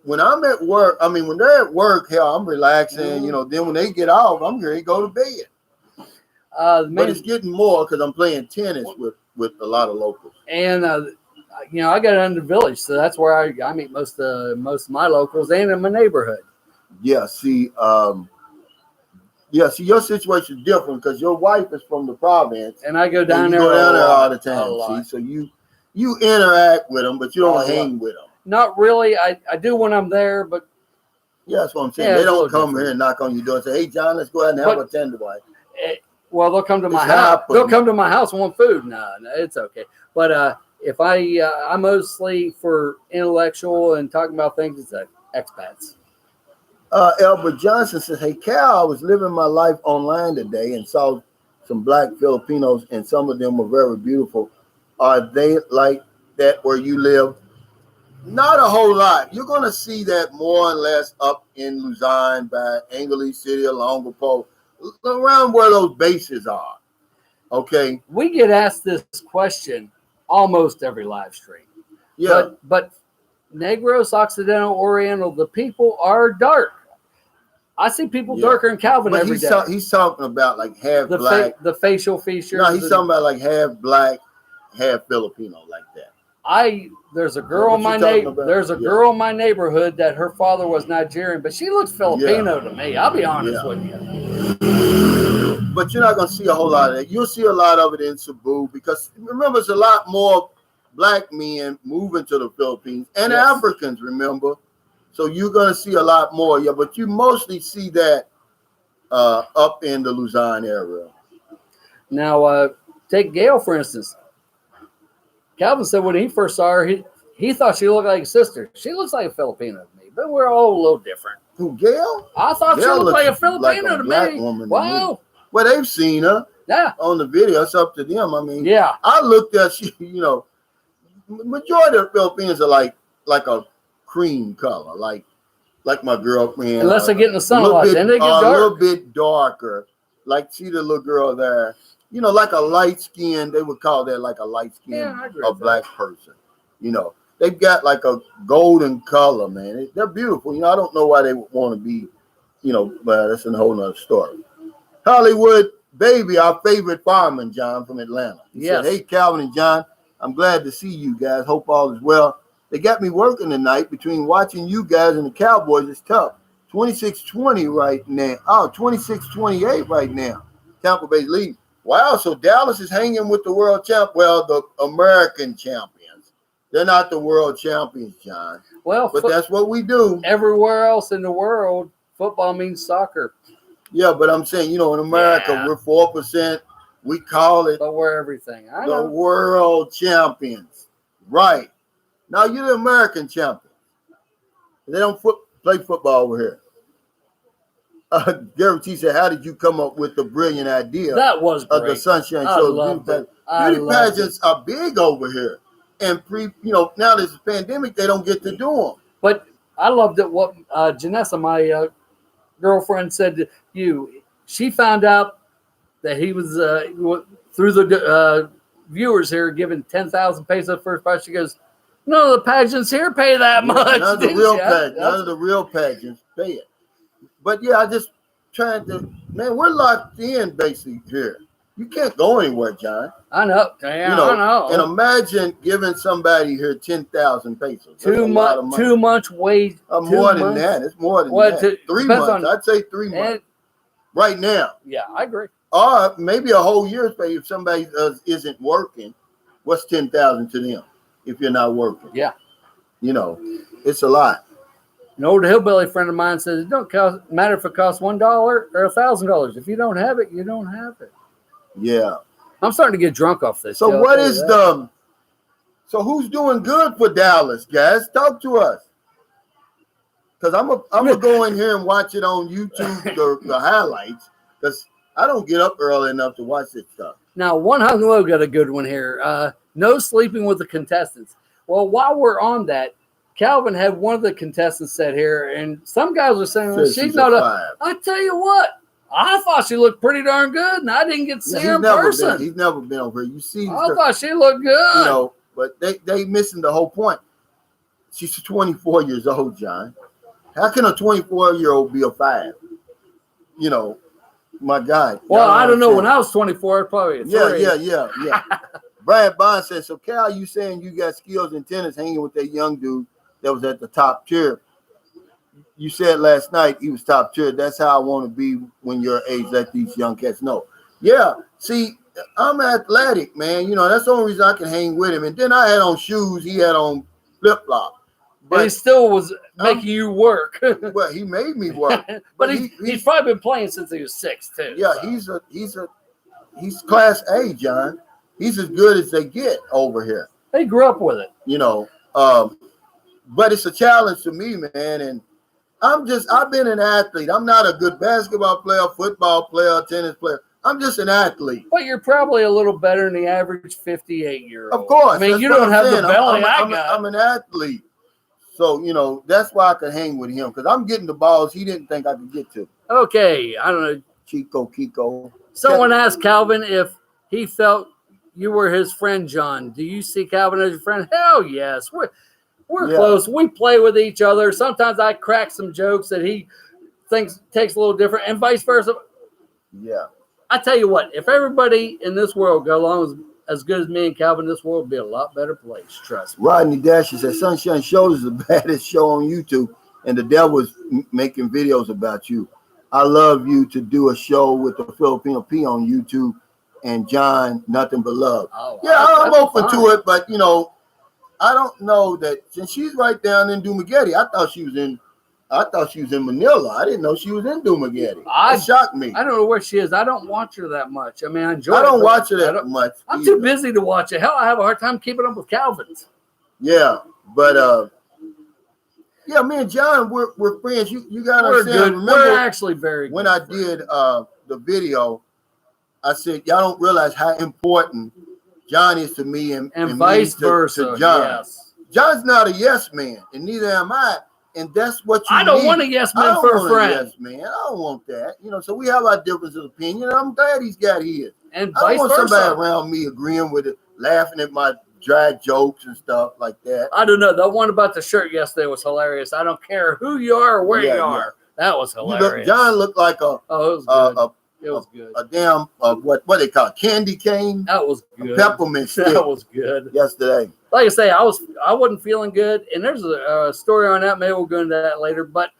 When I'm at work, I mean, when they're at work, hell, I'm relaxing. You know, then when they get off, I'm ready to go to bed. But it's getting more because I'm playing tennis with a lot of locals. And you know, I got under the village, so that's where I meet most of my locals and in my neighborhood. Yeah, see, your situation is different because your wife is from the province, and I go down and there. You go down there all the A time. lot. See, so you interact with them, but you don't hang with them. Not really. I do when I'm there, but yeah, that's what I'm saying. Yeah, they it's a don't little come different. here and knock on your door and say, "Hey, John, let's go out and have a tender wife." Well, they'll come to my It's house. happened. They'll come to my house and want food. No, it's okay. But if I'm mostly for intellectual and talking about things, it's expats. Albert Johnson says, "Hey, Cal, I was living my life online today and saw some black Filipinos, and some of them were very beautiful. Are they like that where you live?" Not a whole lot. You're going to see that more and less up in Luzon by Angeles City, along the pole, around where those bases are. Okay. We get asked this question almost every live stream. Yeah. But Negros, Occidental, Oriental, the people are dark. I see people darker than Calvin every day. He's talking about like half black. The facial features. No, he's talking about like half black, half Filipino, like that. There's a girl in my girl in my neighborhood that her father was Nigerian, but she looks Filipino to me. I'll be honest with you. But you're not gonna see a whole lot of that. You'll see a lot of it in Cebu because remember, it's a lot more black men moving to the Philippines and Africans. Remember, so you're gonna see a lot more. Yeah, but you mostly see that up in the Luzon area. Now, take Gail for instance. Calvin said when he first saw her, he thought she looked like a sister. She looks like a Filipino to me, but we're all a little different. Who, Gail? I thought she looked like a Filipino to me. Wow. Well, they've seen her. Yeah. On the video, it's up to them. I mean, yeah. I looked at majority of Filipinos are like a cream color, like my girlfriend. Unless they get in the sun a lot, then they get dark. A little bit darker. Like see the little girl there. You know, like a light skin, they would call that like a light skin, a black person. You know, they've got like a golden color, man. They're beautiful. You know, I don't know why they would want to be, but that's a whole nother story. Hollywood Baby, our favorite fireman, John from Atlanta. He said, "Hey, Calvin and John, I'm glad to see you guys. Hope all is well. They got me working tonight. Between watching you guys and the Cowboys, it's tough. 26-20 right now. Oh, 26-28 right now. Tampa Bay's lead. Wow, so Dallas is hanging with the world champ. Well, the American champions. They're not the world champions, John. Well, but that's what we do. Everywhere else in the world, football means soccer. Yeah, but I'm saying, in America, we're 4%. We call it. But we're everything. I the know. World champions. Right. Now, you're the American champion. They don't play football over here. Gary T said, "How did you come up with the brilliant idea that was great. Of the Sunshine Show?" Beauty pageants are big over here. And now there's a pandemic, they don't get to do them. But I loved it what Janessa, my girlfriend, said to you. She found out that he was through the viewers here giving 10,000 pesos first prize. She goes, "None of the pageants here pay that much." None of the real pageants pay it. But I just trying to, man, we're locked in basically here. You can't go anywhere, John. I know. Yeah, I know. And imagine giving somebody here 10,000 pesos. Too much wage. More than that. It's more than that. 3 months. I'd say 3 months. Right now. Yeah, I agree. Or maybe a whole year's pay if somebody isn't working. What's 10,000 to them if you're not working? Yeah. It's a lot. An old hillbilly friend of mine says it don't matter if it costs $1 or $1,000. If you don't have it, you don't have it. Yeah. I'm starting to get drunk off this. So so who's doing good for Dallas, guys? Talk to us. Because I'm gonna go in here and watch it on YouTube, the highlights, because I don't get up early enough to watch this stuff. Now, One Hung Low got a good one here. No sleeping with the contestants. Well, while we're on that, Calvin had one of the contestants said here, and some guys were saying, "She's not a." I tell you what, I thought she looked pretty darn good, and I didn't get to see her in person. He's never been over here. You see, I thought she looked good. You know, but they missing the whole point. She's 24 years old, John. How can a 24-year-old be a 5? You know, my God. Well, I don't know. When I was 24, probably a 3. Yeah. Brad Bond said, so Cal, you saying you got skills in tennis hanging with that young dude that was at the top tier. You said last night he was top tier. That's how I want to be when you're age. Let these young cats know. Yeah, see, I'm athletic, man. You know, that's the only reason I can hang with him. And then I had on shoes. He had on flip-flops. But he still was making you work. Well, he made me work. but he's probably been playing since he was 6, too. Yeah, so. He's class A, John. He's as good as they get over here. They grew up with it. You know, but it's a challenge to me, man. And I've been an athlete. I'm not a good basketball player, football player, tennis player. I'm just an athlete. But you're probably a little better than the average 58-year-old. Of course. I mean, you don't have the belly I got. I'm an athlete. So, you know, that's why I could hang with him, because I'm getting the balls he didn't think I could get to. Okay. I don't know. Kiko. Someone asked Calvin if he felt you were his friend, John. Do you see Calvin as your friend? Hell yes. We're close. We play with each other. Sometimes I crack some jokes that he thinks takes a little different, and vice versa. Yeah. I tell you what, if everybody in this world go along as good as me and Calvin, this world would be a lot better place. Trust me. Rodney Dasher said, Sunshine Shows is the baddest show on YouTube, and the devil's making videos about you. I love you to do a show with the Filipino P on YouTube, and John, nothing but love. Oh, yeah, I'm open to it, but, you know, I don't know that since she's right down in Dumaguete. I thought she was in Manila. I didn't know she was in Dumaguete. It shocked me. I don't know where she is. I don't watch her that much. I mean, I enjoy. I don't watch her that much. I'm too busy to watch it. Hell, I have a hard time keeping up with Calvin's. Yeah, but yeah, me and John, we're friends. You gotta understand. Good. Remember, we're actually very good. When I did the video, I said y'all don't realize how important John is to me and vice me versa. to John. Yes. John's not a yes man, and neither am I. And that's what you I don't need. want a yes man for a friend. Yes man, I don't want that. You know, so we have our difference of opinion. And I'm glad he's got his. And I vice don't want versa. somebody around me agreeing with it, laughing at my drag jokes and stuff like that. I don't know. The one about the shirt yesterday was hilarious. I don't care who you are or where you are. That was hilarious. John looked like it was good. It was good. A damn what they call it, candy cane. That was good. A peppermint stick. That was good. Yesterday. Like I say, I wasn't feeling good, and there's a story on that. Maybe we'll go into that later. But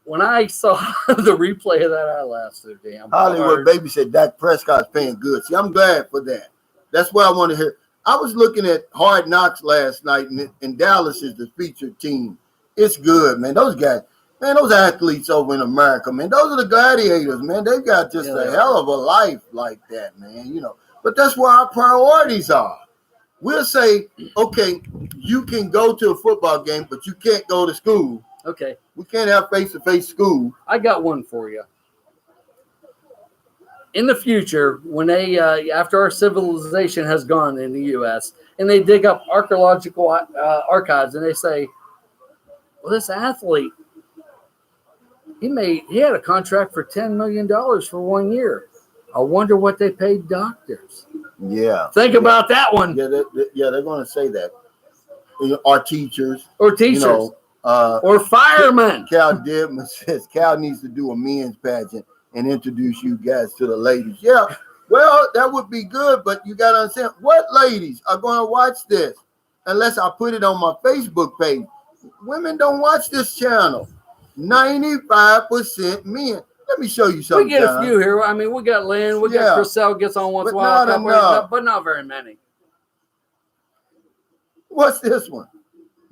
when I saw the replay of that, I laughed so damn Hollywood hard. Baby said Dak Prescott's paying good. See, I'm glad for that. That's what I want to hear. I was looking at Hard Knocks last night, and Dallas is the featured team. It's good, man. Those guys. Man, those athletes over in America, man, those are the gladiators, man. They've got just a hell of a life like that, man, you know. But that's where our priorities are. We'll say, okay, you can go to a football game, but you can't go to school. Okay. We can't have face-to-face school. I got one for you. In the future, when they, after our civilization has gone in the U.S., and they dig up archaeological archives, and they say, well, this athlete, he had a contract for $10 million for 1 year. I wonder what they paid doctors. Yeah. Think about that one. Yeah, they're going to say that. Or teachers. Or teachers. You know, or firemen. Cal Dibman says Cal needs to do a men's pageant and introduce you guys to the ladies. Yeah, well, that would be good, but you got to understand, what ladies are going to watch this unless I put it on my Facebook page? Women don't watch this channel. 95% men. Let me show you something. We get a few here. I mean, we got Lynn. We got Chriselle gets on once in a while. But not very many. What's this one?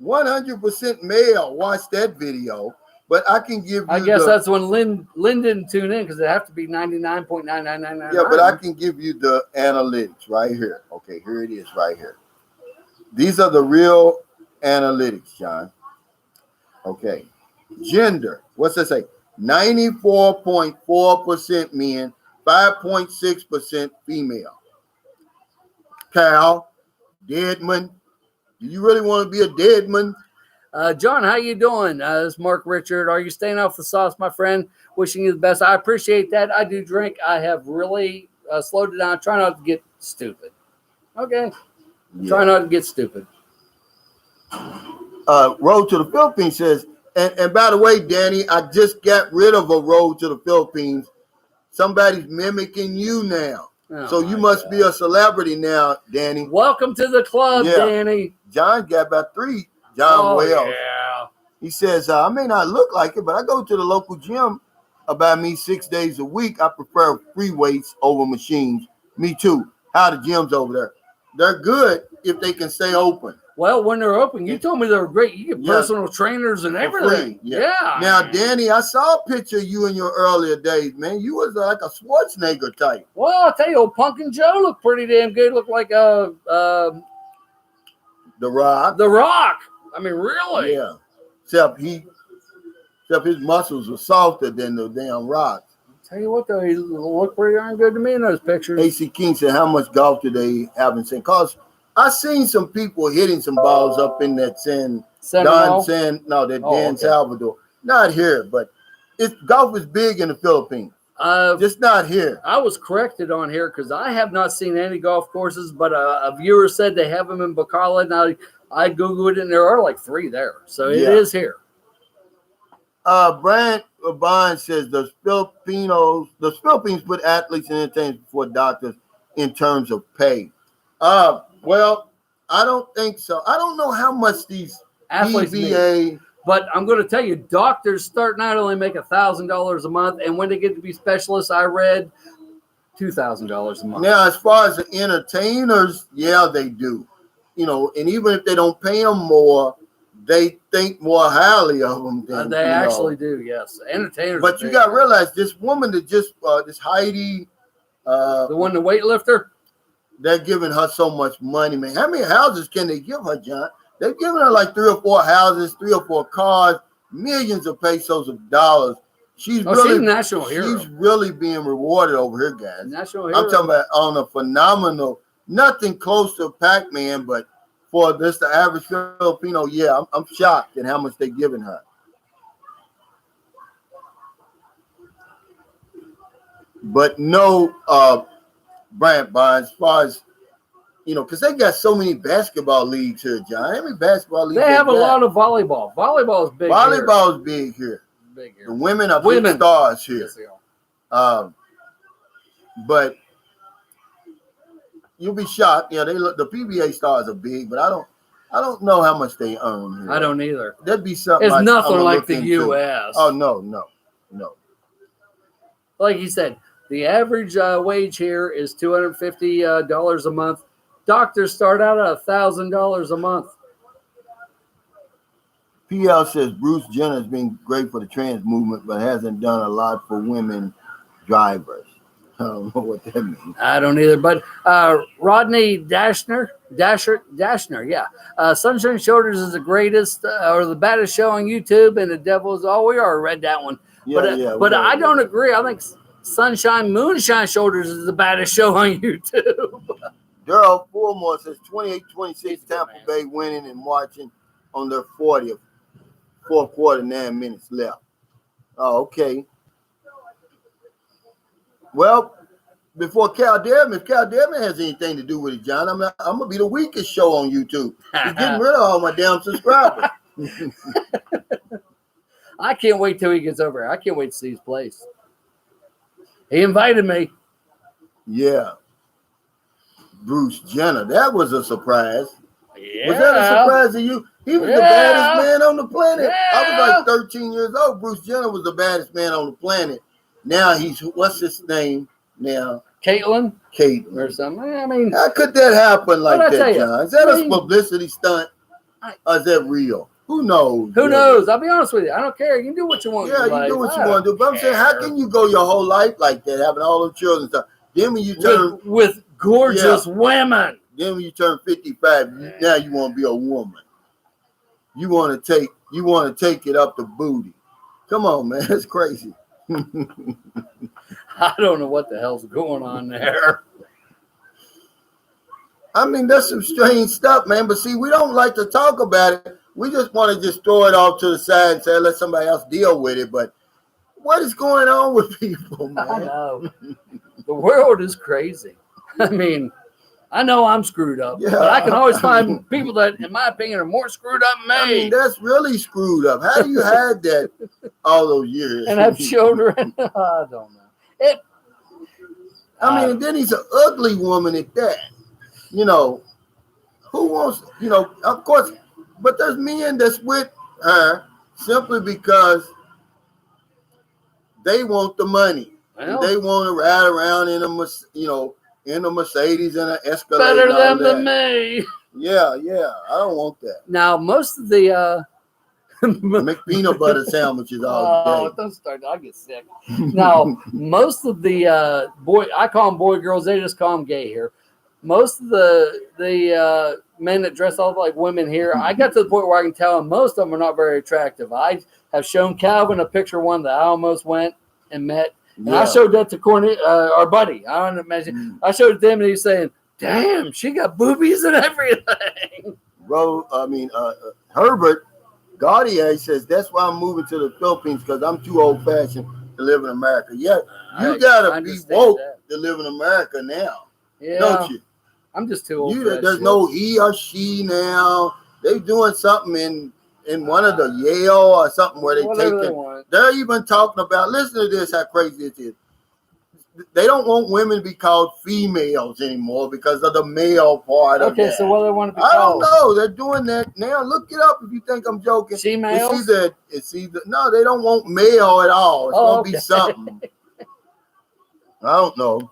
100% male watch that video. But I can give you I guess that's when Lynn didn't tune in because it have to be 99.99999. Yeah, but I can give you the analytics right here. Okay, here it is right here. These are the real analytics, John. Okay. Gender, what's that say? 94.4% men, 5.6% female. Cal, Deadman. Do you really want to be a Deadman? John, how you doing? This is Mark Richard. Are you staying off the sauce, my friend? Wishing you the best. I appreciate that. I do drink. I have really slowed it down. Try not to get stupid. Okay. Yeah. Try not to get stupid. Road to the Philippines says, and by the way, Danny, I just got rid of a Road to the Philippines. Somebody's mimicking you now. Oh, so you must be a celebrity now, Danny. Welcome to the club, Danny. John got about 3. John Wells. Yeah. He says, I may not look like it, but I go to the local gym about me 6 days a week. I prefer free weights over machines. Me too. How the gyms over there? They're good if they can stay open. Well, when they're open, you told me they were great. You get personal trainers and everything. Yeah. Now, Danny, I saw a picture of you in your earlier days, man. You was like a Schwarzenegger type. Well, I'll tell you, old Pumpkin Joe looked pretty damn good. Looked like The Rock. The Rock. I mean, really? Yeah. Except his muscles were softer than the damn Rock. Tell you what, though, he looked pretty darn good to me in those pictures. AC King said, how much golf do they have in San? Because I seen some people hitting some balls up in that Dan Salvador. Not here, but golf is big in the Philippines. Just not here. I was corrected on here because I have not seen any golf courses, but a viewer said they have them in Bacala. Now I Googled it, and there are like 3 there. So it is here. Brand Bond says the Philippines put athletes and entertainers before doctors in terms of pay. Well, I don't think so. I don't know how much these athletes make. But I'm going to tell you, doctors start not only make $1,000 a month, and when they get to be specialists, I read $2,000 a month. Now, as far as the entertainers, they do. And even if they don't pay them more, they think more highly of them. Than, they actually do, yes. Entertainers. But you got to realize this woman that just, this Heidi. The one, the weightlifter? They're giving her so much money, man. How many houses can they give her, John? They're giving her like 3 or 4 houses, 3 or 4 cars, millions of pesos of dollars. She's really a national hero. She's really being rewarded over here, guys. National hero. I'm talking about on a phenomenal, nothing close to Pac-Man, but for this, the average Filipino, I'm shocked at how much they're giving her. But no, Bryant Bonds, as far as, because they got so many basketball leagues here, John. How many basketball leagues? They have a lot of volleyball. Volleyball is big Volleyball is big here. Big here. The women are big stars here. Yes, they are. But you'll be shocked. The PBA stars are big, but I don't know how much they earn here. I don't either. That'd be something. It's nothing like the U.S. Oh, no. Like you said, the average wage here is $250 a month. Doctors start out at $1,000 a month. PL says Bruce Jenner has been great for the trans movement, but hasn't done a lot for women drivers. I don't know what that means. I don't either. But Rodney Dasher, Sunshine Shoulders is the greatest or the baddest show on YouTube, and the Devil's we already read that one. But I don't agree. I think Moonshine Shoulders is the baddest show on YouTube. Daryl Fulmore says 28-26 Tampa Bay winning and marching on their 40th. 4th quarter, 9 minutes left. Oh, okay. Well, before Cal Deadman, if Cal Deadman has anything to do with it, John, I'm going to be the weakest show on YouTube. He's getting rid of all my damn subscribers. I can't wait till he gets over here. I can't wait to see his place. He invited me. Yeah. Bruce Jenner. That was a surprise. Yeah. Was that a surprise to you? He was the baddest man on the planet. Yeah. I was like 13 years old. Bruce Jenner was the baddest man on the planet. Now he's, what's his name now? Caitlyn or something. I mean, how could that happen like that, John? Is that a publicity stunt? Or is that real? Who knows? Who knows? I'll be honest with you. I don't care. You can do what you want. Yeah, you do what you want to do. But I'm saying, how can you go your whole life like that, having all those children and stuff? Then when you turn with gorgeous women. Then when you turn 55, now you want to be a woman. You want to take it up the booty. Come on, man. That's crazy. I don't know what the hell's going on there. I mean, that's some strange stuff, man. But see, we don't like to talk about it We just want to just throw it off to the side and say, let somebody else deal with it. But what is going on with people, man? I know. The world is crazy. I mean, I know I'm screwed up, Yeah. but I can always find people that, in my opinion, are more screwed up than me. I mean, that's really screwed up. How do you hide that all those years? And have children. I don't know. I mean, and then he's an ugly woman at that. You know, who wants, you know, of course, but there's men that's with her simply because they want the money. Well, They want to ride around in a, you know, in a Mercedes and an Escalade. better and all them than that. me. Yeah, I don't want that. Now, most of the Make peanut butter sandwiches all oh, day. don't start. I'll get sick. Now, most of the I call them boy girls. They just call them gay here. Most of the men that dress all like women here, I got to the point where I can tell them most of them are not very attractive. I have shown Calvin a picture of one that I almost went and met. And I showed that to our buddy. I don't imagine. I showed it to him, and he's saying, "Damn, she got boobies and everything." Bro, I mean, Herbert Gaudier says that's why I'm moving to the Philippines because I'm too old-fashioned to live in America. Yeah, you gotta be woke to live in America now, don't you? I'm just too old. There's no he or she now. They're doing something in one of the Yale or something where they're even talking about, listen to this, how crazy this is. They don't want women to be called females anymore because of the male part of that. Okay, so what do they want to be I called? don't know. They're doing that now. Look it up if you think I'm joking. She-males? It's either no, they don't want male at all. It's gonna be something. I don't know.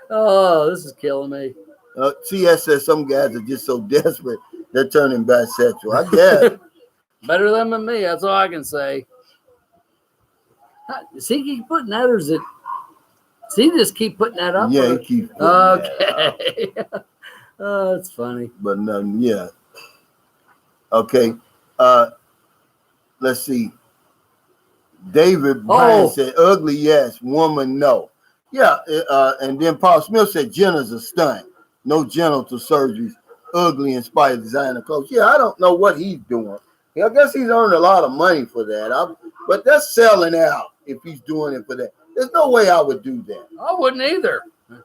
Oh, this is killing me. CS says some guys are just so desperate they're turning bisexual. I guess. Better them than me. That's all I can say. Does he keep putting that, or is it? Does he just keep putting that up? Yeah, he keeps putting okay. that up. Oh, it's funny. But yeah. Okay. Let's see. David Bryan said, ugly, yes. Woman, no. Yeah. And then Paul Smith said, Jenna's a stunt. No genital surgeries. Ugly in spite of designer clothes. Yeah, I don't know what he's doing. I guess he's earned a lot of money for that. But that's selling out if he's doing it for that. There's no way I would do that. I wouldn't either.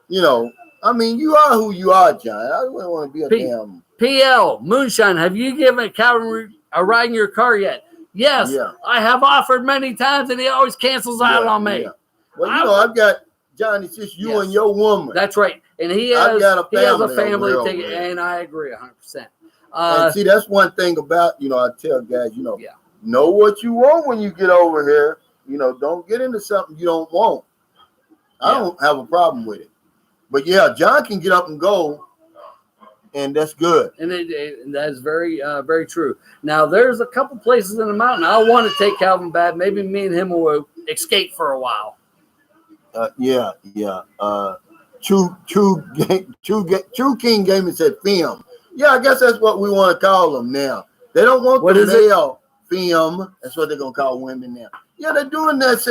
You know, I mean, you are who you are, John. I wouldn't want to be a damn... PL, Moonshine, have you given Calvin a ride in your car yet? Yes, I have offered many times, and he always cancels out on me. Yeah. Well, you know, I've got, John, it's just you and your woman. That's right. And he has a family ticket, and I agree 100%. And see, that's one thing about, you know, I tell guys, you know, know what you want when you get over here. You know, don't get into something you don't want. I don't have a problem with it. But yeah, John can get up and go, and that's good. And that is very, very true. Now, there's a couple places in the mountain I want to take Calvin back. Maybe me and him will escape for a while. True King Gaming said film. Yeah, I guess that's what we want to call them now. They don't want the male film. That's what they're gonna call women now. Yeah, they're doing that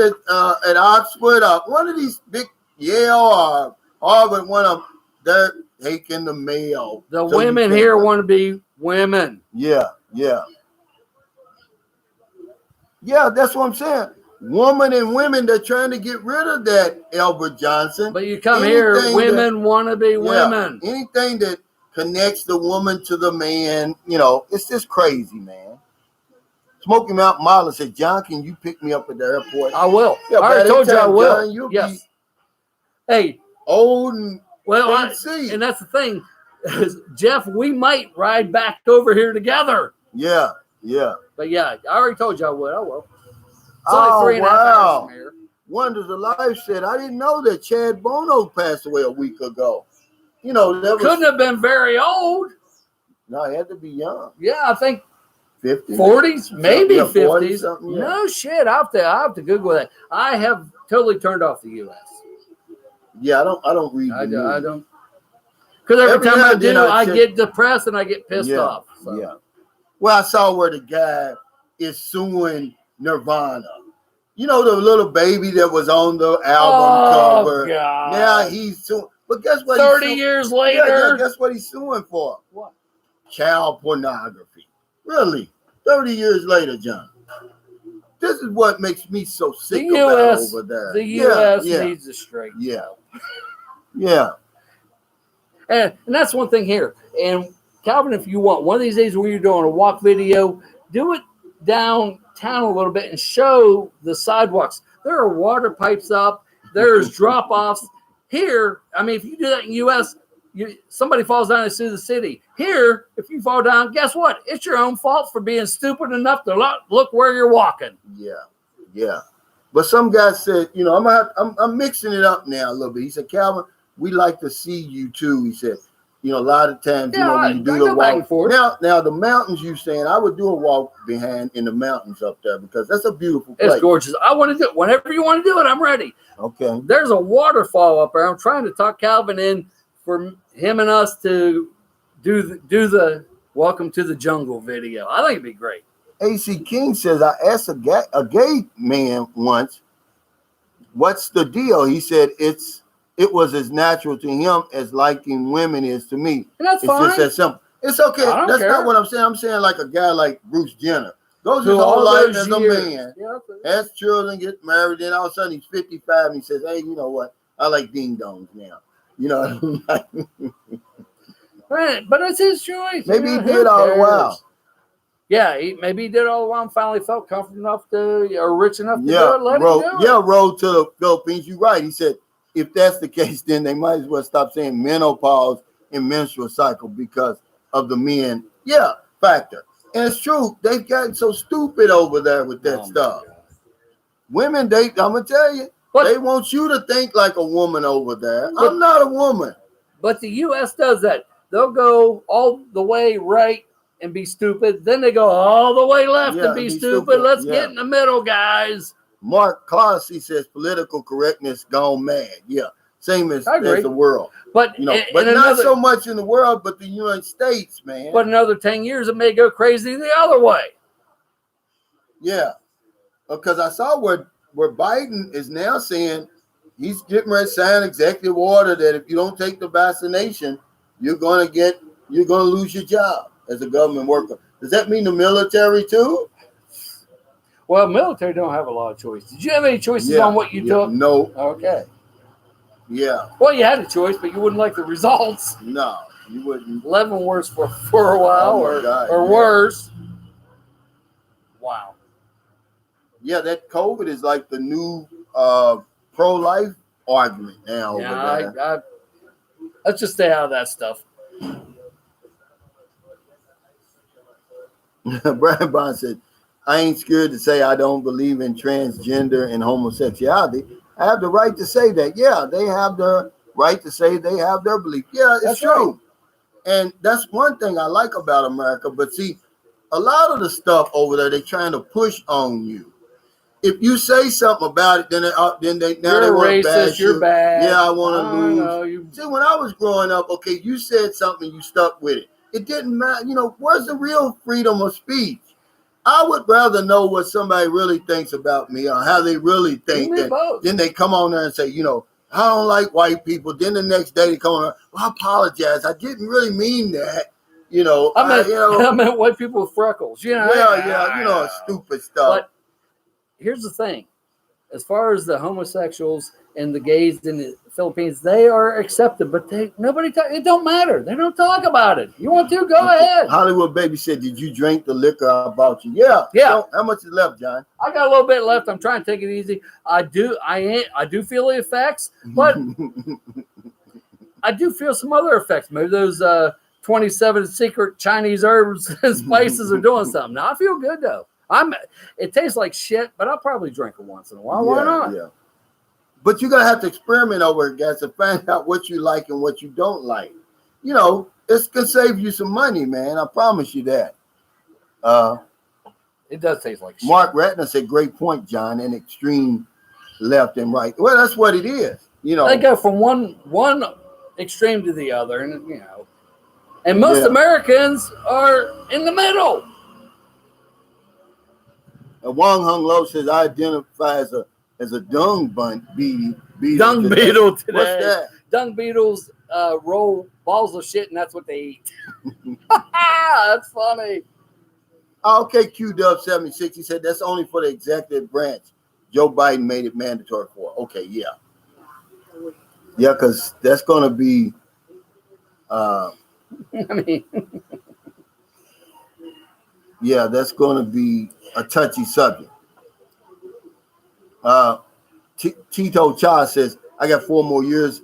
at Oxford. One of these big Yale or Harvard, one of them, they're taking the male. The women here want to be women. Yeah, that's what I'm saying. Woman and women, they're trying to get rid of that, Albert Johnson. But you come here, women want to be women. Anything that connects the woman to the man, you know, it's just crazy, man. Smoky Mountain Marlin said, John, can you pick me up at the airport? I will. Yeah, I already told you I will. John, you'll be hey, old and and that's the thing. Jeff, we might ride back over here together. Yeah. But yeah, I already told you I would. I will. It's only 3.5 hours from here. Wonders of Life said, I didn't know that Chad Bono passed away a week ago. You know, that couldn't have been very old. No, he had to be young. Yeah, I think 50s, 40s, maybe 50s. 40s, No shit. I have to Google that. I have totally turned off the U.S. Yeah, I don't read. I don't. Because every time I do, I get depressed and I get pissed off. So. Yeah. Well, I saw where the guy is suing Nirvana. You know, the little baby that was on the album cover. God. Now he's suing. But guess what? 30 years later. Yeah, guess what he's suing for? What? Child pornography. Really? 30 years later, John. This is what makes me so sick The about U.S. over there. The U.S. needs a straight. Yeah. Yeah. And that's one thing here. And Calvin, if you want one of these days when you're doing a walk video, do it downtown a little bit and show the sidewalks. There are water pipes up. There's drop-offs. Here, I mean, if you do that in the U.S., somebody falls down and sue the city. Here, if you fall down, guess what? It's your own fault for being stupid enough to look where you're walking. Yeah, yeah. But some guy said, you know, I'm mixing it up now a little bit. He said, Calvin, we like to see you too. He said, you know, a lot of times, you know, when you do the walk. Now the mountains, you saying, I would do a walk behind in the mountains up there because that's a beautiful place. It's gorgeous. I want to do it. Whenever you want to do it, I'm ready. Okay. There's a waterfall up there. I'm trying to talk Calvin in for him and us to do the Welcome to the Jungle video. I think it'd be great. AC King says, I asked a gay man once, what's the deal? He said it was as natural to him as liking women is to me. And that's fine. It's just that simple. It's okay. That's not what I'm saying. I'm saying like a guy like Bruce Jenner. Goes his whole life as a man, has children, gets married, then all of a sudden he's 55 and he says, hey, you know what? I like ding dongs now. You know, right, but it's his choice. Maybe he did all the while. Yeah, maybe he did all the while and finally felt comfortable enough or rich enough to do it. Let him do it. Yeah, road to the Philippines. You're right. He said, if that's the case, then they might as well stop saying menopause and menstrual cycle because of the men. Yeah, factor. And it's true. They've gotten so stupid over there with that stuff. Women, I'm going to tell you, they want you to think like a woman over there. I'm not a woman. But the U.S. does that. They'll go all the way right and be stupid. Then they go all the way left and be stupid. Let's get in the middle, guys. Mark Clossy says political correctness gone mad. Yeah, same as the world. But you know, but not so much in the world, but the United States, man. But another 10 years, it may go crazy the other way. Yeah, because I saw where Biden is now saying he's getting ready to sign executive order that if you don't take the vaccination, you're going to lose your job as a government worker. Does that mean the military too? Well, military don't have a lot of choice. Did you have any choices on what you took? No. Okay. Yeah. Well, you had a choice, but you wouldn't like the results. No, you wouldn't. 11 worse for a while or worse. Wow. Yeah, that COVID is like the new pro-life argument now. Yeah, let's just stay out of that stuff. Brian Bond said, I ain't scared to say I don't believe in transgender and homosexuality. I have the right to say that. Yeah, they have the right to say they have their belief. Yeah, it's true. Right. And that's one thing I like about America. But see, a lot of the stuff over there, they're trying to push on you. If you say something about it, then they want to bash you. You're bad. Yeah, I want to lose. See, when I was growing up, okay, you said something, you stuck with it. It didn't matter. You know, where's the real freedom of speech? I would rather know what somebody really thinks about me or how they really think. Then they come on there and say, you know, I don't like white people. Then the next day they come on there, well, I apologize. I didn't really mean that. You know, I meant white people with freckles. You know, you know, stupid stuff. But here's the thing. As far as the homosexuals and the gays in the Philippines, they are accepted, but it don't matter. They don't talk about it. You want to, go ahead. Hollywood Baby said, did you drink the liquor I bought you? Yeah. So, how much is left, John? I got a little bit left. I'm trying to take it easy. I do feel the effects, but I do feel some other effects. Maybe those 27 secret Chinese herbs and spices are doing something. Now I feel good though. It tastes like shit, but I'll probably drink it once in a while. Why not? Yeah. But you're going to have to experiment over it, guys, to find out what you like and what you don't like. You know, it's going to save you some money, man. I promise you that. It does taste like shit. Mark Ratner said, great point, John, and extreme left and right. Well, that's what it is. You know, they go from one extreme to the other, and you know, and most Americans are in the middle. Wong Hung Lo says, I identify as a dung beetle. Dung beetle today. What's that? Dung beetles roll balls of shit, and that's what they eat. That's funny. Okay, Q-Dub76, he said that's only for the executive branch. Joe Biden made it mandatory for. Okay, yeah. Yeah, because that's going to be, I mean, yeah, that's going to be a touchy subject. Tito Cha says, I got 4 more years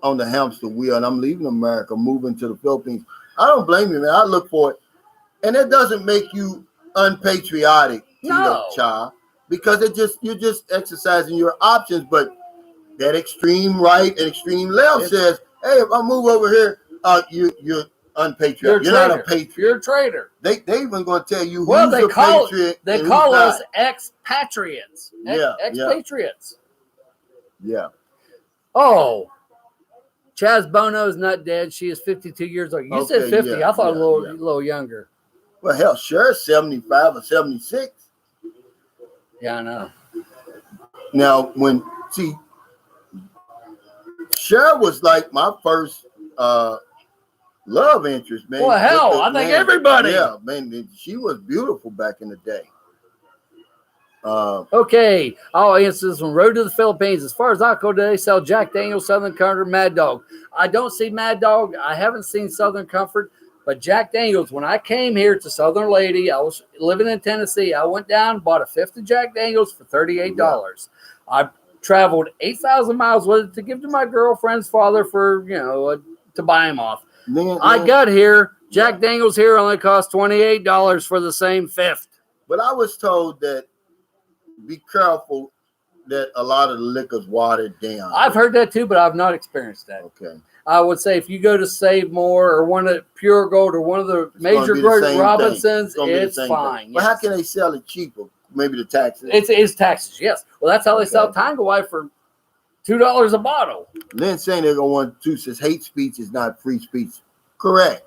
on the hamster wheel and I'm leaving America, moving to the Philippines. I don't blame you, man. I look for it. And it doesn't make you unpatriotic, Tito No. Cha, because you're just exercising your options. But that extreme right and extreme left says, hey, if I move over here, you're unpatriotic. You're not a patriot. You're a traitor. They even going to tell you Well, who's a patriot. They call us expatriates. Yeah, expatriates. Yeah. Oh, Chaz Bono is not dead. She is 52 years old. You said 50. Yeah, I thought a little younger. Well, hell, sure, 75 or 76. Yeah, I know. Now, Cher was like my first love interest, man. Well, hell, I think everybody. Yeah, man, she was beautiful back in the day. Okay, I'll answer this one. Road to the Philippines. As far as alcohol, they sell Jack Daniels, Southern Comfort, Mad Dog. I don't see Mad Dog. I haven't seen Southern Comfort, but Jack Daniels. When I came here to Southern Lady, I was living in Tennessee. I went down, bought a fifth of Jack Daniels for $38. Yeah. I traveled 8,000 miles with it to give to my girlfriend's father for to buy him off. I got here. Jack Daniels here only cost $28 for the same fifth. But I was told that be careful that a lot of the liquor's watered down. I've heard that too, but I've not experienced that. Okay. I would say if you go to Save More or one of Pure Gold or one of the major growers, Robinsons, it's fine. But how can they sell it cheaper? Maybe the taxes. It's taxes, yes. Well, that's how they sell Tango White for $2 a bottle. Lynn saying they're going to 1-2 says hate speech is not free speech. Correct.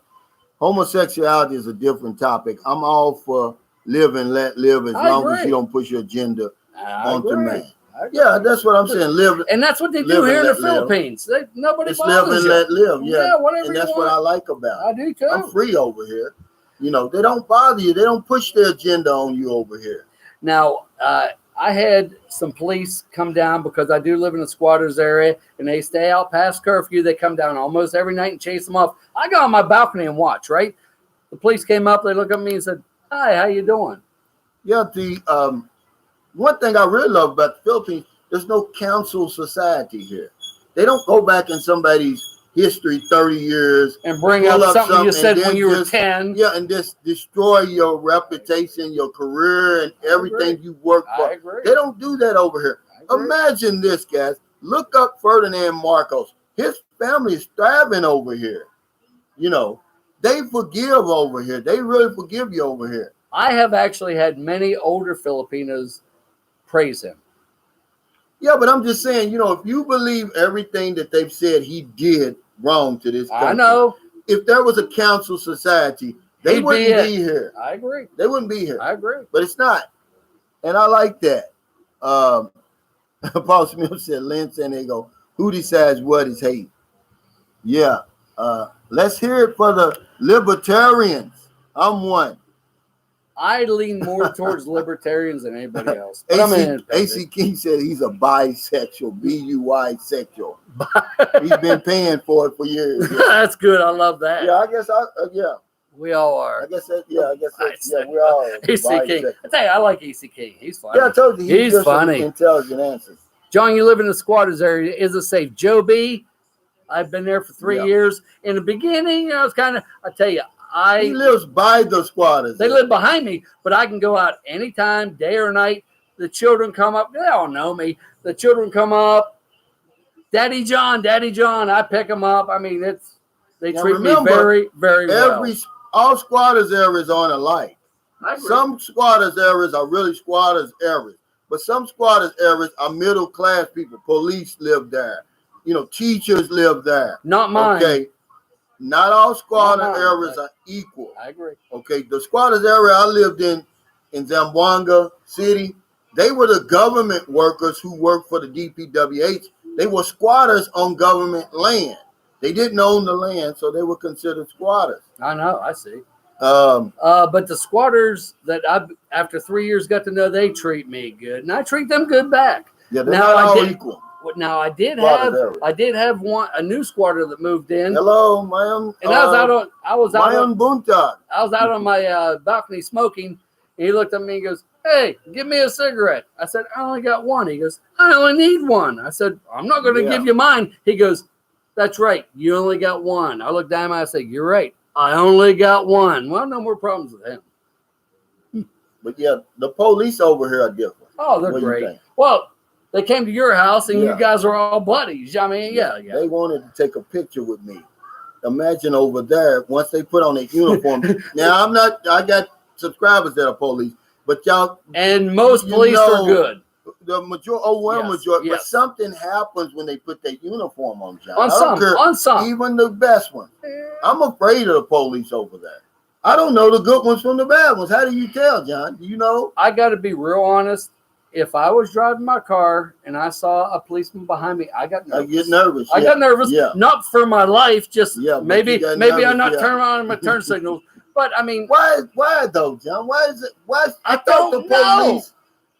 Homosexuality is a different topic. I'm all for live and let live as long as you don't push your agenda onto man. Yeah, that's what I'm saying. Live, and that's what they do here in the Philippines. Nobody it's live and let live. Yeah, whatever. And that's what I like about it. I do too. I'm free over here. They don't bother you. They don't push their agenda on you over here. Now, I had some police come down because I do live in a squatters area, and they stay out past curfew. They come down almost every night and chase them off. I go on my balcony and watch. Right, the police came up. They looked at me and said, "Hi, how you doing?" Yeah, the one thing I really love about the Philippines, there's no council society here. They don't go back in somebody's history 30 years and bring up something you said when you were 10. Yeah, and just destroy your reputation, your career, and everything you worked for. I agree. They don't do that over here. Imagine this, guys. Look up Ferdinand Marcos. His family is thriving over here. They forgive over here. They really forgive you over here. I have actually had many older Filipinos praise him. Yeah, but I'm just saying, if you believe everything that they've said he did wrong to this country, I know. If there was a council society, they wouldn't be here. I agree. They wouldn't be here. I agree. But it's not. And I like that. Paul Smith said, Lynn San Diego, who decides what is hate? Yeah. Let's hear it for the libertarians. I'm one. I lean more towards libertarians than anybody else. AC King said he's a bisexual, B-U-Y sexual. He's been paying for it for years. Yeah. That's good. I love that. Yeah, I guess we all are. I guess we all are. AC King. I tell you, I like AC King. He's funny. Yeah, I told you he's funny. Intelligent answers. John, you live in the squatters area. Is it safe? Joe B, I've been there for 3 years. In the beginning, I tell you, he lives by the squatters. They live behind me, but I can go out anytime, day or night. The children come up. They all know me. The children come up. Daddy John. I pick them up. I mean, they treat me very, very well. All squatters areas aren't alike. Some squatters areas are really squatters areas, but some squatters areas are middle class people. Police live there. Teachers live there. Not mine. Okay. Not all squatter areas are equal. I agree. Okay, the squatters area I lived in Zamboanga City, they were the government workers who worked for the DPWH. They were squatters on government land. They didn't own the land, so they were considered squatters. I know. I see. But the squatters that after 3 years got to know, they treat me good, and I treat them good back. Yeah, they're not all equal. Now I did Squatters have a new squatter that moved in. Hello, ma'am. And I was out on my balcony smoking. And he looked at me and goes, "Hey, give me a cigarette." I said, "I only got one." He goes, "I only need one." I said, "I'm not going to give you mine." He goes, "That's right. You only got one." I looked down and I said, "You're right. I only got one." Well, no more problems with him. But yeah, the police over here are different. Oh, they're great. Well, they came to your house and you guys are all buddies. I mean, yeah. They wanted to take a picture with me. Imagine over there, once they put on their uniform. Now, I got subscribers that are police, but y'all. And most police are good. The majority. But something happens when they put their uniform on, John. On some. Even the best one. I'm afraid of the police over there. I don't know the good ones from the bad ones. How do you tell, John? Do you know? I got to be real honest. If I was driving my car and I saw a policeman behind me, I got nervous. I get nervous. I got nervous. Yeah. Not for my life, just maybe I'm not turning on my turn signals. But I mean, why though, John? Why is it? Why? I thought the police.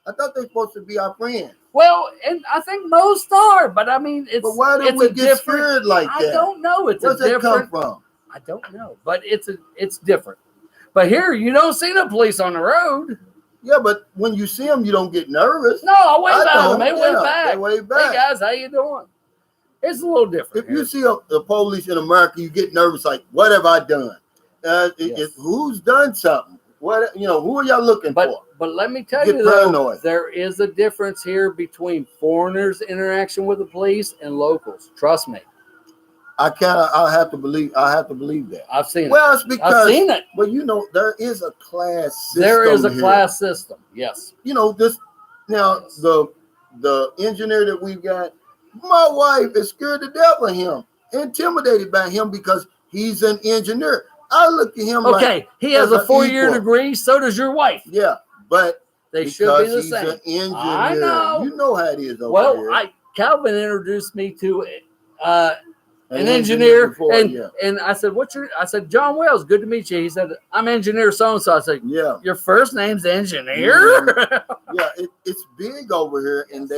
I thought they're supposed to be our friends. Well, and I think most are, but I mean, it's. But why do we get scared like that? I don't know. Where's that come from? I don't know, but it's different. But here, you don't see the police on the road. Yeah, but when you see them, you don't get nervous. No, I wave at them. They wave back. They wave back. Hey guys, how you doing? It's a little different. If you see the police in America, you get nervous. Like, what have I done? Who's done something? What who are y'all looking for? But let me tell you though, there is a difference here between foreigners' interaction with the police and locals. Trust me. I have to believe that. I've seen it. Well, it's because I've seen it. But there is a class system. There is a class system. Yes. This now the engineer that we've got, my wife is scared to death of him, intimidated by him because he's an engineer. I look at him he has a 4-year degree, so does your wife. Yeah, but they should be the same. He's an engineer. I know. You know how it is over here. Calvin introduced me to an engineer, and I said, I said, "John Wells, good to meet you." He said, "I'm engineer so-and-so." I said, "Yeah, your first name's engineer?" Mm-hmm. Yeah, it's big over here, and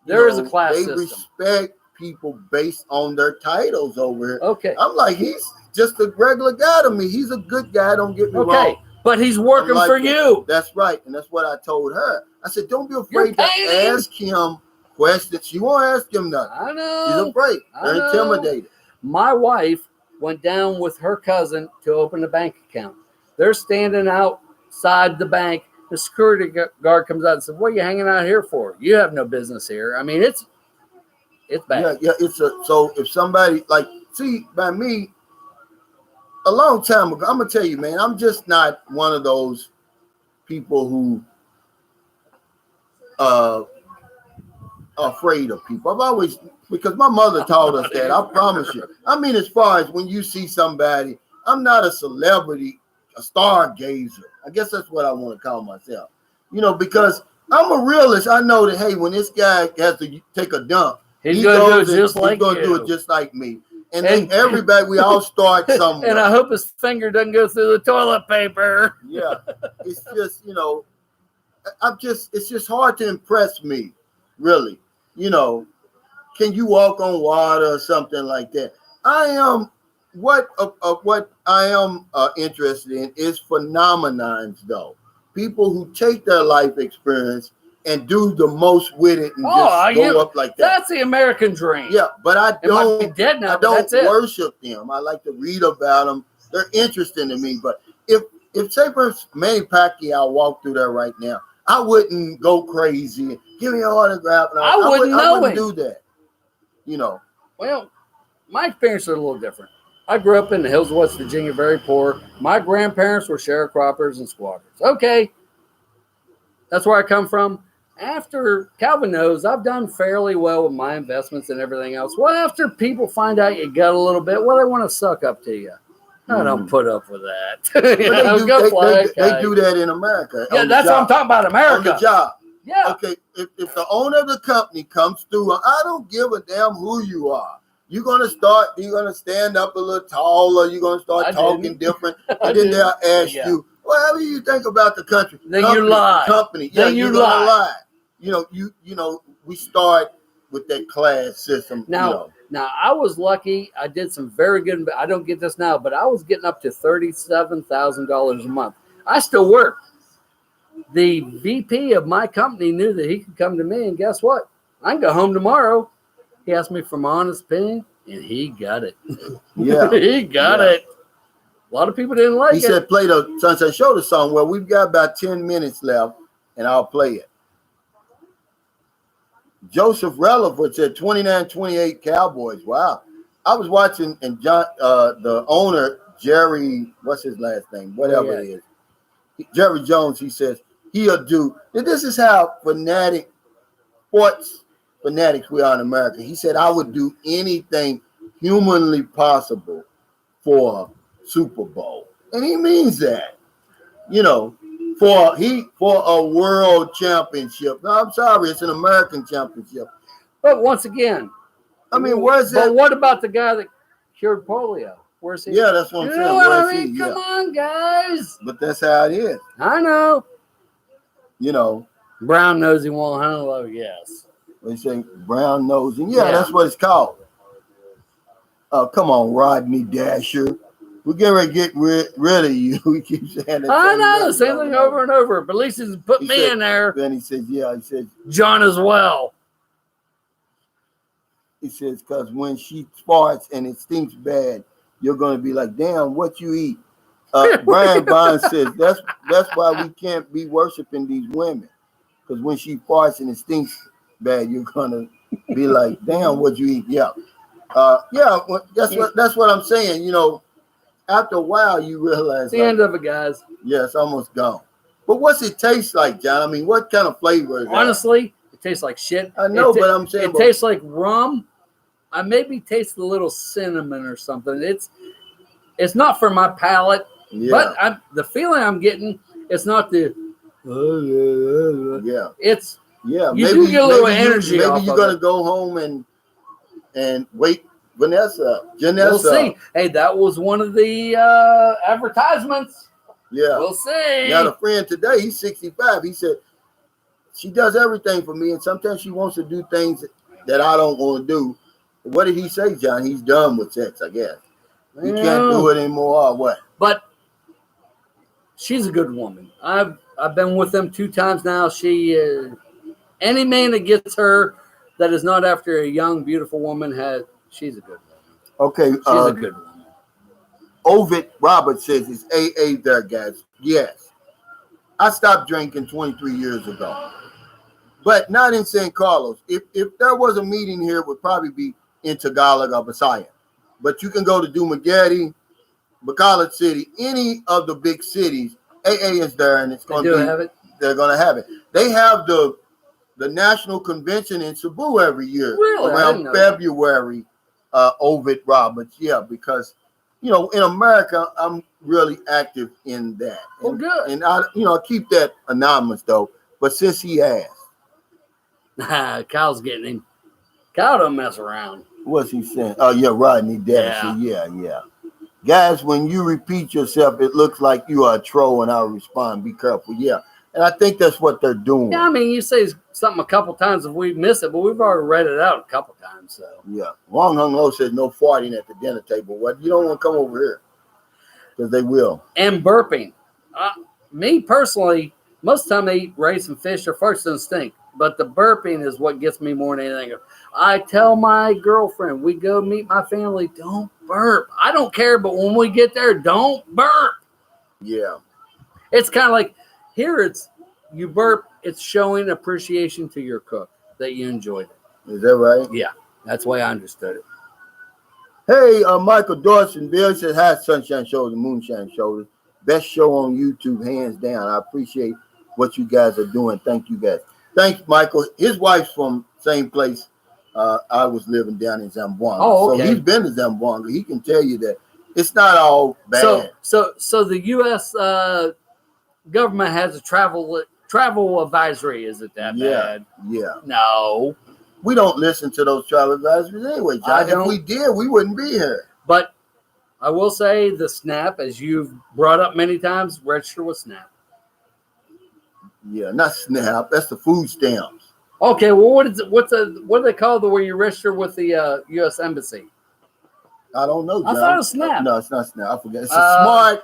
there is a class they system. Respect people based on their titles over here. Okay. I'm like, he's just a regular guy to me. He's a good guy, don't get me wrong. But he's working for you. That's right, and that's what I told her. I said, don't be afraid to ask him questions. She won't ask him nothing. I know. She's afraid. They're intimidated. My wife went down with her cousin to open a bank account. They're standing outside the bank. The security guard comes out and says, "What are you hanging out here for? You have no business here." I mean, it's bad. Yeah. So if somebody by me, a long time ago, I'm gonna tell you, man, I'm just not one of those people who are afraid of people. I've always, because my mother taught us that. I promise you. I mean, as far as when you see somebody, I'm not a celebrity, a stargazer. I guess that's what I want to call myself. Because I'm a realist. I know that, hey, when this guy has to take a dump, he's going to do it just like me. And then everybody, we all start somewhere. And I hope his finger doesn't go through the toilet paper. Yeah. It's just, it's just hard to impress me, really. Can you walk on water or something like that? What I am interested in is phenomenons, though. People who take their life experience and do the most with it and just go up like that. That's the American dream. Yeah, but I don't worship them. I like to read about them. They're interesting to me. But if say for Manny Pacquiao walked through there right now, I wouldn't go crazy. Give me an autograph. And I wouldn't do that. Well, my experience is a little different. I grew up in the hills of West Virginia, very poor. My grandparents were sharecroppers and squatters. Okay. That's where I come from. After Calvin knows, I've done fairly well with my investments and everything else. Well, after people find out you got a little bit, they want to suck up to you. I don't put up with that. They do that in America. Yeah, that's what I'm talking about, America. On the job. Yeah. Okay, if the owner of the company comes through, I don't give a damn who you are. you're gonna stand up a little taller, you're gonna start talking different, and then they'll ask you, whatever you think about the country. Then you lie. Company. Then you're gonna lie. You know, we start with that class system. Now I was lucky. I did some very good. I don't get this now, but I was getting up to $37,000 a month. I still work. The VP of my company knew that he could come to me, and guess what? I can go home tomorrow. He asked me for my honest opinion, and he got it. Yeah. He got it. A lot of people didn't like it. He said, play the Sunset Shoulder song. Well, we've got about 10 minutes left, and I'll play it. Joseph Relevant said 29-28 Cowboys. Wow. I was watching, and John, the owner, Jerry, what's his last name? Whatever it is. Jerry Jones, he says, he'll do. And this is how sports fanatics we are in America. He said, I would do anything humanly possible for Super Bowl. And he means that. You know, for a world championship. No, I'm sorry, it's an American championship. But once again, I mean, where's that? But what about the guy that cured polio? Where's he? Yeah, that's what I'm saying. You know what I mean? Come on, guys. But that's how it is. I know. You know. Brown nosy won't hello, yes. They say brown nosy. Yeah, that's what it's called. Oh, come on, Rodney Dasher. We're going to get rid of you. We keep saying that. I know, the same thing over and over. But at least he's put me in there. Then he says, he said. John as well. He says, because when she farts and it stinks bad, you're going to be like, damn, what you eat? Brian Bond says, that's why we can't be worshiping these women. Because when she farts and it stinks bad, you're going to be like, damn, what you eat? Yeah. That's what I'm saying. You know, after a while, you realize. It's the end of it, guys. Yeah, it's almost gone. But what's it taste like, John? I mean, what kind of flavor is that? Honestly, it tastes like shit. I know, but I'm saying. It tastes like rum. I maybe taste a little cinnamon or something. It's not for my palate, but the feeling I'm getting, it's not the. It's you maybe, do get a little energy. Maybe you're gonna go home and wake Janessa. We'll see. Hey, that was one of the advertisements. Yeah, we'll see. Got a friend today. He's 65. He said she does everything for me, and sometimes she wants to do things that I don't want to do. What did he say, John? He's done with sex, I guess. He can't do it anymore, or what? But she's a good woman. I've been with them 2 times now. She any man that gets her that is not after a young, beautiful woman she's a good woman. Okay, she's a good woman. Ovid Roberts says it's AA there, guys. Yes, I stopped drinking 23 years ago, but not in San Carlos. If there was a meeting here, it would probably be in Tagalog or Visayan. But you can go to Dumaguete, Bacolod City, any of the big cities. AA is there, and it's going to have it. They're going to have it. They have the national convention in Cebu every year, around February. Ovid Roberts, because in America I'm really active in that. And, good. And I keep that anonymous though. But since he asked, Kyle's getting him. Kyle don't mess around. What's he saying? Oh yeah, Rodney Dasher. Yeah. Guys, when you repeat yourself, it looks like you are a troll, and I'll respond. Be careful. Yeah. And I think that's what they're doing. Yeah, I mean, you say something a couple times if we miss it, but we've already read it out a couple times. So yeah, Wong Hung Lo says no farting at the dinner table. What? You don't want to come over here because they will. And burping. Me personally, most of the time I eat rice and fish. Their farts don't stink, but the burping is what gets me more than anything. I tell my girlfriend, we go meet my family, don't burp. I don't care, but when we get there, don't burp. Yeah, it's kind of like. Here it's you burp, it's showing appreciation to your cook that you enjoyed it. Is that right? Yeah, that's the way I understood it. Hey, Michael Dawsonville says, hi, Sunshine Shoulders, Moonshine Shoulders. Best show on YouTube, hands down. I appreciate what you guys are doing. Thank you guys. Thanks, Michael. His wife's from same place I was living down in Zamboanga. Oh, okay. So he's been to Zamboanga. He can tell you that it's not all bad. So the U.S. Government has a travel advisory. Is it that bad? Yeah. No. We don't listen to those travel advisories anyway, I John. don't. If we did, we wouldn't be here. But I will say the SNAP, as you've brought up many times, register with SNAP. Yeah, not SNAP. That's the food stamps. Okay, well, what do they call the where you register with the U.S. Embassy? I don't know, John. I thought it was SNAP. No, it's not SNAP. I forget. It's a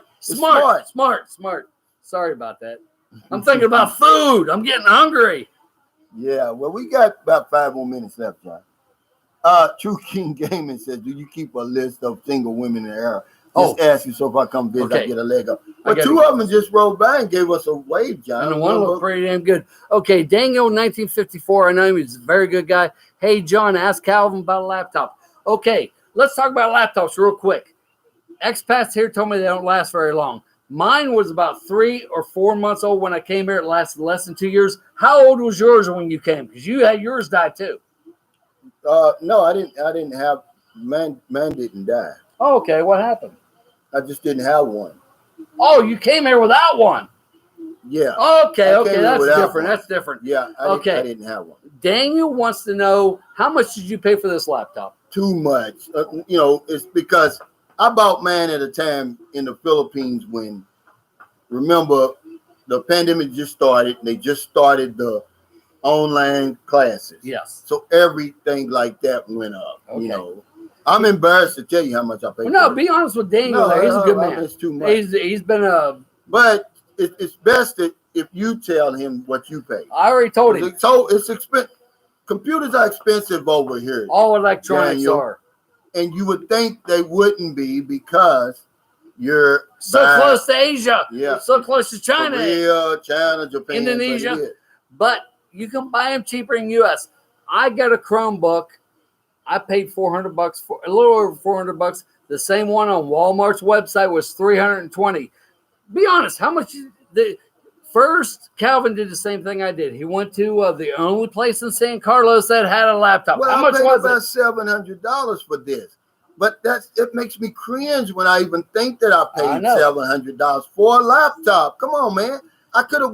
smart. Sorry about that. I'm thinking about food. I'm getting hungry. Yeah, well, we got about 5 more minutes left, John. True King Gaming says, do you keep a list of single women in the era? Just ask you so if I come visit, I get a leg up. But 2 of them just rolled by and gave us a wave, John. And the one looked pretty damn good. Okay, Daniel 1954. I know he's a very good guy. Hey, John, ask Calvin about a laptop. Okay, let's talk about laptops real quick. Expats here told me they don't last very long. Mine was about 3 or 4 months old when I came here. It lasted less than 2 years. How old was yours when you came? Because you had yours die too. No, I didn't have man didn't die. Oh, okay. What happened? I just didn't have one. Oh, you came here without one. Yeah. Okay, that's different. One. That's different. Yeah. I didn't have one. Daniel wants to know, how much did you pay for this laptop? Too much. It's because I bought mine at a time in the Philippines when, remember, the pandemic just started. They just started the online classes. Yes. So everything like that went up. Okay. I'm embarrassed to tell you how much I paid. Well, no, be honest with Daniel. He's a good man. It's too much. He's been a. But it's best that if you tell him what you pay. I already told him. So it's expensive. Computers are expensive over here. All electronics are. And you would think they wouldn't be because you're so close to Asia. Yeah. So close to China. Korea, China, Japan, Indonesia. But you can buy them cheaper in U.S. I got a Chromebook. I paid $400 for a little over $400. The same one on Walmart's website was $320. Be honest, how much? The first Calvin did the same thing I did. He went to the only place in San Carlos that had a laptop. Well, how much was it? About $700 for this. But it makes me cringe when I even think that I paid $700 for a laptop. Come on, man. I could have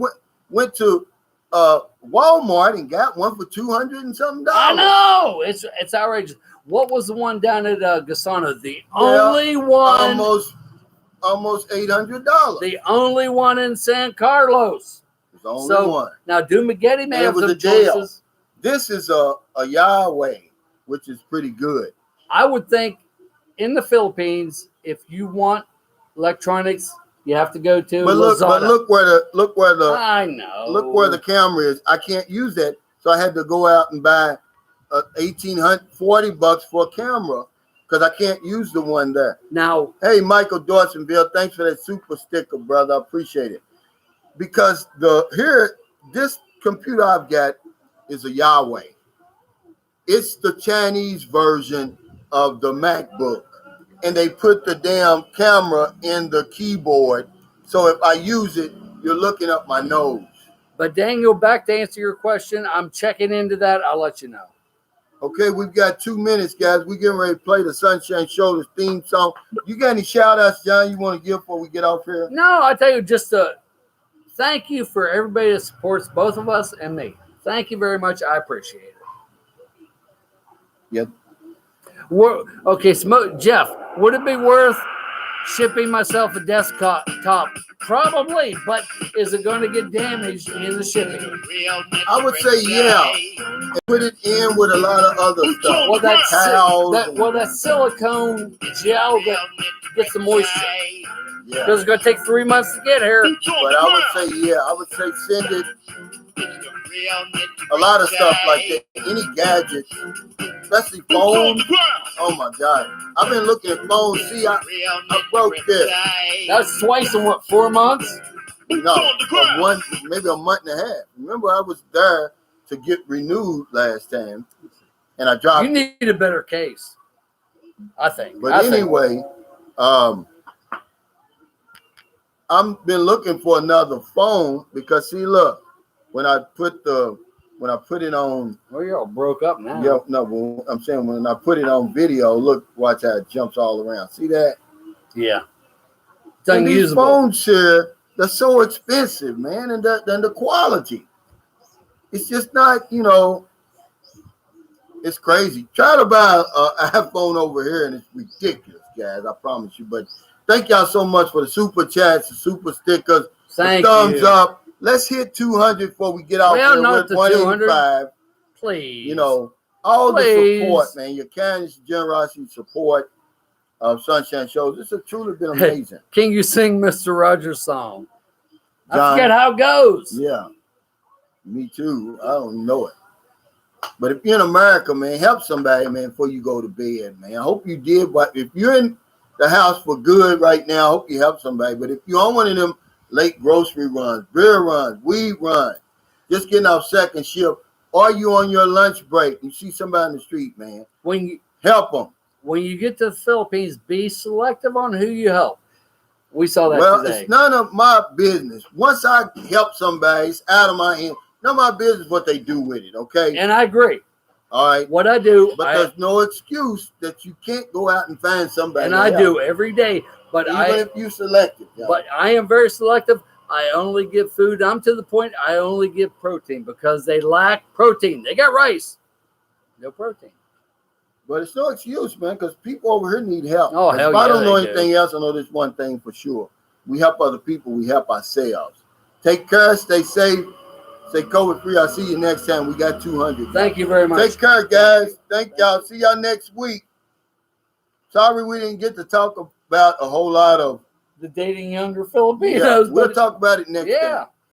went to Walmart and got one for $200 and something. I know, it's outrageous. What was the one down at Gasano? The only one, almost $800. The only one in San Carlos. It's the only one. Now, Dumagetti may have some choices. This is a Yahweh, which is pretty good. I would think in the Philippines, if you want electronics, you have to go to. But look where the I know. Look where the camera is. I can't use that, so I had to go out and buy $1,840 for a camera because I can't use the one there. Now, hey, Michael Dawsonville, thanks for that super sticker, brother. I appreciate it. Because this computer I've got is a Yahweh. It's the Chinese version of the MacBook. And they put the damn camera in the keyboard. So if I use it, you're looking up my nose. But Daniel, back to answer your question, I'm checking into that. I'll let you know. Okay, we've got 2 minutes, guys. We're getting ready to play the Sunshine Shoulders theme song. You got any shout-outs, John, you want to give before we get off here? No, I tell you, just thank you for everybody that supports both of us and me. Thank you very much. I appreciate it. Yep. Okay, Jeff, would it be worth shipping myself a desktop? Probably, but is it going to get damaged in the shipping? I would say yeah. And put it in with a lot of other stuff. Well, that silicone gel that gets the moisture. Yeah. Because it's going to take 3 months to get here. But I would say yeah. I would say send it. A lot of stuff like that. Any gadget, especially phones. Oh my God! I've been looking at phones. See, I broke this. That's twice in what, 4 months? No, maybe a month and a half. Remember, I was there to get renewed last time, and I dropped. You need a better case, I think. But anyway, I've been looking for another phone because see, look. When I put it on, well, you're all broke up now. Yeah, no, I'm saying when I put it on video, watch how it jumps all around. See that? Yeah. It's and unusable. These phones here, they're so expensive, man, and the quality. It's just not, It's crazy. Try to buy an iPhone over here, and it's ridiculous, guys. I promise you. But thank y'all so much for the super chats, the super stickers, the thumbs up. Let's hit 200 before we get out there. Not the 185. Please. You know, all the support, man. Your kindness, generosity, support of Sunshine Shows. This has truly been amazing. Can you sing Mr. Rogers' song? John, I forget how it goes. Yeah. Me too. I don't know it. But if you're in America, man, help somebody, man, before you go to bed, man. I hope you did. But if you're in the house for good right now, I hope you help somebody. But if you're on one of them late grocery runs, beer runs, weed runs, just getting off second shift, or you on your lunch break, you see somebody in the street, man, help them. When you get to the Philippines, be selective on who you help. We saw that today. It's none of my business. Once I help somebody, it's out of my hand. None of my business what they do with it, okay? And I agree. All right. What I do. But there's no excuse that you can't go out and find somebody. And I do every day. But even if you select it. But I am very selective. I only give food. I'm to the point I only give protein because they lack protein. They got rice. No protein. But it's no excuse, man, because people over here need help. Oh, hell if I don't know they anything else, I know this one thing for sure. We help other people. We help ourselves. Take care. Stay safe. Stay COVID-free. I'll see you next time. We got 200. Thank you very much. Take care, guys. Thank y'all. See y'all next week. Sorry we didn't get to talk about a whole lot of the dating younger Filipinos. Yeah, we'll talk about it next time.